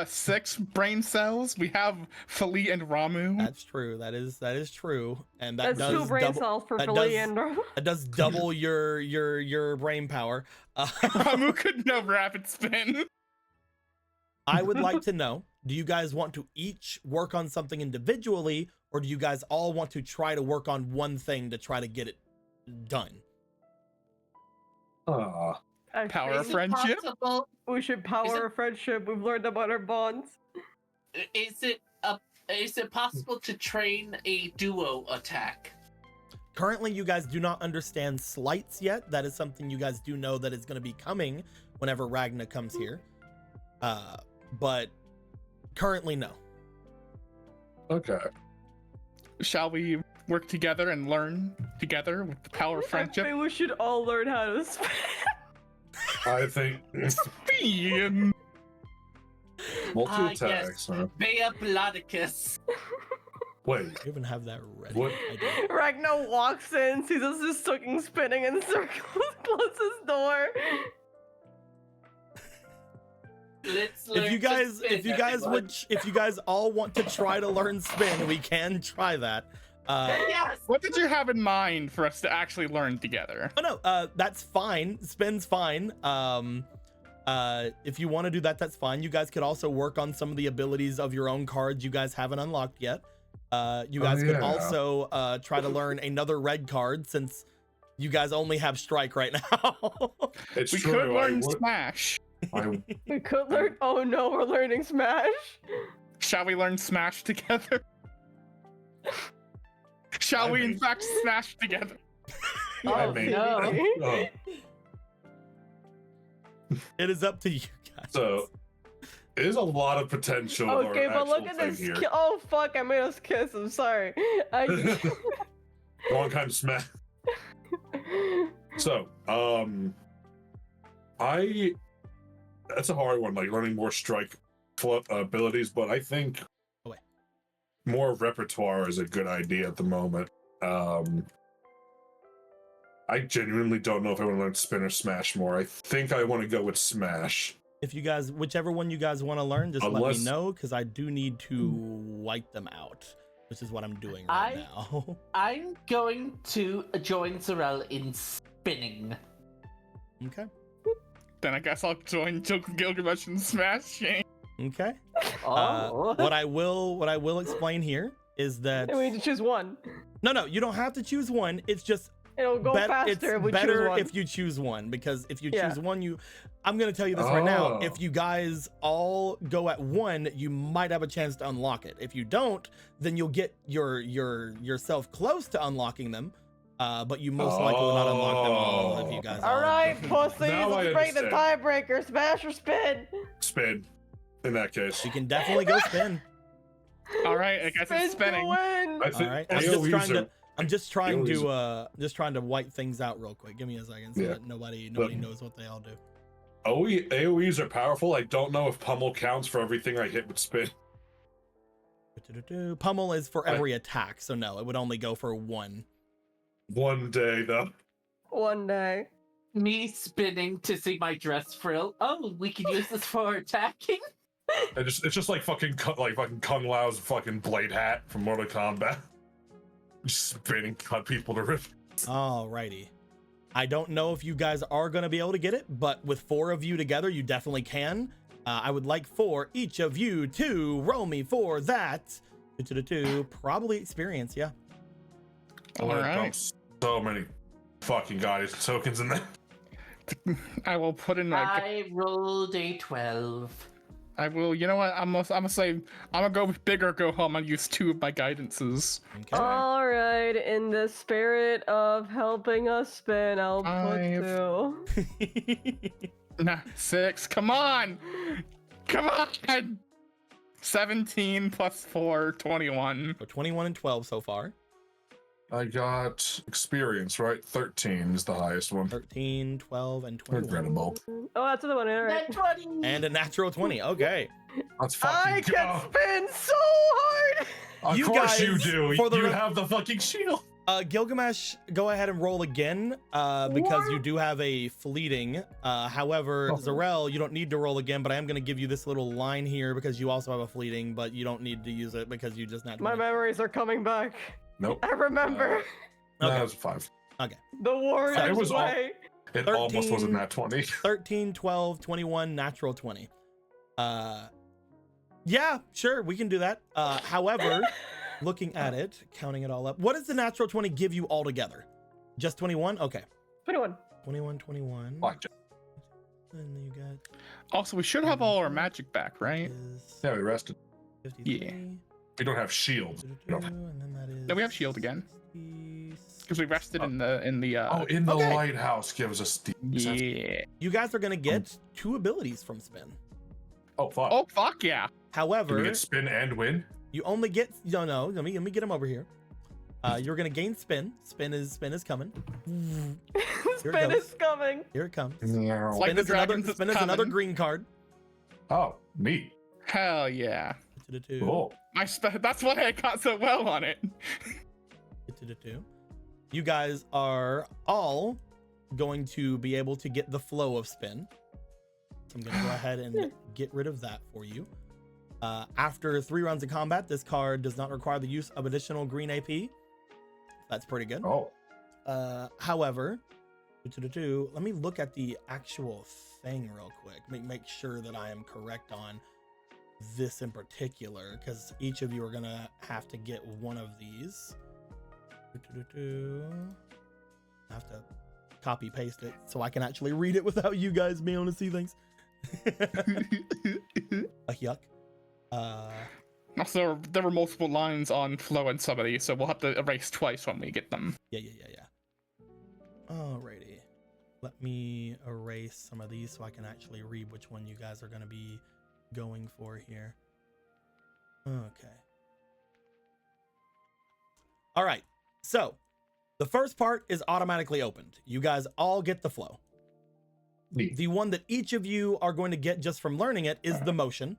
Speaker 5: 6 brain cells. We have Fali and Ramu.
Speaker 1: That's true. That is true, and that
Speaker 2: That's
Speaker 1: does
Speaker 2: 2 brain
Speaker 1: double,
Speaker 2: cells for
Speaker 1: that
Speaker 2: Philly
Speaker 1: does-
Speaker 2: and Ramu.
Speaker 1: That does double your brain power.
Speaker 5: Ramu could no rapid spin.
Speaker 1: I would like to know, do you guys want to each work on something individually, or do you guys all want to try to work on one thing to try to get it done?
Speaker 2: I
Speaker 5: Power of
Speaker 2: think
Speaker 5: friendship.
Speaker 2: we should power our friendship. We've learned about our bonds.
Speaker 7: Is it possible to train a duo attack?
Speaker 1: Currently, you guys do not understand sleights yet. That is something you guys do know that is going to be coming whenever Ragna comes here. But currently, no.
Speaker 3: Okay.
Speaker 5: Shall we work together and learn together with the power of
Speaker 2: I
Speaker 5: friendship?
Speaker 2: think we should all learn how to spin.
Speaker 3: I think
Speaker 5: Spin.
Speaker 3: multi-attacks. Huh?
Speaker 7: Bea Bloodicus.
Speaker 3: Wait,
Speaker 1: I even have that ready.
Speaker 3: What?
Speaker 1: I do.
Speaker 2: Ragnar walks in, sees us just fucking spinning in circles, closes his door.
Speaker 7: Let's learn
Speaker 1: If you
Speaker 7: to
Speaker 1: guys,
Speaker 7: spin,
Speaker 1: if you guys
Speaker 7: everyone.
Speaker 1: would, if you guys all want to try to learn spin, we can try that.
Speaker 7: Yes.
Speaker 5: What did you have in mind for us to actually learn together?
Speaker 1: Oh no, that's fine. Spin's fine. If you want to do that, that's fine. You guys could also work on some of the abilities of your own cards you guys haven't unlocked yet. You guys could also try to learn another red card, since you guys only have strike right now.
Speaker 3: it's
Speaker 5: We
Speaker 3: true.
Speaker 5: could learn
Speaker 3: I would-
Speaker 5: Smash.
Speaker 3: I-
Speaker 2: We could learn. Oh no, we're learning Smash.
Speaker 5: Shall we learn Smash together? Shall we, in fact, Smash together?
Speaker 3: I
Speaker 2: Oh
Speaker 3: mean-
Speaker 2: no.
Speaker 3: oh,
Speaker 1: It is up to you guys.
Speaker 3: so there's a lot of potential. of our
Speaker 2: Okay, but look
Speaker 3: actual
Speaker 2: at this.
Speaker 3: thing here.
Speaker 2: Oh fuck! I made us kiss. I'm sorry.
Speaker 3: Wrong kind of smash. So, that's a hard one, like learning more strike abilities, but I think
Speaker 1: Away.
Speaker 3: more repertoire is a good idea at the moment. I genuinely don't know if I want to learn spin or smash more. I think I want to go with smash.
Speaker 1: If you guys, whichever one you guys want to learn, just let
Speaker 3: Unless-
Speaker 1: me know, because I do need to wipe them out, which is what I'm doing right now.
Speaker 7: I'm going to join Zarel in spinning.
Speaker 1: Okay.
Speaker 5: Then I guess I'll join Gilgamesh and Smashing.
Speaker 1: Okay.
Speaker 2: Oh.
Speaker 1: What I will explain here is that
Speaker 2: And we need to choose one.
Speaker 1: no, you don't have to choose one. It's just
Speaker 2: It'll go faster if we
Speaker 1: better
Speaker 2: choose one.
Speaker 1: if you choose one, because if you
Speaker 2: Yeah.
Speaker 1: choose one, I'm gonna tell you this right now. If you guys all go at one, you might have a chance to unlock it. If you don't, then you'll get yourself close to unlocking them. But you most likely will not unlock them all if you guys
Speaker 2: All right, pussies,
Speaker 3: Now I
Speaker 2: let's break the
Speaker 3: understand.
Speaker 2: tiebreaker. Smash or spin?
Speaker 3: Spin. In that case.
Speaker 1: You can definitely go spin.
Speaker 5: All right, I guess it's
Speaker 2: Spin to
Speaker 5: spinning.
Speaker 2: win.
Speaker 3: I think
Speaker 1: All right.
Speaker 3: AoEs
Speaker 1: I'm just trying
Speaker 3: AoEs
Speaker 1: to just trying to wipe things out real quick. Give me a second so
Speaker 3: Yeah.
Speaker 1: that nobody knows what they all do.
Speaker 3: AoEs are powerful. I don't know if pummel counts for everything I hit with spin.
Speaker 1: Pummel is for every attack, so no, it would only go for one.
Speaker 3: One day though.
Speaker 2: One day.
Speaker 4: Me spinning to see my dress frill. Oh, we could use this for attacking.
Speaker 3: It's just like fucking Kung Lao's fucking blade hat from Mortal Kombat. Just spinning, cut people to rip.
Speaker 1: Alrighty. I don't know if you guys are going to be able to get it, but with 4 of you together, you definitely can. I would like for each of you to roll me for that. Probably experience, yeah.
Speaker 3: I want to
Speaker 5: Alright.
Speaker 3: dump so many fucking Guardians tokens in there.
Speaker 5: I will put in like
Speaker 4: I rolled a 12.
Speaker 5: I will. You know what? I'm gonna say I'm gonna go with big or go home and use 2 of my guidances.
Speaker 1: Okay.
Speaker 2: All right, in the spirit of helping us spin, I'll put 2.
Speaker 5: Nah, 6. Come on, come on. 17 plus 4, 21.
Speaker 1: So 21 and 12 so far.
Speaker 3: I got experience, right? 13 is the highest one.
Speaker 1: 13, 12, and 21.
Speaker 3: Regrettable.
Speaker 2: Oh, that's the one. All right.
Speaker 4: Net 20.
Speaker 1: And a natural 20. Okay.
Speaker 3: Let's
Speaker 2: I
Speaker 3: fucking
Speaker 2: can
Speaker 3: go.
Speaker 2: spin so hard.
Speaker 3: Of
Speaker 1: You
Speaker 3: course you
Speaker 1: guys,
Speaker 3: do.
Speaker 1: for the
Speaker 3: You
Speaker 1: re-
Speaker 3: have the fucking shield.
Speaker 1: Gilgamesh, go ahead and roll again because you do have a fleeting. However, Zarel, you don't need to roll again, but I am going to give you this little line here because you also have a fleeting, but you don't need to use it because you just not.
Speaker 2: My memories are coming back.
Speaker 3: Nope.
Speaker 2: I remember
Speaker 1: Okay.
Speaker 3: That was a 5.
Speaker 2: the Warriors
Speaker 3: It was all-
Speaker 2: way.
Speaker 3: It
Speaker 1: 13.
Speaker 3: almost wasn't that 20.
Speaker 1: 13, 12, 21, natural 20. Yeah, sure, we can do that. However, looking at it, counting it all up, what does the natural 20 give you altogether? Just 21? Okay.
Speaker 2: 21.
Speaker 1: 21.
Speaker 3: Blackjack.
Speaker 1: And then you got
Speaker 5: Also, we should have all our magic back, right?
Speaker 1: is
Speaker 3: Yeah, we rested.
Speaker 1: 53.
Speaker 5: Yeah.
Speaker 3: We don't have shields.
Speaker 1: And
Speaker 3: don't-
Speaker 1: then that is
Speaker 5: No, we have shield again.
Speaker 1: 66.
Speaker 5: Because we rested in the
Speaker 3: Oh, in the
Speaker 1: Okay.
Speaker 3: lighthouse gives us the.
Speaker 5: yeah.
Speaker 1: You guys are gonna get 2 abilities from spin.
Speaker 3: Oh fuck.
Speaker 5: Oh fuck yeah.
Speaker 3: Can
Speaker 1: However,
Speaker 3: we get spin and win?
Speaker 1: you only get no. Let me get him over here. You're gonna gain spin. Spin is coming. Here it
Speaker 2: Spin
Speaker 1: goes.
Speaker 2: is coming.
Speaker 1: Here it comes.
Speaker 3: Yeah.
Speaker 5: Like
Speaker 1: Spin
Speaker 5: the
Speaker 1: is another,
Speaker 5: dragons is
Speaker 1: spin is another
Speaker 5: coming.
Speaker 1: green card.
Speaker 3: Oh, neat.
Speaker 5: Hell yeah.
Speaker 1: To the 2.
Speaker 3: Cool.
Speaker 5: That's why I got so well on it.
Speaker 1: To the 2. You guys are all going to be able to get the flow of spin. So I'm gonna go ahead and get rid of that for you. After 3 rounds of combat, this card does not require the use of additional green AP. That's pretty good.
Speaker 3: Oh.
Speaker 1: However, let me look at the actual thing real quick. Make sure that I am correct on this in particular, because each of you are gonna have to get one of these. I have to copy paste it so I can actually read it without you guys being able to see things. Yuck.
Speaker 5: Also, there were multiple lines on flow and some of these, so we'll have to erase twice when we get them.
Speaker 1: Yeah. Alrighty. Let me erase some of these so I can actually read which one you guys are going to be going for here. Okay. All right. So the first part is automatically opened. You guys all get the flow.
Speaker 3: Neat.
Speaker 1: The one that each of you are going to get just from learning it is the motion.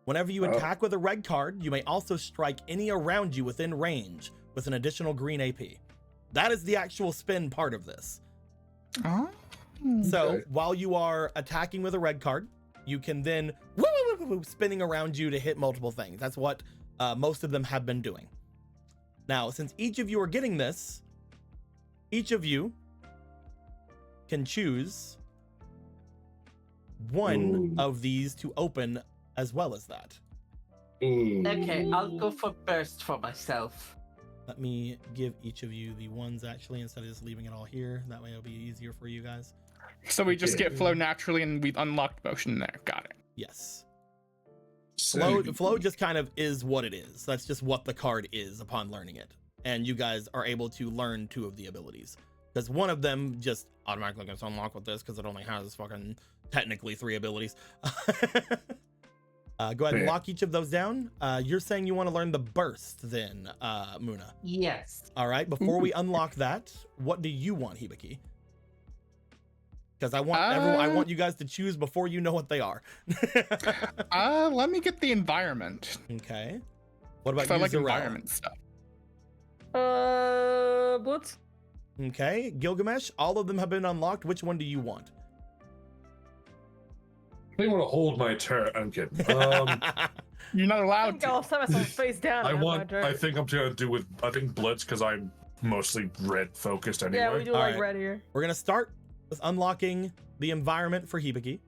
Speaker 1: Whenever you attack with a red card, you may also strike any around you within range with an additional green AP. That is the actual spin part of this.
Speaker 5: Oh.
Speaker 1: So
Speaker 3: Okay.
Speaker 1: while you are attacking with a red card, you can then spinning around you to hit multiple things. That's what most of them have been doing. Now, since each of you are getting this, each of you can choose one of these to open as well as that.
Speaker 3: Ooh.
Speaker 4: Okay, I'll go for burst for myself.
Speaker 1: Let me give each of you the ones actually instead of just leaving it all here. That way it'll be easier for you guys.
Speaker 5: So we just get flow naturally and we unlocked motion there. Got it.
Speaker 1: Yes. Flow just kind of is what it is. That's just what the card is upon learning it. And you guys are able to learn 2 of the abilities. Because one of them just automatically gets unlocked with this because it only has fucking technically 3 abilities. Go ahead and lock each of those down. You're saying you want to learn the burst then, Muna.
Speaker 4: Yes.
Speaker 1: All right, before we unlock that, what do you want, Hibiki? Because I want you guys to choose before you know what they are.
Speaker 5: Let me get the environment.
Speaker 1: Okay. What about
Speaker 5: I
Speaker 1: you,
Speaker 5: like
Speaker 1: Zarel?
Speaker 5: environment stuff.
Speaker 2: Blitz.
Speaker 1: Okay, Gilgamesh, all of them have been unlocked. Which one do you want?
Speaker 3: I want to hold my turn. I'm kidding.
Speaker 5: You're not
Speaker 2: I
Speaker 5: allowed
Speaker 2: think I'll set myself face down.
Speaker 3: I think I'm gonna do with Blitz because I'm mostly red focused anyway.
Speaker 2: Yeah, we do
Speaker 1: All
Speaker 2: like
Speaker 1: right.
Speaker 2: red here.
Speaker 1: We're gonna start with unlocking the environment for Hibiki.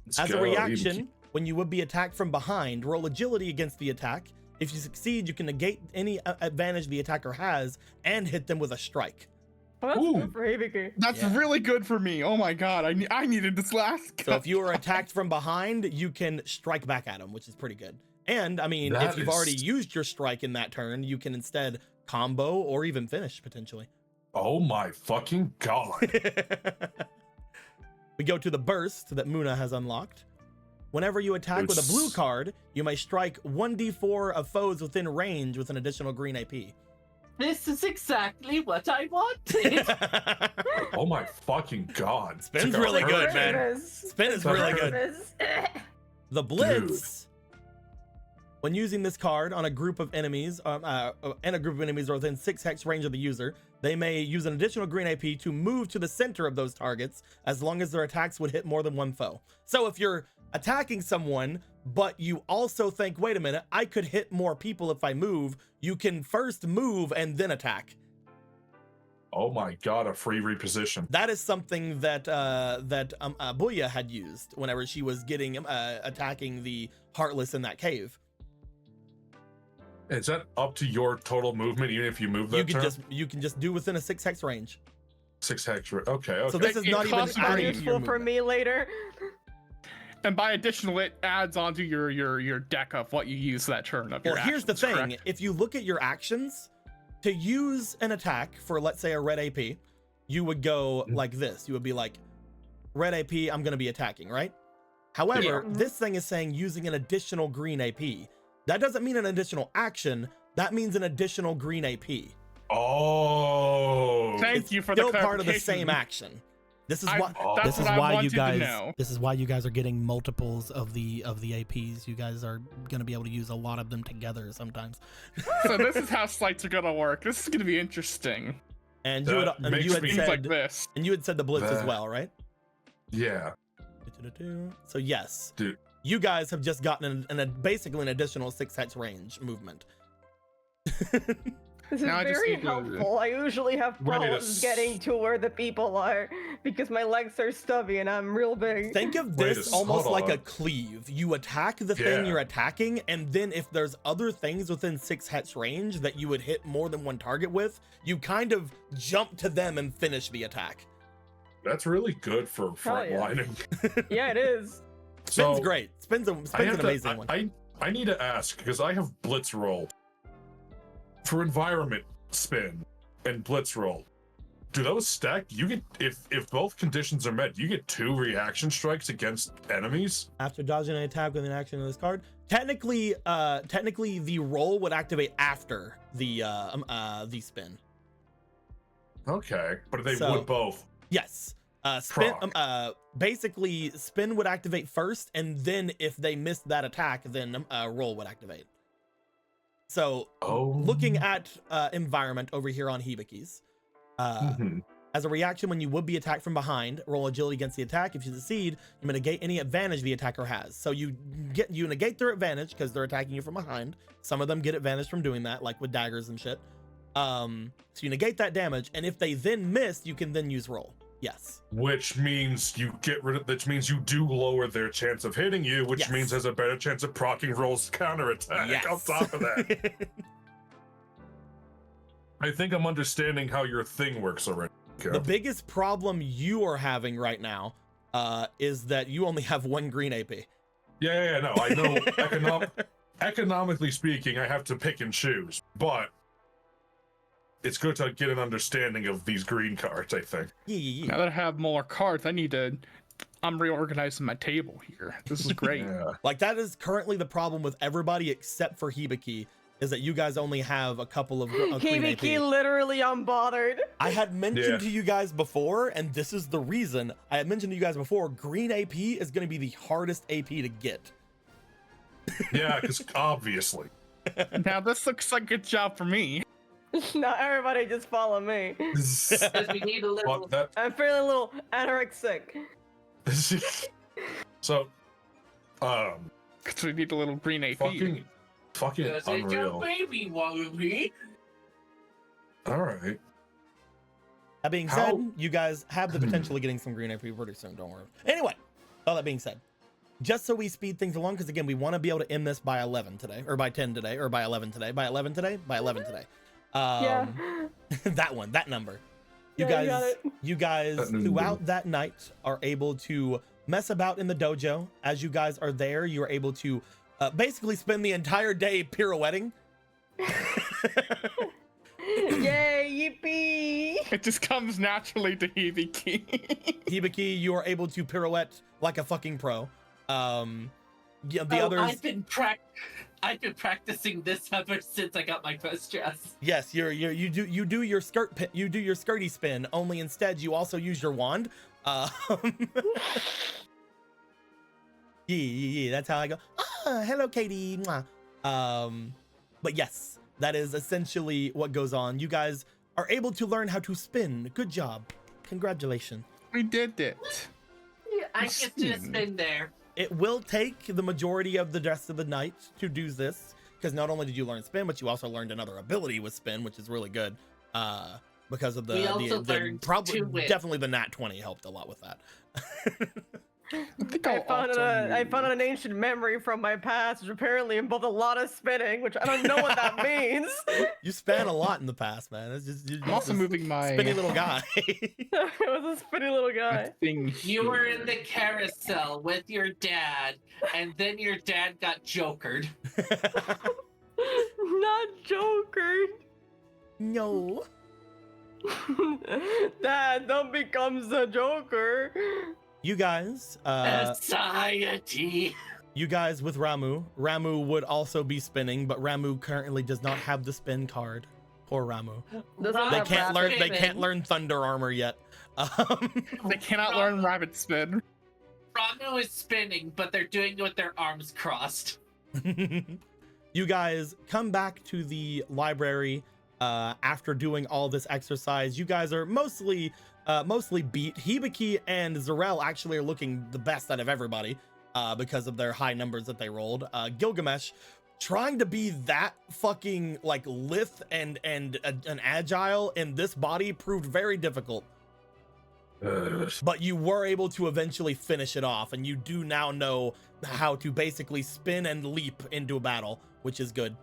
Speaker 3: Let's
Speaker 1: As a
Speaker 3: go,
Speaker 1: reaction,
Speaker 3: Hibiki.
Speaker 1: when you would be attacked from behind, roll agility against the attack. If you succeed, you can negate any advantage the attacker has and hit them with a strike.
Speaker 2: Oh, that's
Speaker 3: Ooh.
Speaker 2: good for Hibiki.
Speaker 5: That's
Speaker 1: Yeah.
Speaker 5: really good for me. Oh my god, I needed this last.
Speaker 1: So if you are attacked from behind, you can strike back at them, which is pretty good. And I mean,
Speaker 3: That
Speaker 1: if you've
Speaker 3: is-
Speaker 1: already used your strike in that turn, you can instead combo or even finish potentially.
Speaker 3: Oh my fucking god!
Speaker 1: We go to the burst that Muna has unlocked. Whenever you attack with a blue card, you may strike 1d4 of foes within range with an additional green AP.
Speaker 4: This is exactly what I wanted.
Speaker 3: Oh my fucking god!
Speaker 1: Spin's
Speaker 3: Took a
Speaker 1: really good,
Speaker 3: hurricane.
Speaker 1: man. Spin is really good. The Blitz. When using this card on a group of enemies, or within 6 hex range of the user, they may use an additional green AP to move to the center of those targets as long as their attacks would hit more than one foe. So if you're attacking someone, but you also think, wait a minute, I could hit more people if I move, you can first move and then attack.
Speaker 3: Oh my god! A free reposition.
Speaker 1: That is something that Booya had used whenever she was getting attacking the Heartless in that cave.
Speaker 3: Is that up to your total movement, even if you move that turn?
Speaker 1: You can just do within a 6 hex range.
Speaker 3: 6 hex. Okay.
Speaker 1: So this is
Speaker 5: It
Speaker 1: not even
Speaker 5: costs
Speaker 1: adding
Speaker 5: money.
Speaker 1: to your
Speaker 2: Useful for
Speaker 1: movement.
Speaker 2: me later.
Speaker 5: And by additional, it adds onto your deck of what you use that turn of your
Speaker 1: Well, here's the
Speaker 5: actions,
Speaker 1: thing:
Speaker 5: correct?
Speaker 1: if you look at your actions, to use an attack for, let's say, a red AP, you would go like this. You would be like, red AP, I'm going to be attacking, right? However,
Speaker 2: Yeah.
Speaker 1: this thing is saying using an additional green AP. That doesn't mean an additional action. That means an additional green AP.
Speaker 3: Oh.
Speaker 5: Thank
Speaker 1: It's
Speaker 5: you for the
Speaker 1: still part of the
Speaker 5: clarification.
Speaker 1: same action. This is
Speaker 5: I-
Speaker 1: why.
Speaker 5: that's
Speaker 1: This is
Speaker 5: what I
Speaker 1: why you
Speaker 5: wanted to
Speaker 1: guys.
Speaker 5: know.
Speaker 1: This is why you guys are getting multiples of the APs. You guys are going to be able to use a lot of them together sometimes.
Speaker 5: So this is how slights are gonna work. This is gonna be interesting.
Speaker 1: And
Speaker 3: That
Speaker 1: you had
Speaker 3: makes me-
Speaker 5: Things
Speaker 1: said
Speaker 5: like this.
Speaker 1: and you had said the blitz as
Speaker 3: That-
Speaker 1: well, right?
Speaker 3: Yeah.
Speaker 1: So yes,
Speaker 3: Dude.
Speaker 1: you guys have just gotten basically an additional 6 hex range movement.
Speaker 2: This is
Speaker 5: Now I just
Speaker 2: very
Speaker 5: need to-
Speaker 2: helpful. I usually have
Speaker 3: Ready to
Speaker 2: problems getting to where the people are because my legs are stubby and I'm real big.
Speaker 1: Think of
Speaker 3: Wait
Speaker 1: this
Speaker 3: a-
Speaker 1: almost
Speaker 3: hold
Speaker 1: like
Speaker 3: on.
Speaker 1: a cleave. You attack the thing
Speaker 3: Yeah.
Speaker 1: you're attacking, and then if there's other things within 6 hex range that you would hit more than one target with, you kind of jump to them and finish the attack.
Speaker 3: That's really good for front
Speaker 2: yeah.
Speaker 3: lining.
Speaker 2: Yeah, it is.
Speaker 1: Spin's
Speaker 3: So,
Speaker 1: great. Spin's an amazing one.
Speaker 3: I need to ask because I have blitz roll for environment spin and blitz roll. Do those stack? You get if both conditions are met, you get 2 reaction strikes against enemies.
Speaker 1: After dodging an attack with an action of this card, technically the roll would activate after the spin.
Speaker 3: Okay, but they
Speaker 1: So-
Speaker 3: would both.
Speaker 1: Yes. Spin.
Speaker 3: Proc.
Speaker 1: Basically, spin would activate first, and then if they missed that attack, then roll would activate. So, looking at environment over here on Hibiki's,
Speaker 3: Mhm.
Speaker 1: as a reaction when you would be attacked from behind, roll agility against the attack. If you succeed, you may negate any advantage the attacker has. So you negate their advantage because they're attacking you from behind. Some of them get advantage from doing that, like with daggers and shit. So you negate that damage, and if they then miss, you can then use roll. Yes.
Speaker 3: Which means you get rid of. Which means you do lower their chance of hitting you, which
Speaker 1: Yes.
Speaker 3: means has a better chance of proccing rolls counterattack
Speaker 1: Yes.
Speaker 3: on top of that. I think I'm understanding how your thing works already. Okay.
Speaker 1: The biggest problem you are having right now is that you only have 1 green AP.
Speaker 3: Yeah, no, I know. Economically speaking, I have to pick and choose, but it's good to get an understanding of these green cards, I think.
Speaker 1: Yeah.
Speaker 5: Now that I have more cards, I'm reorganizing my table here. This is great.
Speaker 3: Yeah.
Speaker 1: Like, that is currently the problem with everybody except for Hibiki, is that you guys only have a couple of green AP.
Speaker 2: Hibiki literally unbothered.
Speaker 1: I had mentioned to you guys before, and this is the reason, I had mentioned to you guys before, green AP is going to be the hardest AP to get.
Speaker 3: Yeah, because obviously.
Speaker 5: Now this looks like a good job for me.
Speaker 2: Not everybody just follow me.
Speaker 4: Because we need a little.
Speaker 2: I'm feeling a little anorexic.
Speaker 3: So,
Speaker 5: Because we need a little green AP.
Speaker 3: fucking
Speaker 4: Does it your
Speaker 3: unreal.
Speaker 4: baby wallaby?
Speaker 3: All right.
Speaker 1: That being said, you guys have the potential of getting some green AP pretty soon, don't worry. Anyway, all that being said, just so we speed things along, because again, we want to be able to end this by 11 today, or by 10 today, or by 11 today, by 11 today, by 11 today.
Speaker 2: Yeah.
Speaker 1: that number. You
Speaker 2: Yeah, you got it.
Speaker 1: you guys throughout that night are able to mess about in the dojo. As you guys are there, you are able to basically spend the entire day pirouetting.
Speaker 2: Yay, yippee!
Speaker 5: It just comes naturally to Hibiki.
Speaker 1: Hibiki, you are able to pirouette like a fucking pro. Yeah, the others.
Speaker 4: I've been practicing this ever since I got my first dress.
Speaker 1: Yes, you do your skirty spin. Only instead, you also use your wand. Yeah, that's how I go. Ah, hello, Katie. Mwah. But yes, that is essentially what goes on. You guys are able to learn how to spin. Good job. Congratulations.
Speaker 5: We did it.
Speaker 4: Yeah, I get to spin there.
Speaker 1: It will take the majority of the rest of the night to do this, because not only did you learn spin, but you also learned another ability with spin, which is really good. Because of definitely the nat 20 helped a lot with that.
Speaker 2: I found an ancient memory from my past, which apparently involved a lot of spinning, which I don't know what that means.
Speaker 1: You span a lot in the past, man. It's just
Speaker 5: I'm also moving my
Speaker 1: spinny little guy.
Speaker 2: I was a spinny little guy.
Speaker 5: thing.
Speaker 4: You were in the carousel with your dad, and then your dad got jokered.
Speaker 2: Not Joker.
Speaker 1: No.
Speaker 2: Dad, don't become the Joker.
Speaker 1: You guys,
Speaker 4: Society.
Speaker 1: you guys with Ramu would also be spinning, but Ramu currently does not have the spin card. Poor Ramu. They can't learn Thunder Armor yet.
Speaker 5: They cannot learn Rabbit Spin.
Speaker 4: Rano is spinning, but they're doing it with their arms crossed.
Speaker 1: You guys come back to the library after doing all this exercise. You guys are mostly beat. Hibiki and Zarel actually are looking the best out of everybody because of their high numbers that they rolled. Gilgamesh trying to be that fucking like lithe and an agile in this body proved very difficult. But you were able to eventually finish it off, and you do now know how to basically spin and leap into a battle, which is good.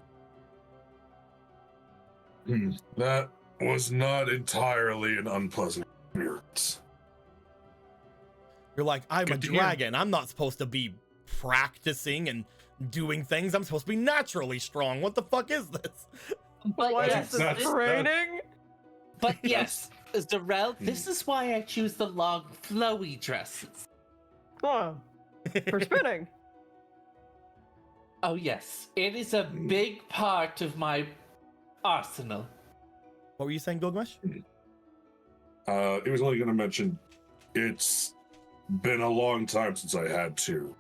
Speaker 3: That was not entirely an unpleasant experience.
Speaker 1: You're like, I'm
Speaker 5: Good
Speaker 1: a
Speaker 5: to hear.
Speaker 1: dragon. I'm not supposed to be practicing and doing things. I'm supposed to be naturally strong. What the fuck is this?
Speaker 4: But
Speaker 2: What
Speaker 4: yes,
Speaker 2: is this training?
Speaker 4: but yes, Zarel, this is why I choose the long, flowy dresses.
Speaker 2: Oh, for spinning.
Speaker 4: Oh yes, it is a big part of my arsenal.
Speaker 1: What were you saying, Gilgamesh?
Speaker 3: It was only going to mention it's been a long time since I had to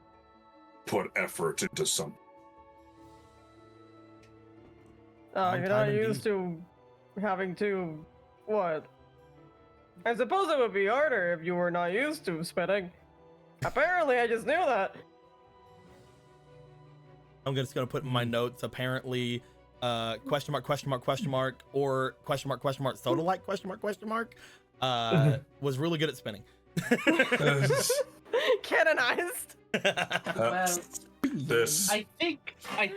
Speaker 3: put effort into something.
Speaker 1: Long
Speaker 2: You're
Speaker 1: time
Speaker 2: not
Speaker 1: indeed.
Speaker 2: used to having to... What? I suppose it would be harder if you were not used to spinning. Apparently, I just knew that.
Speaker 1: I'm just gonna put in my notes. Apparently, question mark, or soda light question mark was really good at spinning.
Speaker 2: Canonized.
Speaker 4: Well,
Speaker 3: This
Speaker 4: I think
Speaker 2: They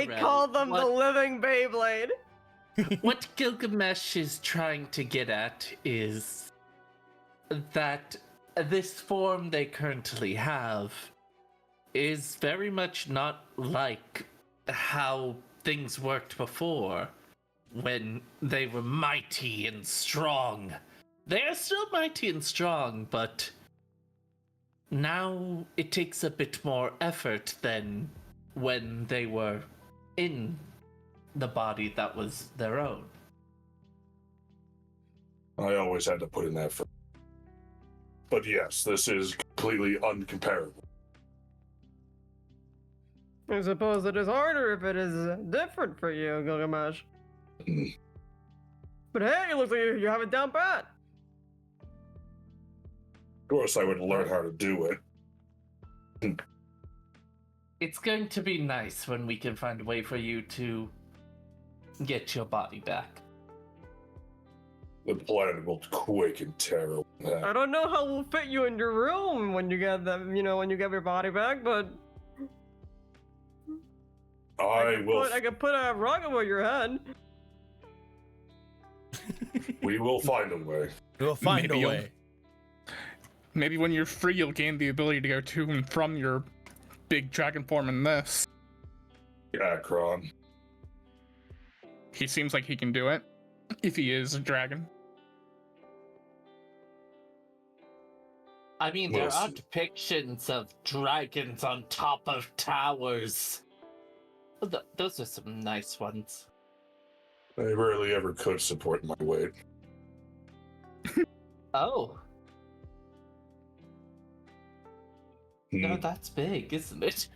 Speaker 4: Zarel
Speaker 2: call them the
Speaker 4: was-
Speaker 2: living Beyblade.
Speaker 7: What Gilgamesh is trying to get at is that this form they currently have is very much not like how things worked before, when they were mighty and strong. They are still mighty and strong, but now it takes a bit more effort than when they were in the body that was their own.
Speaker 3: I always had to put in effort. But yes, this is completely uncomparable.
Speaker 2: I suppose it is harder if it is different for you, Gilgamesh. But hey, it looks like you have it down pat.
Speaker 3: Of course, I would learn how to do it.
Speaker 7: It's going to be nice when we can find a way for you to get your body back.
Speaker 3: The planet will quake in terror.
Speaker 2: I don't know how we'll fit you in your room when you get them, when you get your body back, but I could put a rug over your head.
Speaker 3: We will find a way.
Speaker 1: We'll find a way.
Speaker 5: Maybe when you're free, you'll gain the ability to go to and from your big dragon form in this.
Speaker 3: Akron.
Speaker 5: He seems like he can do it, if he is a dragon.
Speaker 7: I mean, there are depictions of dragons on top of towers. Those are some nice ones.
Speaker 3: I rarely ever could support my weight.
Speaker 7: Oh. No, that's big, isn't it?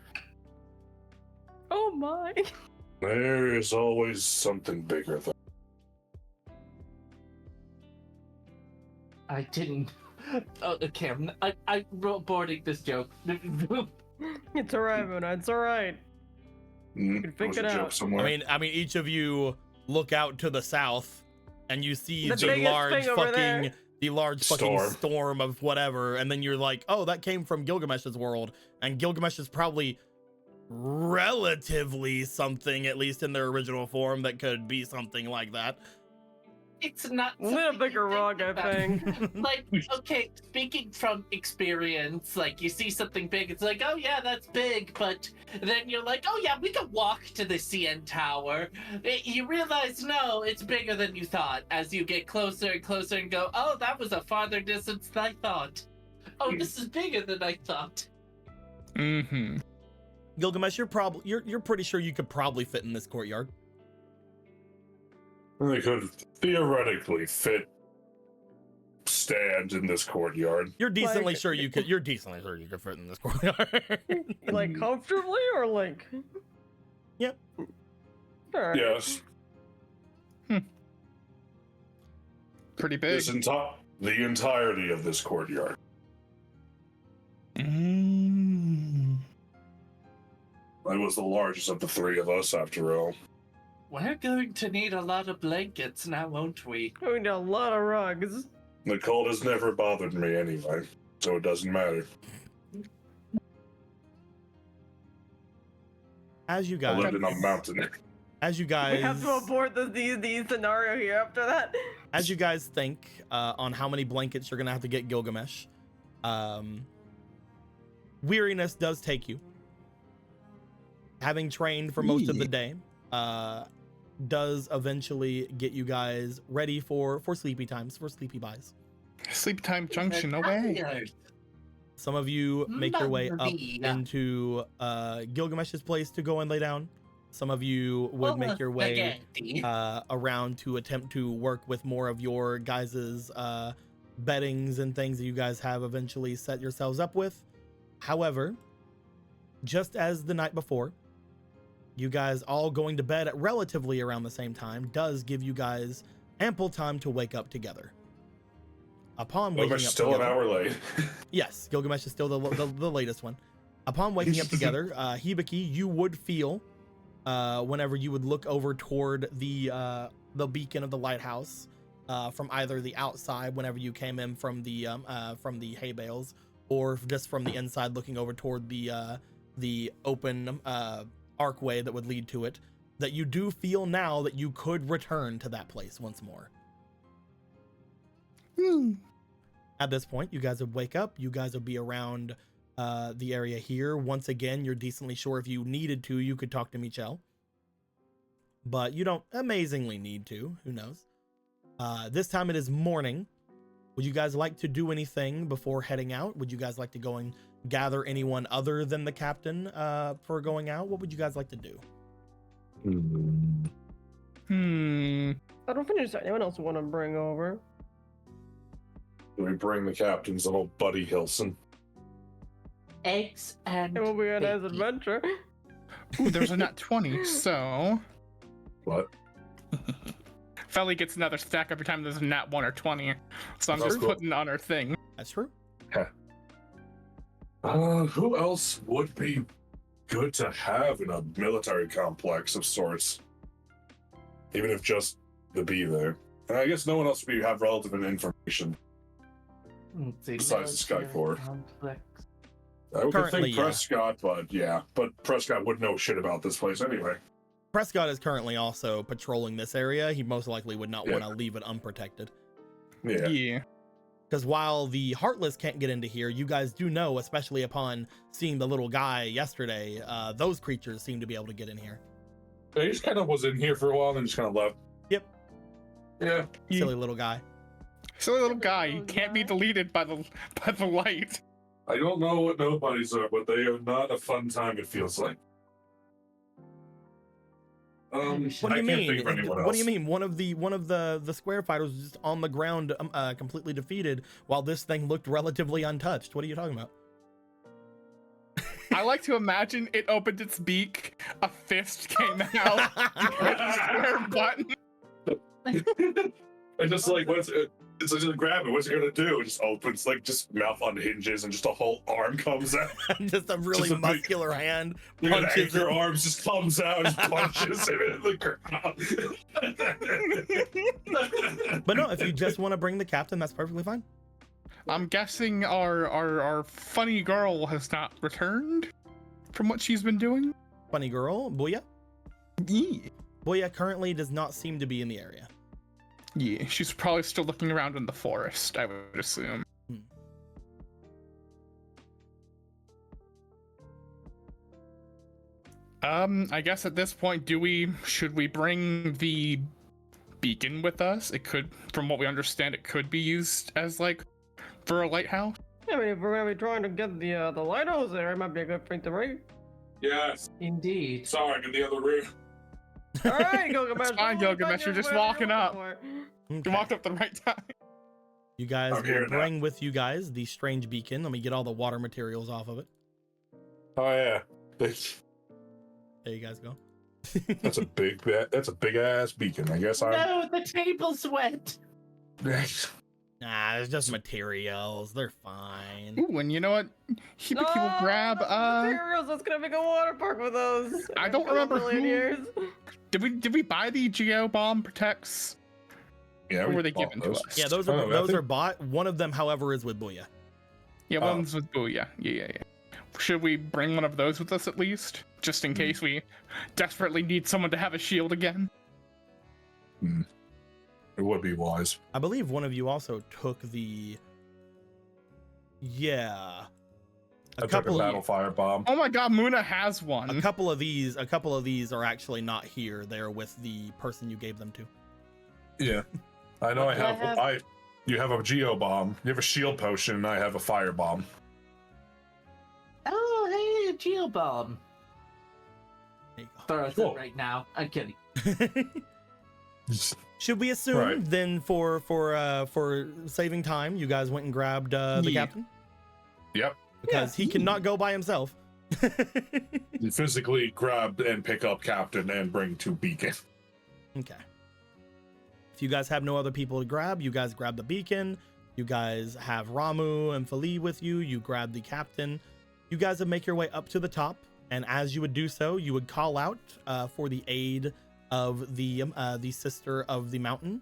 Speaker 2: Oh my.
Speaker 3: There is always something bigger than.
Speaker 7: I didn't. Oh, okay, I'm boarding this joke.
Speaker 2: It's alright, Muna. It's alright. You can think it out.
Speaker 3: Somewhere.
Speaker 1: I mean, each of you look out to the south, and you see
Speaker 2: The
Speaker 1: the
Speaker 2: biggest
Speaker 1: large
Speaker 2: thing over
Speaker 1: fucking,
Speaker 2: there.
Speaker 1: the large fucking storm of whatever, and then you're like, oh, that came from Gilgamesh's world, and Gilgamesh is probably relatively something, at least in their original form, that could be something like that.
Speaker 7: It's not
Speaker 2: A little bigger rug, I think.
Speaker 7: Like, okay, speaking from experience, like, you see something big, it's like, oh yeah, that's big, but then you're like, oh yeah, we can walk to the CN Tower. You realize, no, it's bigger than you thought, as you get closer and closer and go, oh, that was a farther distance than I thought. Oh, this is bigger than I thought.
Speaker 5: Mm-hmm.
Speaker 1: Gilgamesh, you're pretty sure you could probably fit in this courtyard.
Speaker 3: They could theoretically fit stand in this courtyard.
Speaker 1: You're decently sure you could. You're decently sure you could fit in this courtyard.
Speaker 2: Like comfortably or like?
Speaker 1: Yep.
Speaker 2: Alright.
Speaker 3: Yes.
Speaker 5: Pretty big.
Speaker 3: The entirety of this courtyard.
Speaker 5: Mm.
Speaker 3: I was the largest of the three of us, after all.
Speaker 7: We're going to need a lot of blankets now, won't we?
Speaker 2: We need a lot of rugs.
Speaker 3: The cold has never bothered me anyway, so it doesn't matter.
Speaker 1: As you
Speaker 3: I
Speaker 1: guys,
Speaker 3: lived in a mountain.
Speaker 1: as you guys,
Speaker 2: We have to abort the scenario here after that.
Speaker 1: as you guys think on how many blankets you're gonna have to get Gilgamesh, weariness does take you. Having trained for most of the day, does eventually get you guys ready for sleepy times, for sleepy buys.
Speaker 5: Sleep time junction, no way.
Speaker 1: Some of you make your way up
Speaker 7: Maria.
Speaker 1: into Gilgamesh's place to go and lay down. Some of you would make your way around to attempt to work with more of your guys's beddings and things that you guys have eventually set yourselves up with. However, just as the night before, you guys all going to bed at relatively around the same time does give you guys ample time to wake up together. Upon waking up
Speaker 3: Gilgamesh still
Speaker 1: together,
Speaker 3: an hour late.
Speaker 1: yes, Gilgamesh is still the latest one. Upon waking up together, Hibiki, you would feel whenever you would look over toward the beacon of the lighthouse from either the outside whenever you came in from the hay bales, or just from the inside looking over toward the open archway that would lead to it, that you do feel now that you could return to that place once more. At this point, you guys would wake up. You guys would be around the area here. Once again, you're decently sure if you needed to, you could talk to Michelle. But you don't amazingly need to. Who knows? This time it is morning. Would you guys like to do anything before heading out? Would you guys like to go and gather anyone other than the captain for going out? What would you guys like to do?
Speaker 2: I don't think there's anyone else want to bring over.
Speaker 3: We bring the captain's little buddy Hilson.
Speaker 4: Eggs and
Speaker 2: It will be a nice
Speaker 4: bacon.
Speaker 2: adventure.
Speaker 5: Ooh, there's a nat 20, so
Speaker 3: What?
Speaker 5: Felly gets another stack every time there's a nat 1 or 20. So I'm
Speaker 3: That's
Speaker 5: just
Speaker 3: cool.
Speaker 5: putting on our thing.
Speaker 1: That's true.
Speaker 3: Who else would be good to have in a military complex of sorts? Even if just the bee there. And I guess no one else would have relevant information. Besides the Skycore.
Speaker 4: Complex.
Speaker 3: I would
Speaker 1: Currently,
Speaker 3: think
Speaker 1: yeah.
Speaker 3: Prescott, but Prescott would know shit about this place anyway.
Speaker 1: Prescott is currently also patrolling this area. He most likely would not
Speaker 3: Yeah.
Speaker 1: want to leave it unprotected.
Speaker 3: Yeah.
Speaker 5: Yeah.
Speaker 1: Because while the Heartless can't get into here, you guys do know, especially upon seeing the little guy yesterday, those creatures seem to be able to get in here.
Speaker 3: He just kind of was in here for a while and then just kind of left.
Speaker 1: Yep.
Speaker 3: Yeah.
Speaker 1: Silly little guy.
Speaker 5: Silly little guy, he can't be deleted by the light.
Speaker 3: I don't know what nobodies are, but they are not a fun time, it feels like.
Speaker 1: What do
Speaker 3: I
Speaker 1: you
Speaker 3: can't
Speaker 1: mean?
Speaker 3: think of anyone else.
Speaker 1: What do you mean? One of the square fighters was just on the ground, completely defeated, while this thing looked relatively untouched. What are you talking about?
Speaker 5: I like to imagine it opened its beak, a fist came out, hit the square button.
Speaker 3: And just like, it's like, just grab it. What's it gonna do? It just opens, like, just mouth unhinges, and just a whole arm comes out.
Speaker 1: Just a really
Speaker 3: Just a big-
Speaker 1: muscular hand
Speaker 3: Look at the
Speaker 1: punches
Speaker 3: anchor
Speaker 1: it.
Speaker 3: arms just comes out and just punches him in the ground.
Speaker 1: But no, if you just want to bring the captain, that's perfectly fine.
Speaker 5: I'm guessing our funny girl has not returned from what she's been doing.
Speaker 1: Funny girl, Booyah.
Speaker 5: Yeah.
Speaker 1: Booyah currently does not seem to be in the area.
Speaker 5: Yeah, she's probably still looking around in the forest, I would assume. I guess at this point, should we bring the beacon with us? It could, from what we understand, it could be used as, like, for a lighthouse.
Speaker 2: I mean, if we're gonna be trying to get the lighthouse there, it might be a good thing to bring.
Speaker 3: Yes.
Speaker 4: Indeed.
Speaker 3: Sorry, I'm in the other room.
Speaker 2: All right, Gilgamesh.
Speaker 5: It's fine, Gilgamesh, you're just walking up. You
Speaker 1: Okay.
Speaker 5: walked up the right time.
Speaker 1: You guys
Speaker 3: I'm here
Speaker 1: will
Speaker 3: now.
Speaker 1: bring with you guys the strange beacon. Let me get all the water materials off of it.
Speaker 3: Oh yeah.
Speaker 1: There you guys go.
Speaker 3: That's a big ass beacon. I guess
Speaker 4: No, the table's wet.
Speaker 1: Nah, it's just materials. They're fine.
Speaker 5: Ooh, and you know what? Hibiki will grab,
Speaker 2: materials. Let's gonna make a water park with those.
Speaker 5: I don't
Speaker 2: In a
Speaker 5: remember
Speaker 2: million
Speaker 5: who-
Speaker 2: years.
Speaker 5: Did we buy the Geo Bomb Protects?
Speaker 3: Yeah,
Speaker 5: Or
Speaker 3: we
Speaker 5: were they
Speaker 3: bought
Speaker 5: given to
Speaker 3: those.
Speaker 5: us?
Speaker 1: Yeah, those
Speaker 3: Oh,
Speaker 1: are
Speaker 3: I
Speaker 1: those
Speaker 3: think-
Speaker 1: are bought. One of them, however, is with Booyah.
Speaker 5: Yeah,
Speaker 3: Oh.
Speaker 5: one's with Booyah. Yeah. Should we bring one of those with us at least? Just in case we desperately need someone to have a shield again?
Speaker 3: It would be wise.
Speaker 1: I believe one of you also took the. Yeah.
Speaker 3: I took a battle fire bomb.
Speaker 5: Oh my god, Muna has one.
Speaker 1: A couple of these are actually not here. They're with the person you gave them to.
Speaker 3: Yeah. I know
Speaker 4: What do I have?
Speaker 3: You have a geo bomb. You have a shield potion, and I have a fire bomb.
Speaker 4: Oh, hey, a geobomb.
Speaker 1: There you
Speaker 4: Throws
Speaker 3: Cool.
Speaker 4: it right now. I'm kidding.
Speaker 1: go. Should we assume
Speaker 3: Right.
Speaker 1: then for saving time, you guys went and grabbed the
Speaker 5: Yeah.
Speaker 1: captain?
Speaker 3: Yep.
Speaker 1: Because he cannot go by himself.
Speaker 3: You physically grab and pick up captain and bring to beacon.
Speaker 1: Okay. If you guys have no other people to grab, you guys grab the beacon. You guys have Ramu and Fali with you. You grab the captain. You guys would make your way up to the top, and as you would do so, you would call out for the aid of the sister of the mountain.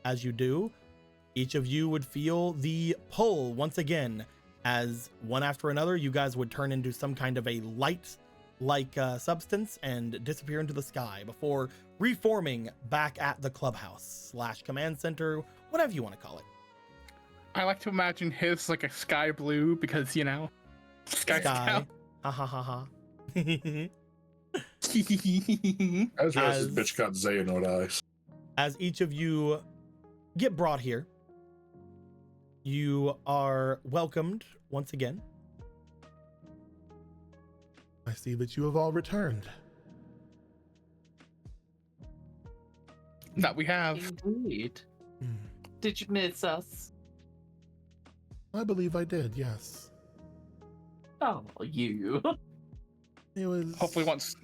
Speaker 1: As you do, each of you would feel the pull once again, as one after another, you guys would turn into some kind of a light like substance and disappear into the sky before reforming back at the clubhouse / command center, whatever you want to call it.
Speaker 5: I like to imagine his like a sky blue because, you know, sky.
Speaker 1: Ha ha ha ha.
Speaker 3: I just realized this bitch got Xehanort eyes.
Speaker 1: As each of you get brought here, you are welcomed once again.
Speaker 6: I see that you have all returned.
Speaker 5: That we have.
Speaker 7: Indeed. Did you miss us?
Speaker 6: I believe I did, yes.
Speaker 7: Oh, you.
Speaker 6: It was
Speaker 5: Hopefully once.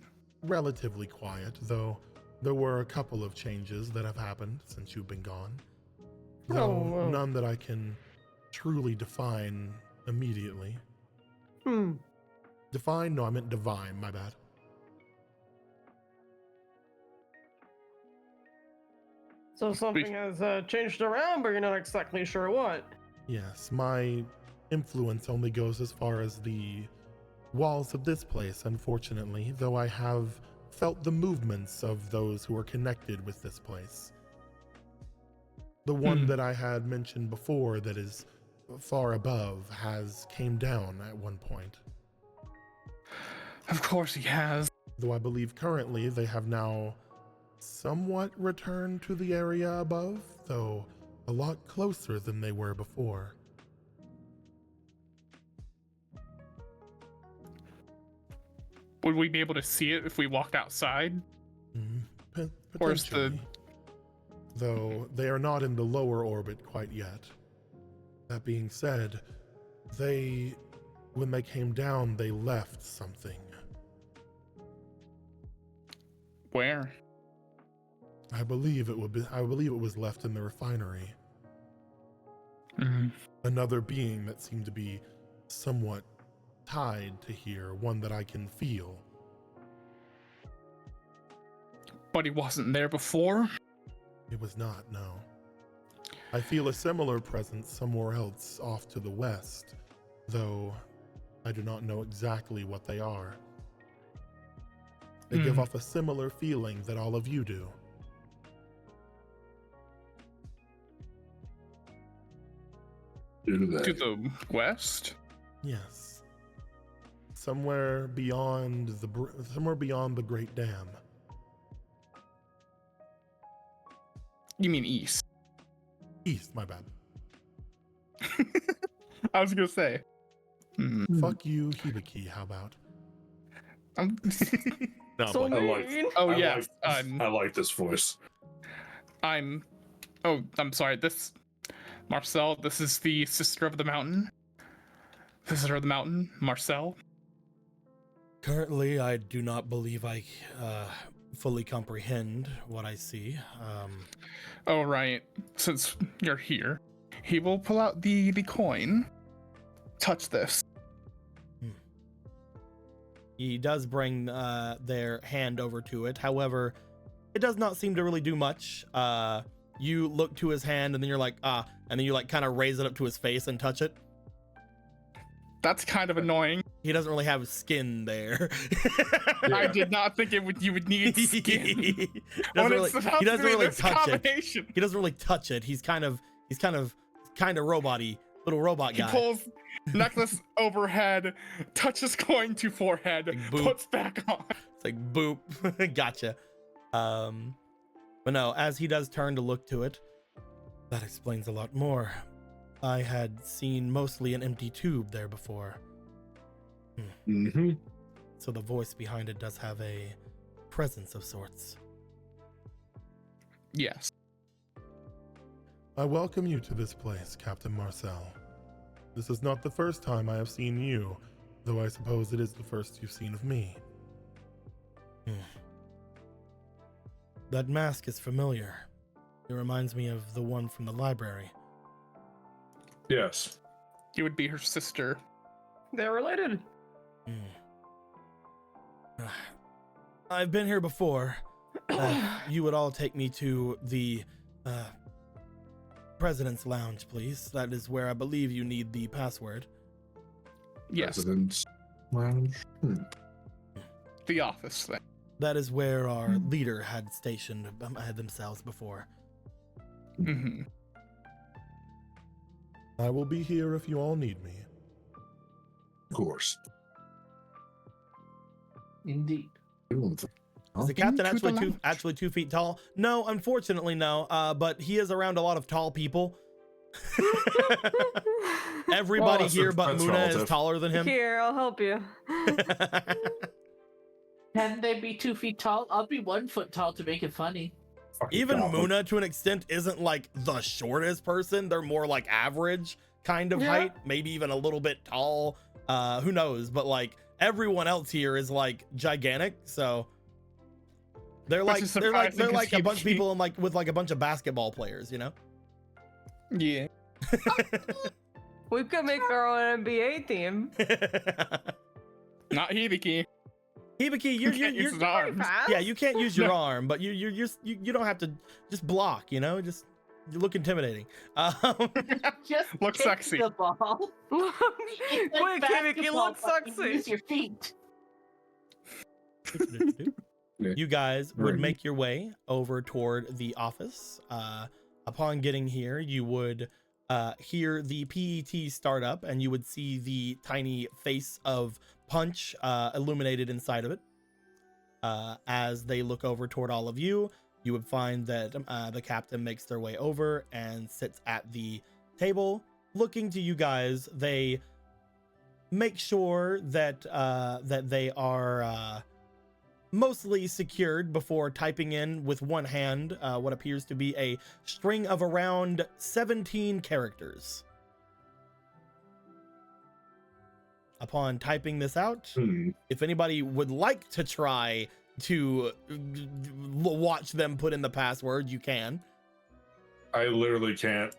Speaker 6: relatively quiet, though there were a couple of changes that have happened since you've been gone. Though none that I can truly define immediately. Define? No, I meant divine, my bad.
Speaker 2: So something has changed around, but you're not exactly sure what.
Speaker 6: Yes, my influence only goes as far as the walls of this place, unfortunately, though I have felt the movements of those who are connected with this place. The one that I had mentioned before that is far above has came down at one point.
Speaker 5: Of course he has.
Speaker 6: Though I believe currently they have now somewhat returned to the area above, though a lot closer than they were before.
Speaker 5: Would we be able to see it if we walked outside? Where's the...
Speaker 6: Potentially. Though they are not in the lower orbit quite yet. That being said, when they came down, they left something.
Speaker 5: Where?
Speaker 6: I believe it was left in the refinery. Another being that seemed to be somewhat tied to here, one that I can feel.
Speaker 5: But he wasn't there before?
Speaker 6: It was not, no. I feel a similar presence somewhere else off to the west, though I do not know exactly what they are. They give off a similar feeling that all of you do.
Speaker 5: To the west?
Speaker 6: Yes. Somewhere beyond the Great Dam.
Speaker 5: You mean east?
Speaker 6: East, my bad.
Speaker 5: I was gonna say.
Speaker 6: Fuck you, Hibiki, how about?
Speaker 3: No,
Speaker 2: So
Speaker 3: but
Speaker 2: mean.
Speaker 3: I like this voice.
Speaker 5: I'm sorry, Marcel, this is the sister of the mountain. Sister of the mountain, Marcel.
Speaker 1: Currently, I do not believe I fully comprehend what I see.
Speaker 5: Oh, right. Since you're here, he will pull out the coin. Touch this.
Speaker 1: He does bring their hand over to it. However, it does not seem to really do much. You look to his hand and then you're like, and then you like kind of raise it up to his face and touch it.
Speaker 5: That's kind of annoying.
Speaker 1: He doesn't really have skin there.
Speaker 5: I did not think you would need skin.
Speaker 1: He doesn't really touch it. He doesn't really touch it. He's kind of robot-y, little robot guy.
Speaker 5: He pulls necklace overhead, touches coin to forehead,
Speaker 1: like
Speaker 5: puts back on.
Speaker 1: It's like boop. Gotcha. But no, as he does turn to look to it, that explains a lot more. I had seen mostly an empty tube there before. So the voice behind it does have a presence of sorts.
Speaker 5: Yes.
Speaker 6: I welcome you to this place, Captain Marcel. This is not the first time I have seen you, though I suppose it is the first you've seen of me.
Speaker 1: That mask is familiar. It reminds me of the one from the library.
Speaker 3: Yes.
Speaker 5: You would be her sister.
Speaker 2: They're related.
Speaker 1: I've been here before. You would all take me to the President's Lounge, please. That is where I believe you need the password.
Speaker 5: Yes.
Speaker 3: President's Lounge.
Speaker 5: the office thing.
Speaker 6: That is where our leader had stationed had themselves before.
Speaker 5: Mm-hmm.
Speaker 6: I will be here if you all need me.
Speaker 3: Of course.
Speaker 7: Indeed.
Speaker 1: Is the captain actually 2 feet tall? No, unfortunately, no. But he is around a lot of tall people. Everybody here but Muna is taller than him.
Speaker 2: Here, I'll help you.
Speaker 4: Can they be 2 feet tall? I'll be 1 foot tall to make it funny.
Speaker 1: Even Muna, to an extent, isn't like the shortest person. They're more like average kind of height, maybe even a little bit tall. Who knows? But like everyone else here is like gigantic, so they're like a bunch of people with like a bunch of basketball players, you know?
Speaker 5: Yeah.
Speaker 2: We could make our own NBA team.
Speaker 5: Not Hibiki.
Speaker 1: Hibiki, you're
Speaker 5: use his arms.
Speaker 1: yeah, you can't use your arm, but you don't have to just block, you know, just you look intimidating.
Speaker 4: Just
Speaker 5: Look
Speaker 4: kick
Speaker 5: sexy.
Speaker 4: The ball. It's like
Speaker 2: Quick, Hibiki,
Speaker 4: basketball,
Speaker 2: look
Speaker 4: but you
Speaker 2: sexy.
Speaker 4: Use your feet.
Speaker 1: You guys would make your way over toward the office. Upon getting here, you would hear the PET start up, and you would see the tiny face of Punch illuminated inside of it. As they look over toward all of you, you would find that the captain makes their way over and sits at the table, looking to you guys. They make sure that that they are mostly secured before typing in with one hand what appears to be a string of around 17 characters. Upon typing this out, if anybody would like to try to watch them put in the password, you can.
Speaker 3: I literally can't.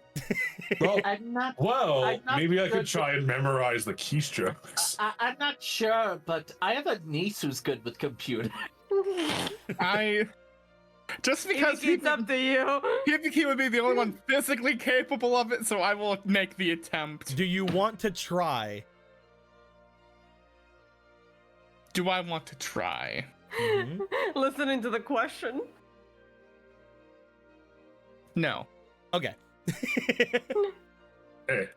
Speaker 3: Well, maybe I could try and memorize the keystrokes.
Speaker 4: I'm not sure, but I have a niece who's good with computers.
Speaker 5: Just because
Speaker 2: it's up to you.
Speaker 5: Hibiki would be the only one physically capable of it, so I will make the attempt.
Speaker 1: Do you want to try?
Speaker 5: Do I want to try?
Speaker 2: Listening to the question.
Speaker 5: No.
Speaker 1: Okay.
Speaker 3: Hey.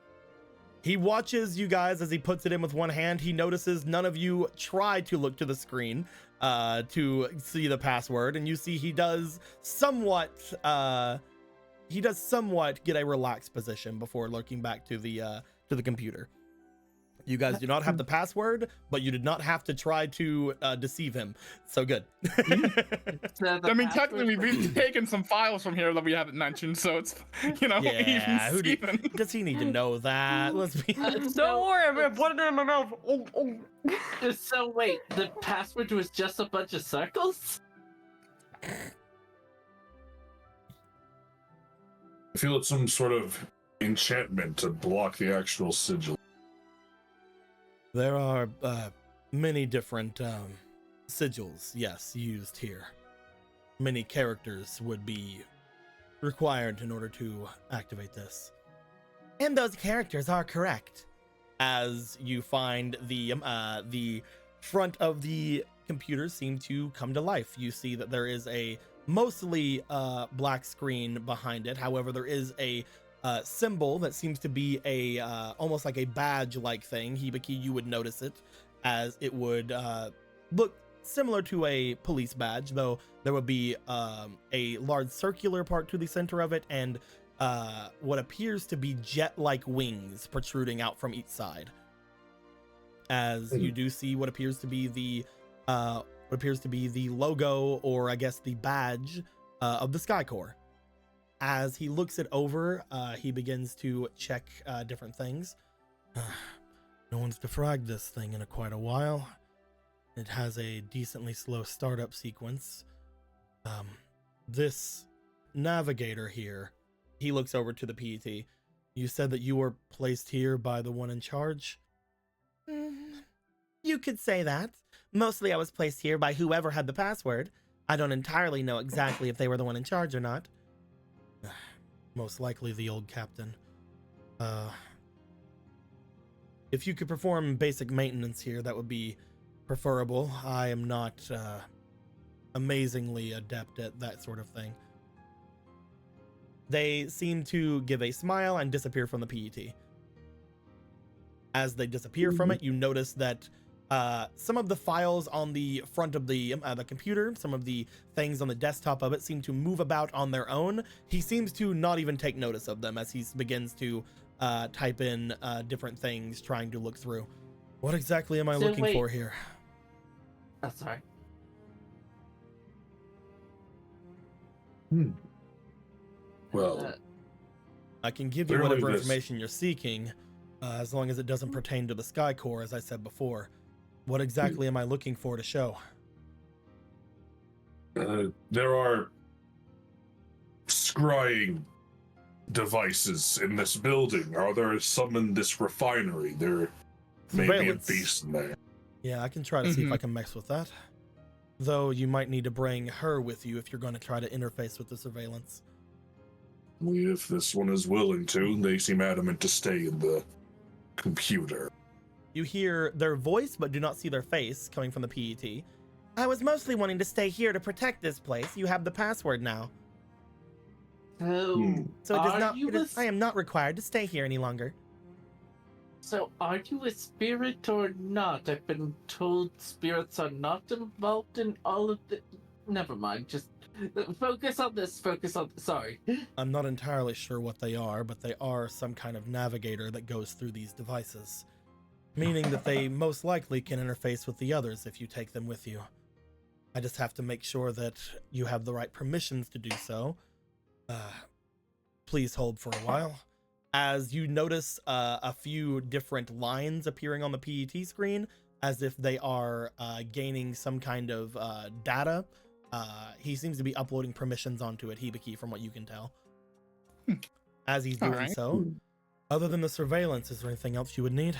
Speaker 1: He watches you guys as he puts it in with one hand. He notices none of you try to look to the screen to see the password, and you see he does somewhat get a relaxed position before looking back to the computer. You guys do not have the password, but you did not have to try to deceive him. So good.
Speaker 5: I mean, technically, we've taken some files from here that we haven't mentioned, so it's, you know,
Speaker 1: yeah,
Speaker 5: even
Speaker 1: does he need to know that? Let's be
Speaker 2: Don't worry, I'm gonna put it in my mouth. Oh.
Speaker 4: So wait, the password was just a bunch of circles?
Speaker 3: I feel it's some sort of enchantment to block the actual sigil.
Speaker 1: There are many different sigils, yes, used here. Many characters would be required in order to activate this. And those characters are correct. As you find the front of the computer seem to come to life. You see that there is a mostly black screen behind it. However, there is a symbol that seems to be a almost like a badge-like thing. Hibiki, you would notice it, as it would look similar to a police badge, though there would be a large circular part to the center of it, and what appears to be jet-like wings protruding out from each side. As you do see what appears to be the logo, or I guess the badge of the Sky Corps. As he looks it over, he begins to check different things. No one's defragged this thing in quite a while. It has a decently slow startup sequence. This navigator here, he looks over to the PET. You said that you were placed here by the one in charge? You could say that. Mostly I was placed here by whoever had the password. I don't entirely know exactly if they were the one in charge or not. Most likely the old captain. If you could perform basic maintenance here, that would be preferable. I am not amazingly adept at that sort of thing. They seem to give a smile and disappear from the PET. As they disappear from it, you notice that some of the files on the front of the computer, some of the things on the desktop of it seem to move about on their own. He seems to not even take notice of them as he begins to type in different things, trying to look through. What exactly am I looking for here?
Speaker 7: Oh, sorry.
Speaker 3: Well,
Speaker 1: I can give you whatever information you're seeking, as long as it doesn't pertain to the Sky Core, as I said before. What exactly am I looking for to show?
Speaker 3: there are scrying devices in this building. Are there some in this refinery? There may be a beast in there.
Speaker 1: Yeah, I can try to see if I can mess with that. Though you might need to bring her with you if you're going to try to interface with the surveillance.
Speaker 3: If this one is willing to, they seem adamant to stay in the computer.
Speaker 1: You hear their voice, but do not see their face coming from the PET. I was mostly wanting to stay here to protect this place. You have the password now.
Speaker 7: So
Speaker 1: it does not. I am not required to stay here any longer.
Speaker 7: So are you a spirit or not? I've been told spirits are not involved in all of the... Never mind, just focus on this, sorry.
Speaker 1: I'm not entirely sure what they are, but they are some kind of navigator that goes through these devices. Meaning that they most likely can interface with the others if you take them with you. I just have to make sure that you have the right permissions to do so. Please hold for a while. As you notice a few different lines appearing on the PET screen, as if they are gaining some kind of data. He seems to be uploading permissions onto it, Hibiki, from what you can tell. As he's doing so, other than the surveillance, is there anything else you would need?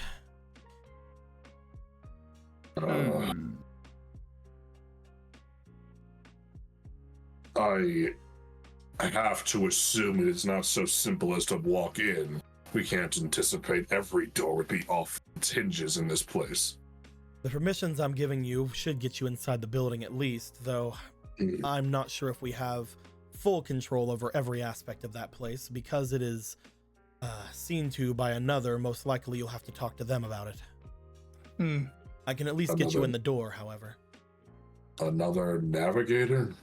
Speaker 3: I have to assume it is not so simple as to walk in. We can't anticipate every door would be off its hinges in this place.
Speaker 1: The permissions I'm giving you should get you inside the building at least, though I'm not sure if we have full control over every aspect of that place. Because it is seen to by another, most likely you'll have to talk to them about it. I can at least get you in the door, however.
Speaker 3: Another navigator?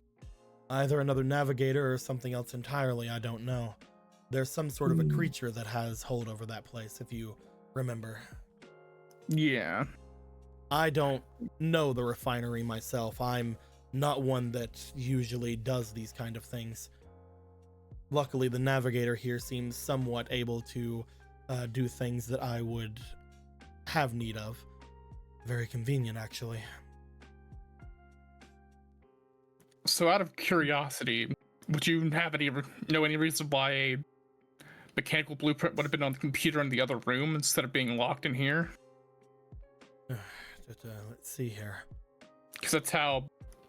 Speaker 1: Either another navigator or something else entirely, I don't know. There's some sort of a creature that has hold over that place, if you remember.
Speaker 5: Yeah.
Speaker 1: I don't know the refinery myself. I'm not one that usually does these kind of things. Luckily, the navigator here seems somewhat able to do things that I would have need of. Very convenient, actually.
Speaker 5: So out of curiosity, would you have any reason why a mechanical blueprint would have been on the computer in the other room instead of being locked in here?
Speaker 1: Let's see here.
Speaker 5: Because that's how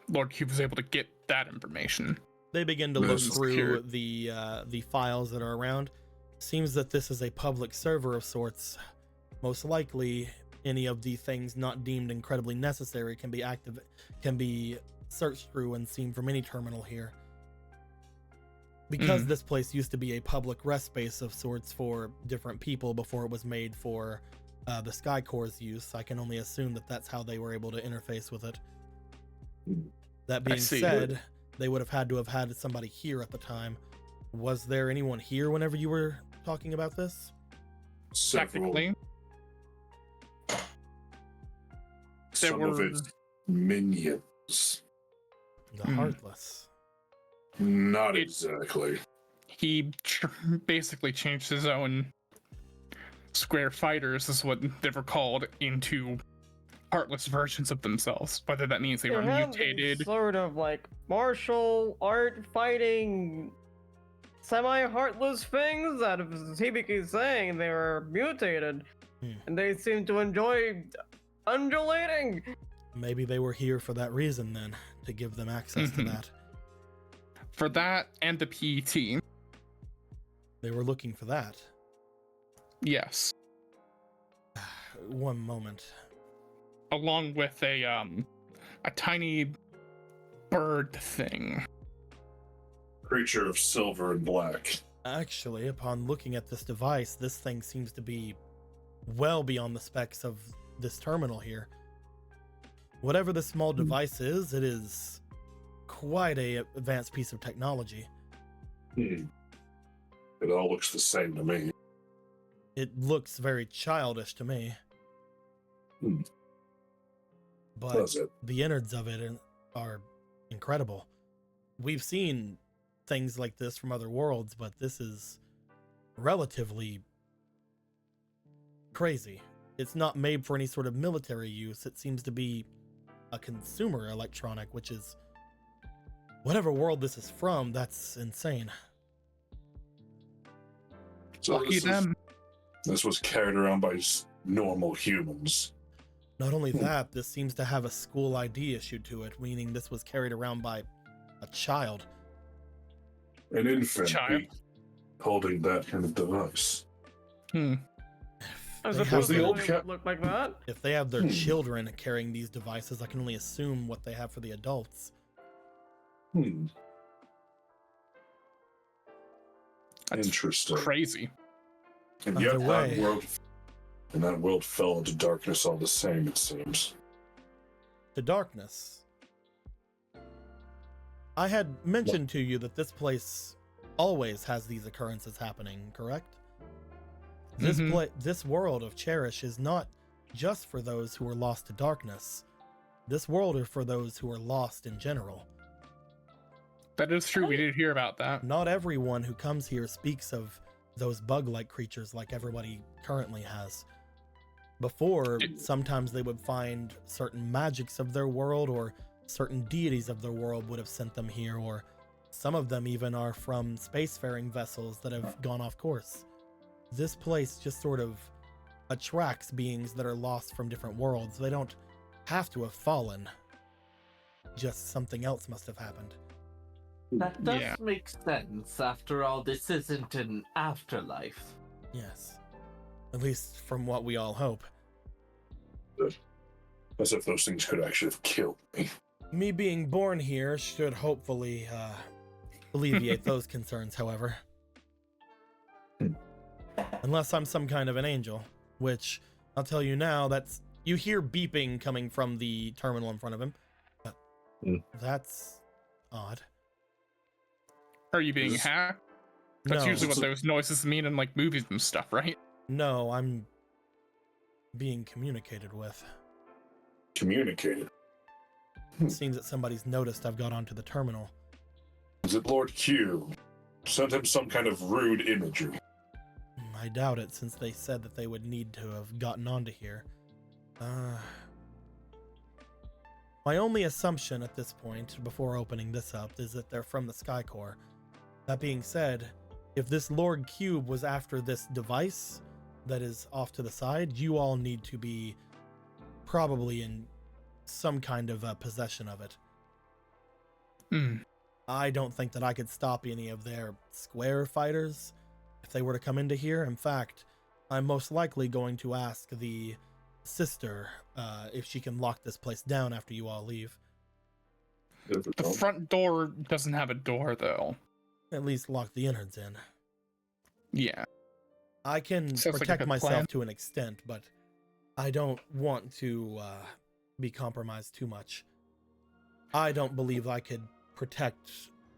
Speaker 5: Lord Cube was able to get that information.
Speaker 1: They begin to look through the files that are around. Seems that this is a public server of sorts. Most likely, any of the things not deemed incredibly necessary can be searched through and seen from any terminal here. Because this place used to be a public rest space of sorts for different people before it was made for the Sky Core's use, I can only assume that that's how they were able to interface with it. That being said, they would have had to have had somebody here at the time. Was there anyone here whenever you were talking about this?
Speaker 5: Technically.
Speaker 3: Some of its minions.
Speaker 1: The Heartless.
Speaker 3: Not exactly.
Speaker 5: He basically changed his own square fighters, is what they were called, into heartless versions of themselves. Whether that means they were mutated.
Speaker 2: Sort of like martial art fighting semi-heartless things that, as Hibiki's saying, they were mutated. And they seem to enjoy undulating.
Speaker 1: Maybe they were here for that reason then, to give them access to that.
Speaker 5: For that and the PET.
Speaker 1: They were looking for that.
Speaker 5: Yes.
Speaker 1: One moment.
Speaker 5: along with a tiny bird thing.
Speaker 3: Creature of silver and black.
Speaker 1: Actually, upon looking at this device, this thing seems to be well beyond the specs of this terminal here. Whatever this small device is, it is quite a advanced piece of technology.
Speaker 3: It all looks the same to me.
Speaker 1: It looks very childish to me. But
Speaker 3: Does it?
Speaker 1: the innards of it are incredible. We've seen things like this from other worlds, but this is relatively crazy. It's not made for any sort of military use. It seems to be a consumer electronic, which is whatever world this is from. That's insane.
Speaker 3: So
Speaker 5: Lucky them.
Speaker 3: This was carried around by normal humans.
Speaker 1: Not only that, this seems to have a school ID issued to it, meaning this was carried around by a child.
Speaker 3: An infant
Speaker 5: Child.
Speaker 3: holding that kind of device.
Speaker 2: As
Speaker 1: They
Speaker 2: opposed
Speaker 1: have
Speaker 3: Was the
Speaker 2: to
Speaker 1: their-
Speaker 3: old
Speaker 2: it look like that.
Speaker 1: If they have their children carrying these devices, I can only assume what they have for the adults.
Speaker 5: That's
Speaker 3: Interesting.
Speaker 5: crazy.
Speaker 3: And
Speaker 1: Either
Speaker 3: yet
Speaker 1: way.
Speaker 3: that world fell into darkness all the same, it seems.
Speaker 1: To darkness. I had mentioned to you that this place always has these occurrences happening, correct? This world of Cherish is not just for those who are lost to darkness. This world is for those who are lost in general.
Speaker 5: That is true. We did hear about that.
Speaker 1: Not everyone who comes here speaks of those bug-like creatures like everybody currently has. Before, sometimes they would find certain magics of their world, or certain deities of their world would have sent them here, or some of them even are from spacefaring vessels that have gone off course. This place just sort of attracts beings that are lost from different worlds. They don't have to have fallen. Just something else must have happened.
Speaker 7: That does
Speaker 5: Yeah.
Speaker 7: make sense. After all, this isn't an afterlife.
Speaker 1: Yes. At least from what we all hope.
Speaker 3: As if those things could actually have killed me.
Speaker 1: Me being born here should hopefully alleviate those concerns, however. Unless I'm some kind of an angel, which I'll tell you now, you hear beeping coming from the terminal in front of him. That's odd.
Speaker 5: Are you being
Speaker 3: Is-
Speaker 5: hacked? That's
Speaker 1: No.
Speaker 5: usually what those noises mean in like movies and stuff, right?
Speaker 1: No, I'm being communicated with.
Speaker 3: Communicated.
Speaker 1: It seems that somebody's noticed I've got onto the terminal.
Speaker 3: Is it Lord Q? Sent him some kind of rude imagery.
Speaker 1: I doubt it, since they said that they would need to have gotten onto here. My only assumption at this point, before opening this up, is that they're from the Sky Corps. That being said, if this Lord Cube was after this device that is off to the side, you all need to be probably in some kind of possession of it. I don't think that I could stop any of their square fighters if they were to come into here. In fact, I'm most likely going to ask the sister if she can lock this place down after you all leave.
Speaker 5: The front door doesn't have a door, though.
Speaker 1: At least lock the innards in.
Speaker 5: Yeah.
Speaker 1: I can
Speaker 5: Sounds like a
Speaker 1: protect
Speaker 5: good
Speaker 1: myself
Speaker 5: plan.
Speaker 1: to an extent, but I don't want to be compromised too much. I don't believe I could protect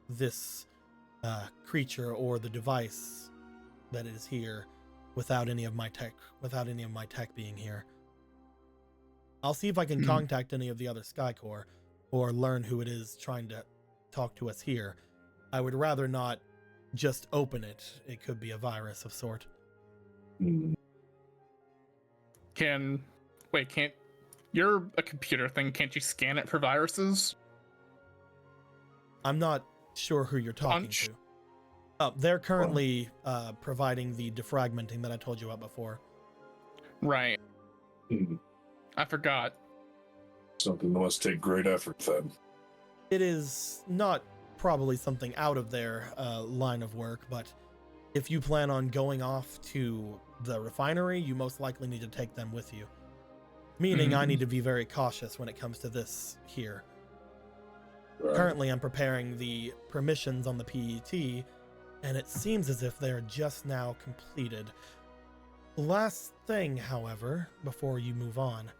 Speaker 1: this creature or the device that is here without any of my tech being here. I'll see if I can contact any of the other Sky Corps or learn who it is trying to talk to us here. I would rather not just open it. It could be a virus of sort.
Speaker 5: Can't you're a computer thing, can't you scan it for viruses?
Speaker 1: I'm not sure who you're talking
Speaker 5: Punch.
Speaker 1: to. They're currently providing the defragmenting that I told you about before.
Speaker 5: Right. I forgot.
Speaker 3: Something that must take great effort then.
Speaker 1: It is not probably something out of their line of work, but if you plan on going off to the refinery, you most likely need to take them with you. Meaning I need to be very cautious when it comes to this here.
Speaker 3: Right.
Speaker 1: Currently, I'm preparing the permissions on the PET, and it seems as if they're just now completed. Last thing, however, before you move on,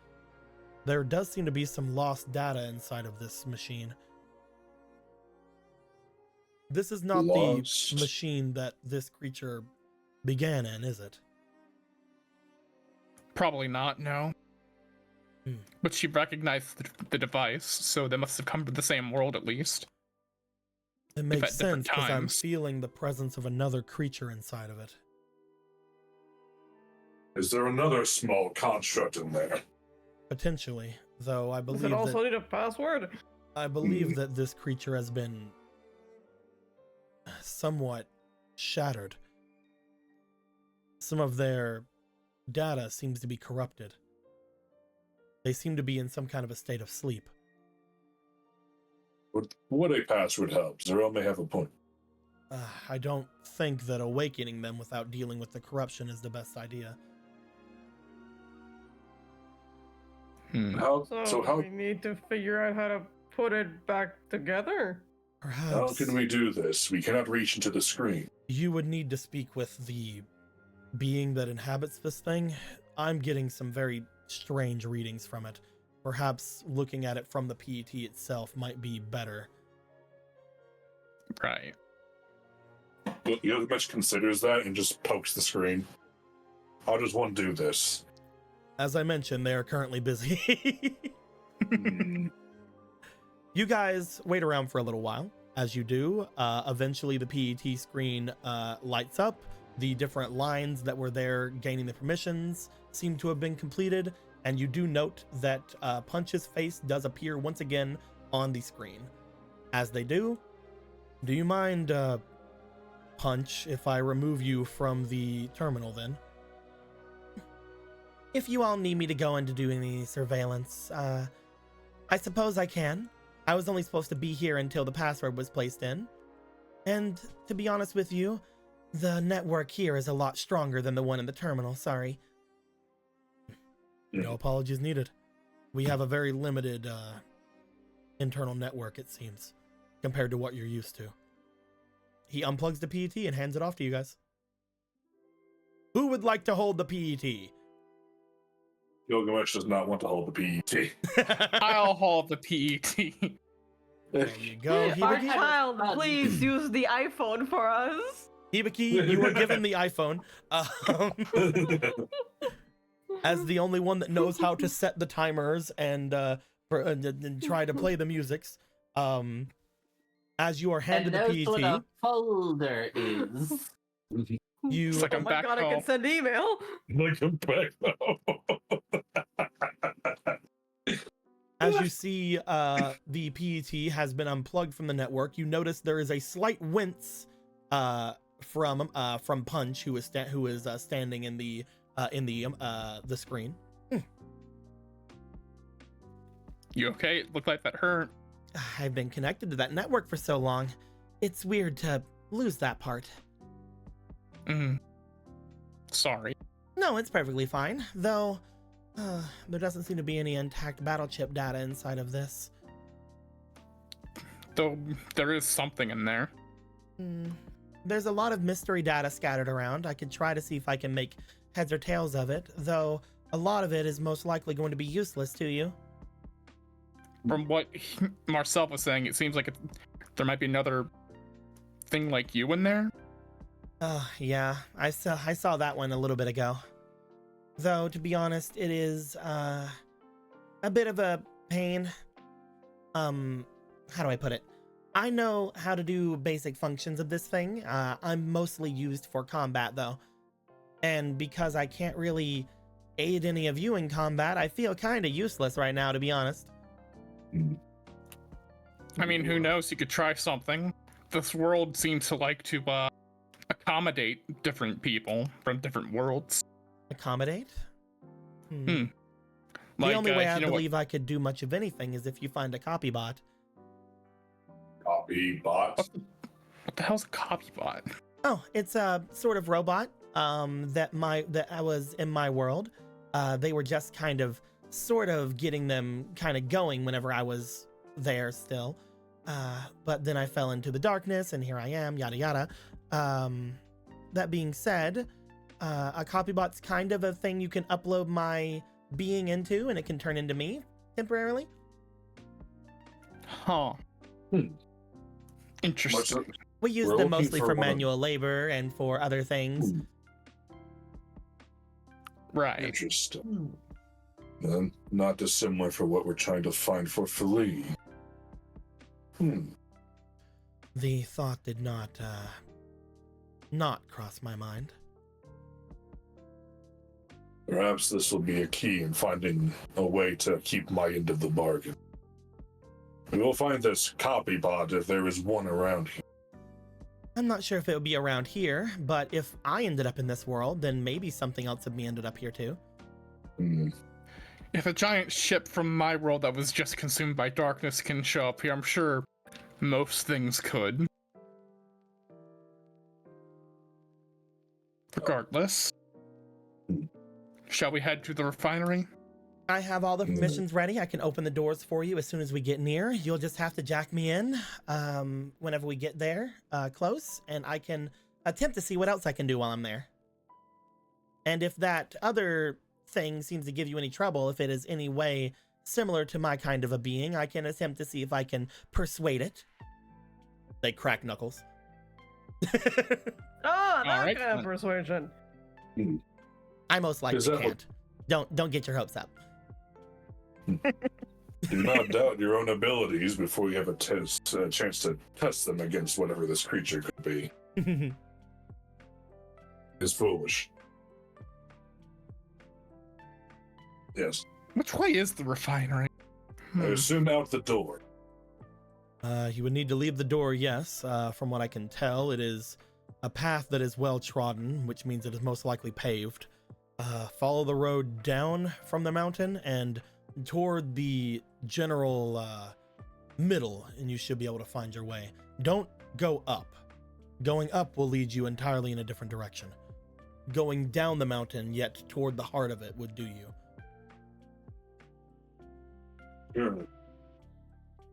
Speaker 1: there does seem to be some lost data inside of this machine. This is not
Speaker 3: Lost.
Speaker 1: the machine that this creature began in, is it?
Speaker 5: Probably not, no. But she recognized the device, so they must have come to the same world at least.
Speaker 1: It makes
Speaker 5: at different
Speaker 1: sense because I'm
Speaker 5: times.
Speaker 1: feeling the presence of another creature inside of it.
Speaker 3: Is there another small construct in there?
Speaker 1: Potentially, though I
Speaker 2: Does
Speaker 1: believe
Speaker 2: it also
Speaker 1: that
Speaker 2: need a password?
Speaker 1: I believe that this creature has been somewhat shattered. Some of their data seems to be corrupted. They seem to be in some kind of a state of sleep.
Speaker 3: Would a password help? Zero may have a point.
Speaker 1: I don't think that awakening them without dealing with the corruption is the best idea.
Speaker 2: So we need to figure out how to put it back together?
Speaker 1: Perhaps
Speaker 3: How can we do this? We cannot reach into the screen.
Speaker 1: you would need to speak with the being that inhabits this thing. I'm getting some very strange readings from it. Perhaps looking at it from the PET itself might be better.
Speaker 5: Right.
Speaker 3: The other match considers that and just pokes the screen. How does one do this?
Speaker 1: As I mentioned, they are currently busy. You guys wait around for a little while. As you do, eventually the PET screen lights up. The different lines that were there gaining the permissions seem to have been completed, and you do note that Punch's face does appear once again on the screen. As they do you mind, Punch, if I remove you from the terminal then? If you all need me to go into doing any surveillance, I suppose I can. I was only supposed to be here until the password was placed in. And to be honest with you, the network here is a lot stronger than the one in the terminal, sorry. No apologies needed. We have a very limited internal network, it seems, compared to what you're used to. He unplugs the PET and hands it off to you guys. Who would like to hold the PET?
Speaker 3: Gilgamesh does not want to hold the PET.
Speaker 5: I'll hold the PET.
Speaker 1: There you go,
Speaker 2: Our
Speaker 1: Hibiki.
Speaker 2: child, please use the iPhone for us.
Speaker 1: Hibiki, you were given the iPhone. As the only one that knows how to set the timers and try to play the musics. As you are handed the
Speaker 4: knows what
Speaker 1: PET,
Speaker 4: a folder is.
Speaker 1: you
Speaker 5: It's like
Speaker 2: Oh
Speaker 5: I'm
Speaker 2: my
Speaker 5: back
Speaker 2: god, I
Speaker 5: home.
Speaker 2: can send email.
Speaker 3: Like I'm back
Speaker 1: as you see the PET has been unplugged from the network. You notice there is a slight wince from Punch, who is standing in the screen.
Speaker 5: You okay? It looked like that hurt.
Speaker 8: I've been connected to that network for so long. It's weird to lose that part.
Speaker 5: Sorry.
Speaker 8: No, it's perfectly fine. Though, there doesn't seem to be any intact battle chip data inside of this.
Speaker 5: Though there is something in there.
Speaker 8: There's a lot of mystery data scattered around. I could try to see if I can make heads or tails of it, though a lot of it is most likely going to be useless to you.
Speaker 5: From what Marcel was saying, it seems like there might be another thing like you in there.
Speaker 8: Yeah, I saw that one a little bit ago. Though, to be honest, it is a bit of a pain. How do I put it? I know how to do basic functions of this thing. I'm mostly used for combat, though. And because I can't really aid any of you in combat, I feel kind of useless right now, to be honest.
Speaker 5: I mean, who knows? You could try something. This world seems to like to accommodate different people from different worlds.
Speaker 8: Accommodate?
Speaker 5: Like,
Speaker 8: The only way I
Speaker 5: you know
Speaker 8: believe I could do much of anything is if you find a copy bot.
Speaker 3: Copy bot.
Speaker 5: What the hell's a copy bot?
Speaker 8: Oh, it's a sort of robot that I was in my world. They were just kind of sort of getting them kind of going whenever I was there still. But then I fell into the darkness, and here I am, yada yada. That being said, a copybot's kind of a thing you can upload my being into, and it can turn into me temporarily.
Speaker 5: Huh. Interesting.
Speaker 8: We use them mostly for manual labor and for other things.
Speaker 5: Right.
Speaker 3: Interesting. And not dissimilar for what we're trying to find for Philly.
Speaker 8: The thought did not cross my mind.
Speaker 3: Perhaps this will be a key in finding a way to keep my end of the bargain. We will find this copybot if there is one around here.
Speaker 8: I'm not sure if it would be around here, but if I ended up in this world, then maybe something else would be ended up here too.
Speaker 5: If a giant ship from my world that was just consumed by darkness can show up here, I'm sure most things could. Regardless, shall we head to the refinery?
Speaker 8: I have all the permissions ready. I can open the doors for you as soon as we get near. You'll just have to jack me in whenever we get there close, and I can attempt to see what else I can do while I'm there. And if that other thing seems to give you any trouble, if it is any way similar to my kind of a being, I can attempt to see if I can persuade it. They crack knuckles.
Speaker 2: Oh, that kind of persuasion.
Speaker 8: I most likely can't. Don't get your hopes up.
Speaker 3: Do not doubt your own abilities before you have a chance to test them against whatever this creature could be. It's foolish. Yes.
Speaker 5: Which way is the refinery?
Speaker 3: I assume out the door.
Speaker 8: You would need to leave the door, yes. From what I can tell, it is a path that is well trodden, which means it is most likely paved. Follow the road down from the mountain and toward the general middle, and you should be able to find your way. Don't go up. Going up will lead you entirely in a different direction. Going down the mountain, yet toward the heart of it, would do you.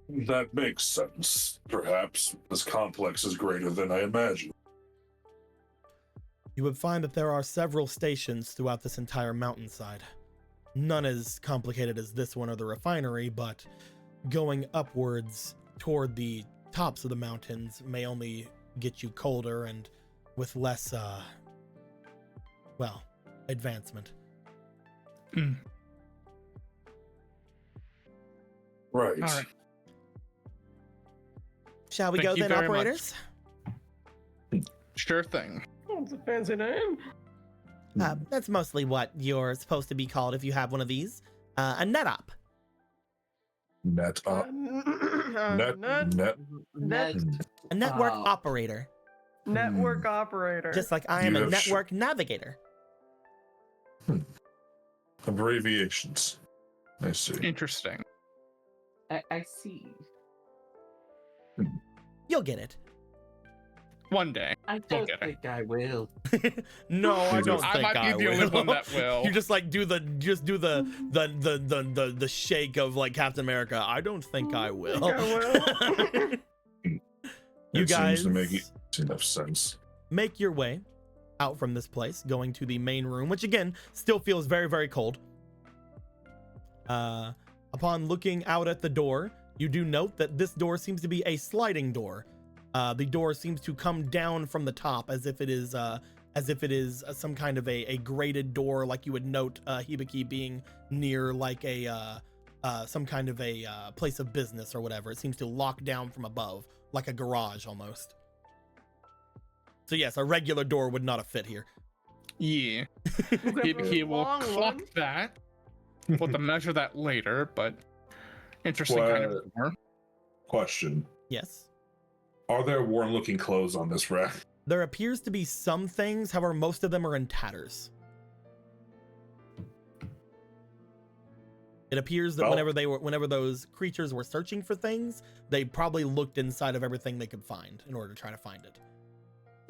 Speaker 3: That makes sense. Perhaps this complex is greater than I imagined.
Speaker 8: You would find that there are several stations throughout this entire mountainside. None as complicated as this one or the refinery, but going upwards toward the tops of the mountains may only get you colder and with less, advancement.
Speaker 3: Right.
Speaker 5: All right.
Speaker 8: Shall we go then, operators?
Speaker 5: Sure thing.
Speaker 2: That's a fancy name.
Speaker 8: That's mostly what you're supposed to be called if you have one of these. A net op.
Speaker 3: Net up.
Speaker 8: A network operator.
Speaker 2: Network operator.
Speaker 8: Just like I am a network navigator.
Speaker 3: Abbreviations. I see.
Speaker 5: Interesting.
Speaker 7: I see.
Speaker 8: You'll get it.
Speaker 5: One day.
Speaker 7: I don't think I will.
Speaker 8: No, I don't think
Speaker 5: I might be the only one that will.
Speaker 8: You just like do the shake of like Captain America. I don't think I will. You guys
Speaker 3: seems to make enough sense.
Speaker 8: Make your way out from this place, going to the main room, which again still feels very, very cold. Upon looking out at the door, you do note that this door seems to be a sliding door. The door seems to come down from the top as if it is some kind of a graded door, like you would note Hibiki being near like a some kind of a place of business or whatever. It seems to lock down from above, like a garage almost. So yes, a regular door would not have fit here.
Speaker 5: Yeah. Hibiki will clock that. We'll have to measure that later, but interesting kind of door.
Speaker 3: Question.
Speaker 8: Yes.
Speaker 3: Are there worn-looking clothes on this rack?
Speaker 8: There appears to be some things, however, most of them are in tatters. It appears that whenever those creatures were searching for things, they probably looked inside of everything they could find in order to try to find it.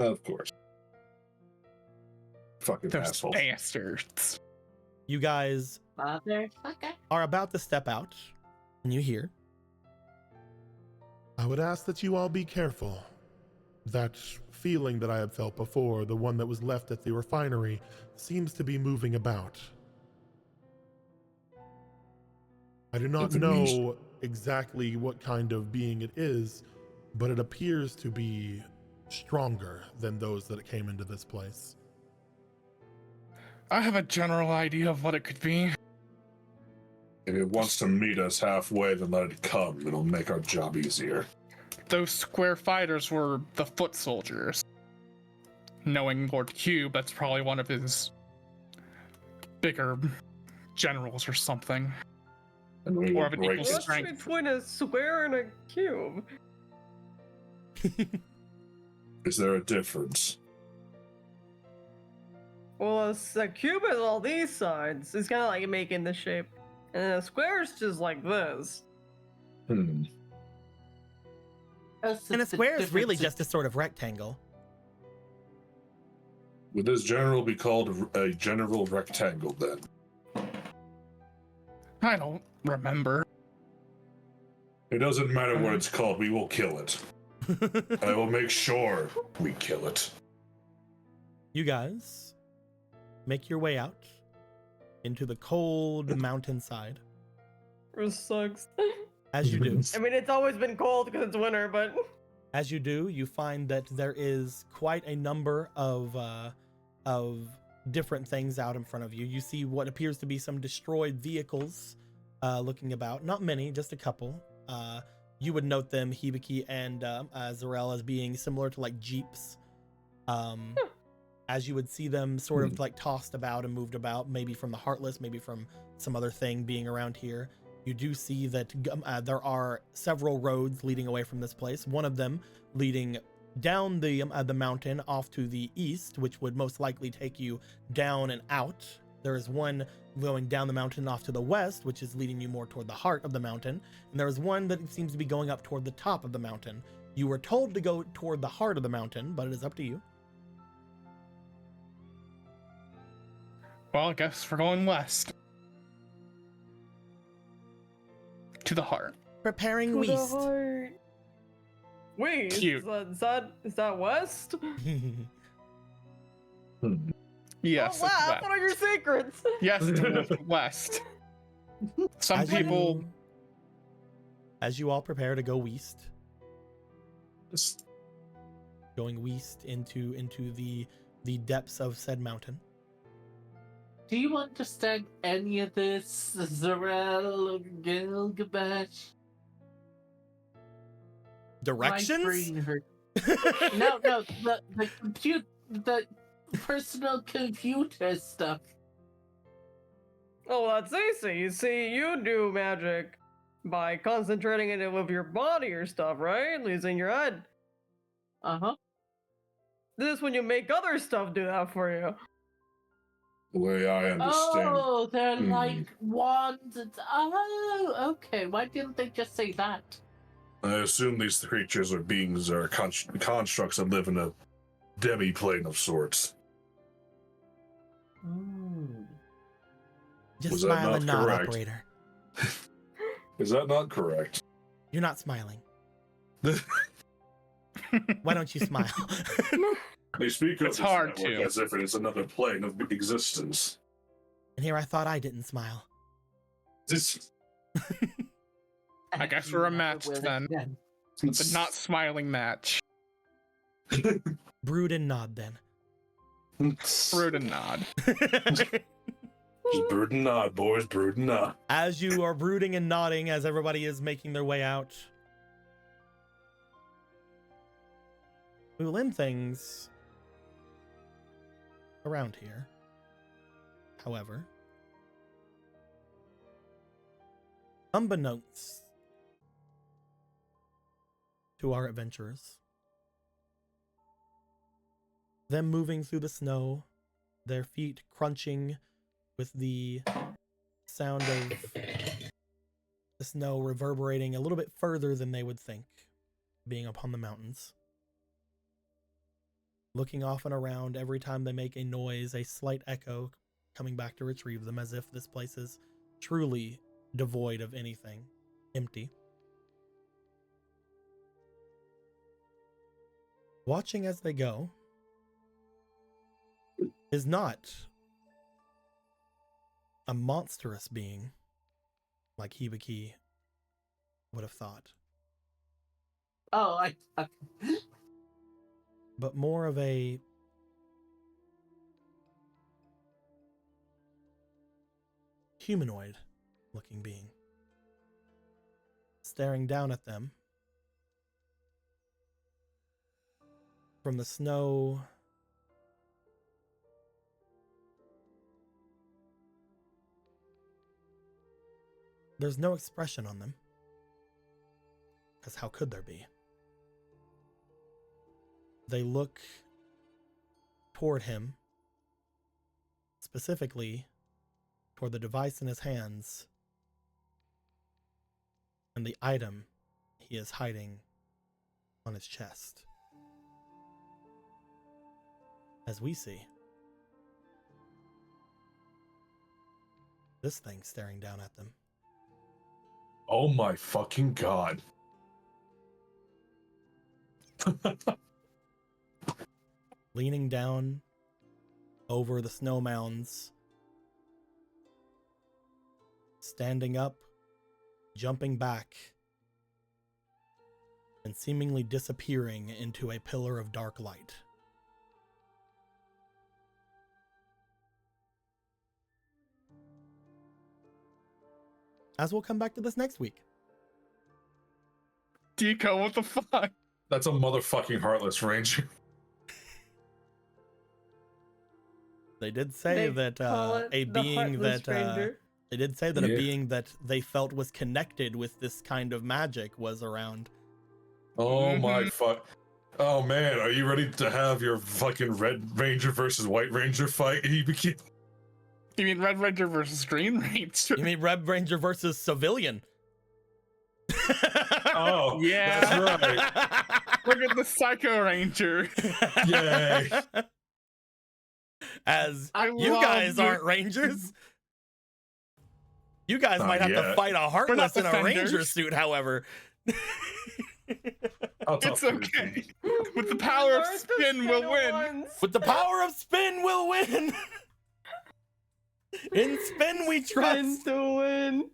Speaker 3: Of course. Fucking
Speaker 5: Those
Speaker 3: assholes.
Speaker 5: bastards.
Speaker 8: You guys
Speaker 7: Motherfucker.
Speaker 1: are about to step out, and you hear,
Speaker 6: I would ask that you all be careful. That feeling that I have felt before, the one that was left at the refinery, seems to be moving about. I do not know exactly what kind of being it is, but it appears to be stronger than those that came into this place.
Speaker 5: I have a general idea of what it could be.
Speaker 3: If it wants to meet us halfway, then let it come. It'll make our job easier.
Speaker 5: Those square fighters were the foot soldiers. Knowing Lord Cube, that's probably one of his bigger generals or something.
Speaker 3: And we
Speaker 5: Or
Speaker 3: will
Speaker 5: of an
Speaker 3: break
Speaker 5: equal
Speaker 3: it.
Speaker 2: What's
Speaker 5: strength.
Speaker 2: between a square and a cube?
Speaker 3: Is there a difference?
Speaker 2: Well, a cube has all these sides. It's kind of like making the shape. And a square is just like this.
Speaker 1: and a square is really just a sort of rectangle.
Speaker 3: Would this general be called a general rectangle then?
Speaker 5: I don't remember.
Speaker 3: It doesn't matter what it's called, we will kill it. I will make sure we kill it.
Speaker 1: You guys make your way out into the cold mountainside.
Speaker 2: It sucks.
Speaker 1: As you do,
Speaker 2: I mean, it's always been cold because it's winter, but
Speaker 1: as you do, you find that there is quite a number of different things out in front of you. You see what appears to be some destroyed vehicles looking about. Not many, just a couple. You would note them, Hibiki and Zarel, as being similar to like Jeeps. As you would see them sort of like tossed about and moved about, maybe from the Heartless, maybe from some other thing being around here. You do see that there are several roads leading away from this place. One of them leading down the mountain off to the east, which would most likely take you down and out. There is one going down the mountain off to the west, which is leading you more toward the heart of the mountain. And there is one that seems to be going up toward the top of the mountain. You were told to go toward the heart of the mountain, but it is up to you.
Speaker 5: Well, I guess we're going west. To the heart.
Speaker 1: Preparing
Speaker 2: to the
Speaker 1: west.
Speaker 2: heart. Wait,
Speaker 5: Cute.
Speaker 2: Is that west?
Speaker 5: Yes,
Speaker 2: Oh, wow,
Speaker 5: it's
Speaker 2: what
Speaker 5: west.
Speaker 2: are your secrets?
Speaker 5: Yes, it's west. Some
Speaker 1: As
Speaker 5: people...
Speaker 1: you- as you all prepare to go west, going west into the depths of said mountain.
Speaker 7: Do you understand any of this, Zarel or Gilgamesh?
Speaker 1: Directions?
Speaker 7: My brain hurt. No, the personal computer stuff.
Speaker 2: Oh, that's easy. You see, you do magic by concentrating it with your body or stuff, right? Losing your head.
Speaker 7: Uh-huh.
Speaker 2: This is when you make other stuff do that for you.
Speaker 3: The way I understand.
Speaker 7: Oh, they're like wands. Oh, okay. Why didn't they just say that?
Speaker 3: I assume these creatures or beings are constructs that live in a demi-plane of sorts.
Speaker 1: Just
Speaker 3: Was that
Speaker 1: smile
Speaker 3: not
Speaker 1: and nod,
Speaker 3: correct?
Speaker 1: operator.
Speaker 3: Is that not correct?
Speaker 1: You're not smiling. Why don't you smile?
Speaker 3: They speak of
Speaker 5: It's
Speaker 3: this
Speaker 5: hard
Speaker 3: network
Speaker 5: to.
Speaker 3: as if it is another plane of existence.
Speaker 1: And here I thought I didn't smile.
Speaker 3: This
Speaker 5: I guess we're a match then. The not smiling match.
Speaker 1: Brood and nod then.
Speaker 5: Brood and nod.
Speaker 3: Just brood and nod, boys, brood and nod.
Speaker 1: As you are brooding and nodding as everybody is making their way out, we will end things around here. However, unbeknownst to our adventurers, them moving through the snow, their feet crunching with the sound of the snow reverberating a little bit further than they would think, being upon the mountains. Looking off and around every time they make a noise, a slight echo coming back to retrieve them, as if this place is truly devoid of anything, empty. Watching as they go is not a monstrous being like Hibiki would have thought,
Speaker 4: Oh,
Speaker 1: but more of a humanoid looking being, staring down at them from the snow. There's no expression on them, because how could there be? They look toward him, specifically toward the device in his hands and the item he is hiding on his chest. As we see, this thing staring down at them.
Speaker 3: Oh my fucking god.
Speaker 1: Leaning down over the snow mounds, standing up, jumping back, and seemingly disappearing into a pillar of dark light. As we'll come back to this next week.
Speaker 5: Deco, what the fuck?
Speaker 3: That's a motherfucking heartless ranger.
Speaker 1: They did say that a being that they did say that a being that they felt was connected with this kind of magic was around.
Speaker 3: Oh my fuck. Oh man, are you ready to have your fucking Red Ranger versus White Ranger fight?
Speaker 5: You mean Red Ranger versus Green Ranger?
Speaker 1: You mean Red Ranger versus civilian?
Speaker 3: Oh,
Speaker 5: yeah.
Speaker 3: That's right.
Speaker 5: Look at the Psycho Ranger.
Speaker 3: Yay.
Speaker 1: As you guys aren't Rangers. You guys might have to fight a Heartless in a Ranger suit, however.
Speaker 5: It's okay. With the power of spin, we'll win.
Speaker 1: With the power of spin, we'll win. In spin, we trust
Speaker 2: to win.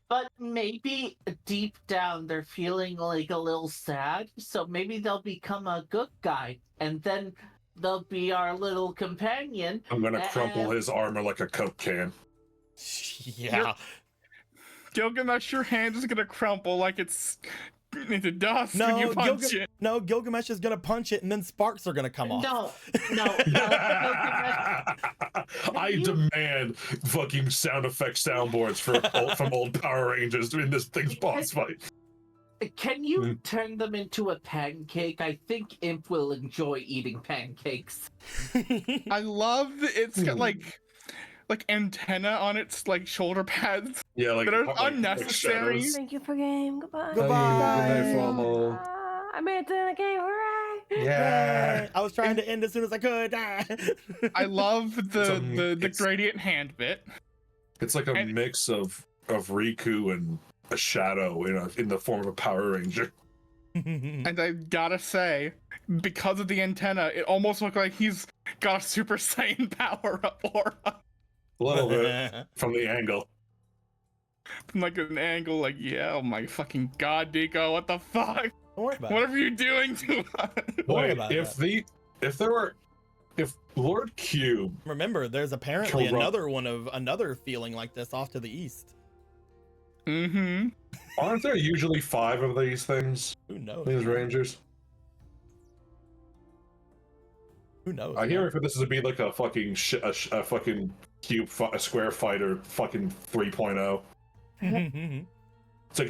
Speaker 4: But maybe deep down they're feeling like a little sad, so maybe they'll become a good guy, and then they'll be our little companion.
Speaker 3: I'm gonna crumple his armor like a Coke can.
Speaker 1: Yeah.
Speaker 5: Gilgamesh, your hand is gonna crumple like it's into dust when you punch it.
Speaker 1: No, Gilgamesh is gonna punch it and then sparks are gonna come off.
Speaker 4: No.
Speaker 3: I demand fucking sound effect soundboards from old Power Rangers in this thing's boss fight.
Speaker 4: Can you turn them into a pancake? I think Imp will enjoy eating pancakes.
Speaker 5: I love it's got like antenna on its like shoulder pads.
Speaker 3: Yeah, like
Speaker 5: that are
Speaker 3: like
Speaker 5: unnecessary.
Speaker 2: Thank you for game. Goodbye.
Speaker 1: Goodbye.
Speaker 2: I made it to the game. Hooray!
Speaker 1: Yeah. I was trying to end as soon as I could.
Speaker 5: I love the gradient hand bit.
Speaker 3: It's like a mix of Riku and a shadow in the form of a Power Ranger.
Speaker 5: And I gotta say, because of the antenna, it almost looked like he's got a Super Saiyan power up aura.
Speaker 3: A little bit from the angle.
Speaker 5: From like an angle, like, yeah, oh my fucking god, Deco, what the fuck?
Speaker 1: Don't worry about
Speaker 5: what
Speaker 1: it.
Speaker 5: are you doing to us?
Speaker 3: Wait, if Lord Q.
Speaker 1: Remember, there's apparently another feeling like this off to the east.
Speaker 5: Mm-hmm.
Speaker 3: Aren't there usually 5 of these things?
Speaker 1: Who knows?
Speaker 3: These Rangers?
Speaker 1: Who knows?
Speaker 3: I hear if this is to be like a fucking a fucking cube a square fighter fucking 3.0. It's like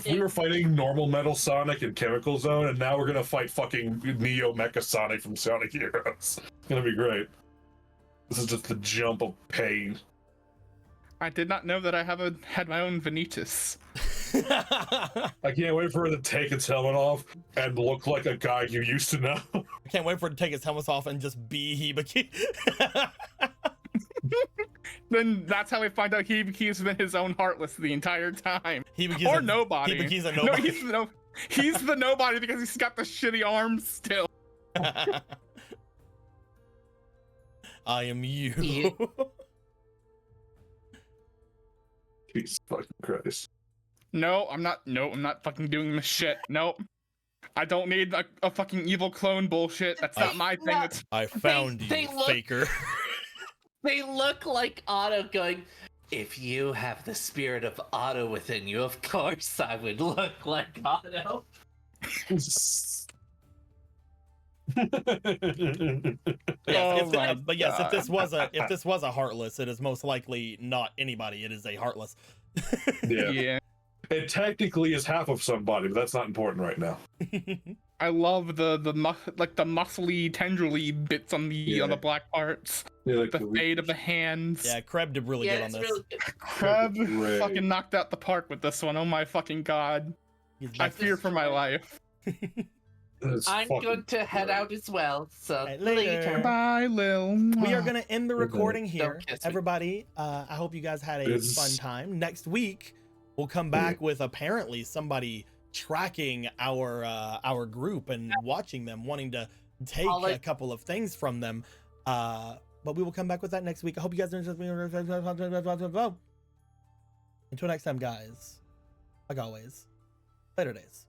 Speaker 3: we were fighting normal Metal Sonic and Chemical Zone, and now we're gonna fight fucking Neo Mecha Sonic from Sonic Heroes. It's gonna be great. This is just the jump of pain.
Speaker 5: I did not know that I had my own Vanitas.
Speaker 3: I can't wait for it to take its helmet off and look like a guy you used to know.
Speaker 1: I can't wait for it to take its helmet off and just be Hibiki.
Speaker 5: then that's how we find out Hibiki's been his own Heartless the entire time.
Speaker 1: Hibiki's
Speaker 5: nobody.
Speaker 1: Hibiki's a nobody.
Speaker 5: No, he's the nobody because he's got the shitty arms still.
Speaker 1: I am you.
Speaker 4: Yeah.
Speaker 3: Jesus fucking Christ.
Speaker 5: No, I'm not. No, I'm not fucking doing this shit. Nope. I don't need a fucking evil clone bullshit. That's not my thing. It's
Speaker 1: I found you, faker.
Speaker 4: They look like Otto going, if you have the spirit of Otto within you, of course I would look like Otto.
Speaker 1: Yes,
Speaker 5: Oh
Speaker 1: but yes, if this was a Heartless, it is most likely not anybody. It is a Heartless.
Speaker 5: yeah.
Speaker 3: It technically is half of somebody, but that's not important right now.
Speaker 5: I love the muscly, tendrily bits on the black parts.
Speaker 3: Yeah, like
Speaker 5: the fade of the hands.
Speaker 1: Yeah, Kreb did really good on this.
Speaker 4: Really good.
Speaker 5: Kreb fucking knocked out the park with this one. Oh my fucking god. I fear for my life.
Speaker 4: I'm going to head out as well, so
Speaker 1: Right, later.
Speaker 5: Bye, Lil.
Speaker 1: We are gonna end the recording
Speaker 4: Don't
Speaker 1: here.
Speaker 4: kiss me.
Speaker 1: Everybody, I hope you guys had a fun time. Next week, we'll come back with apparently somebody tracking our group and watching them, wanting to take a couple of things from them. But we will come back with that next week. I hope you guys are interested. Until next time, guys. Like always, later days.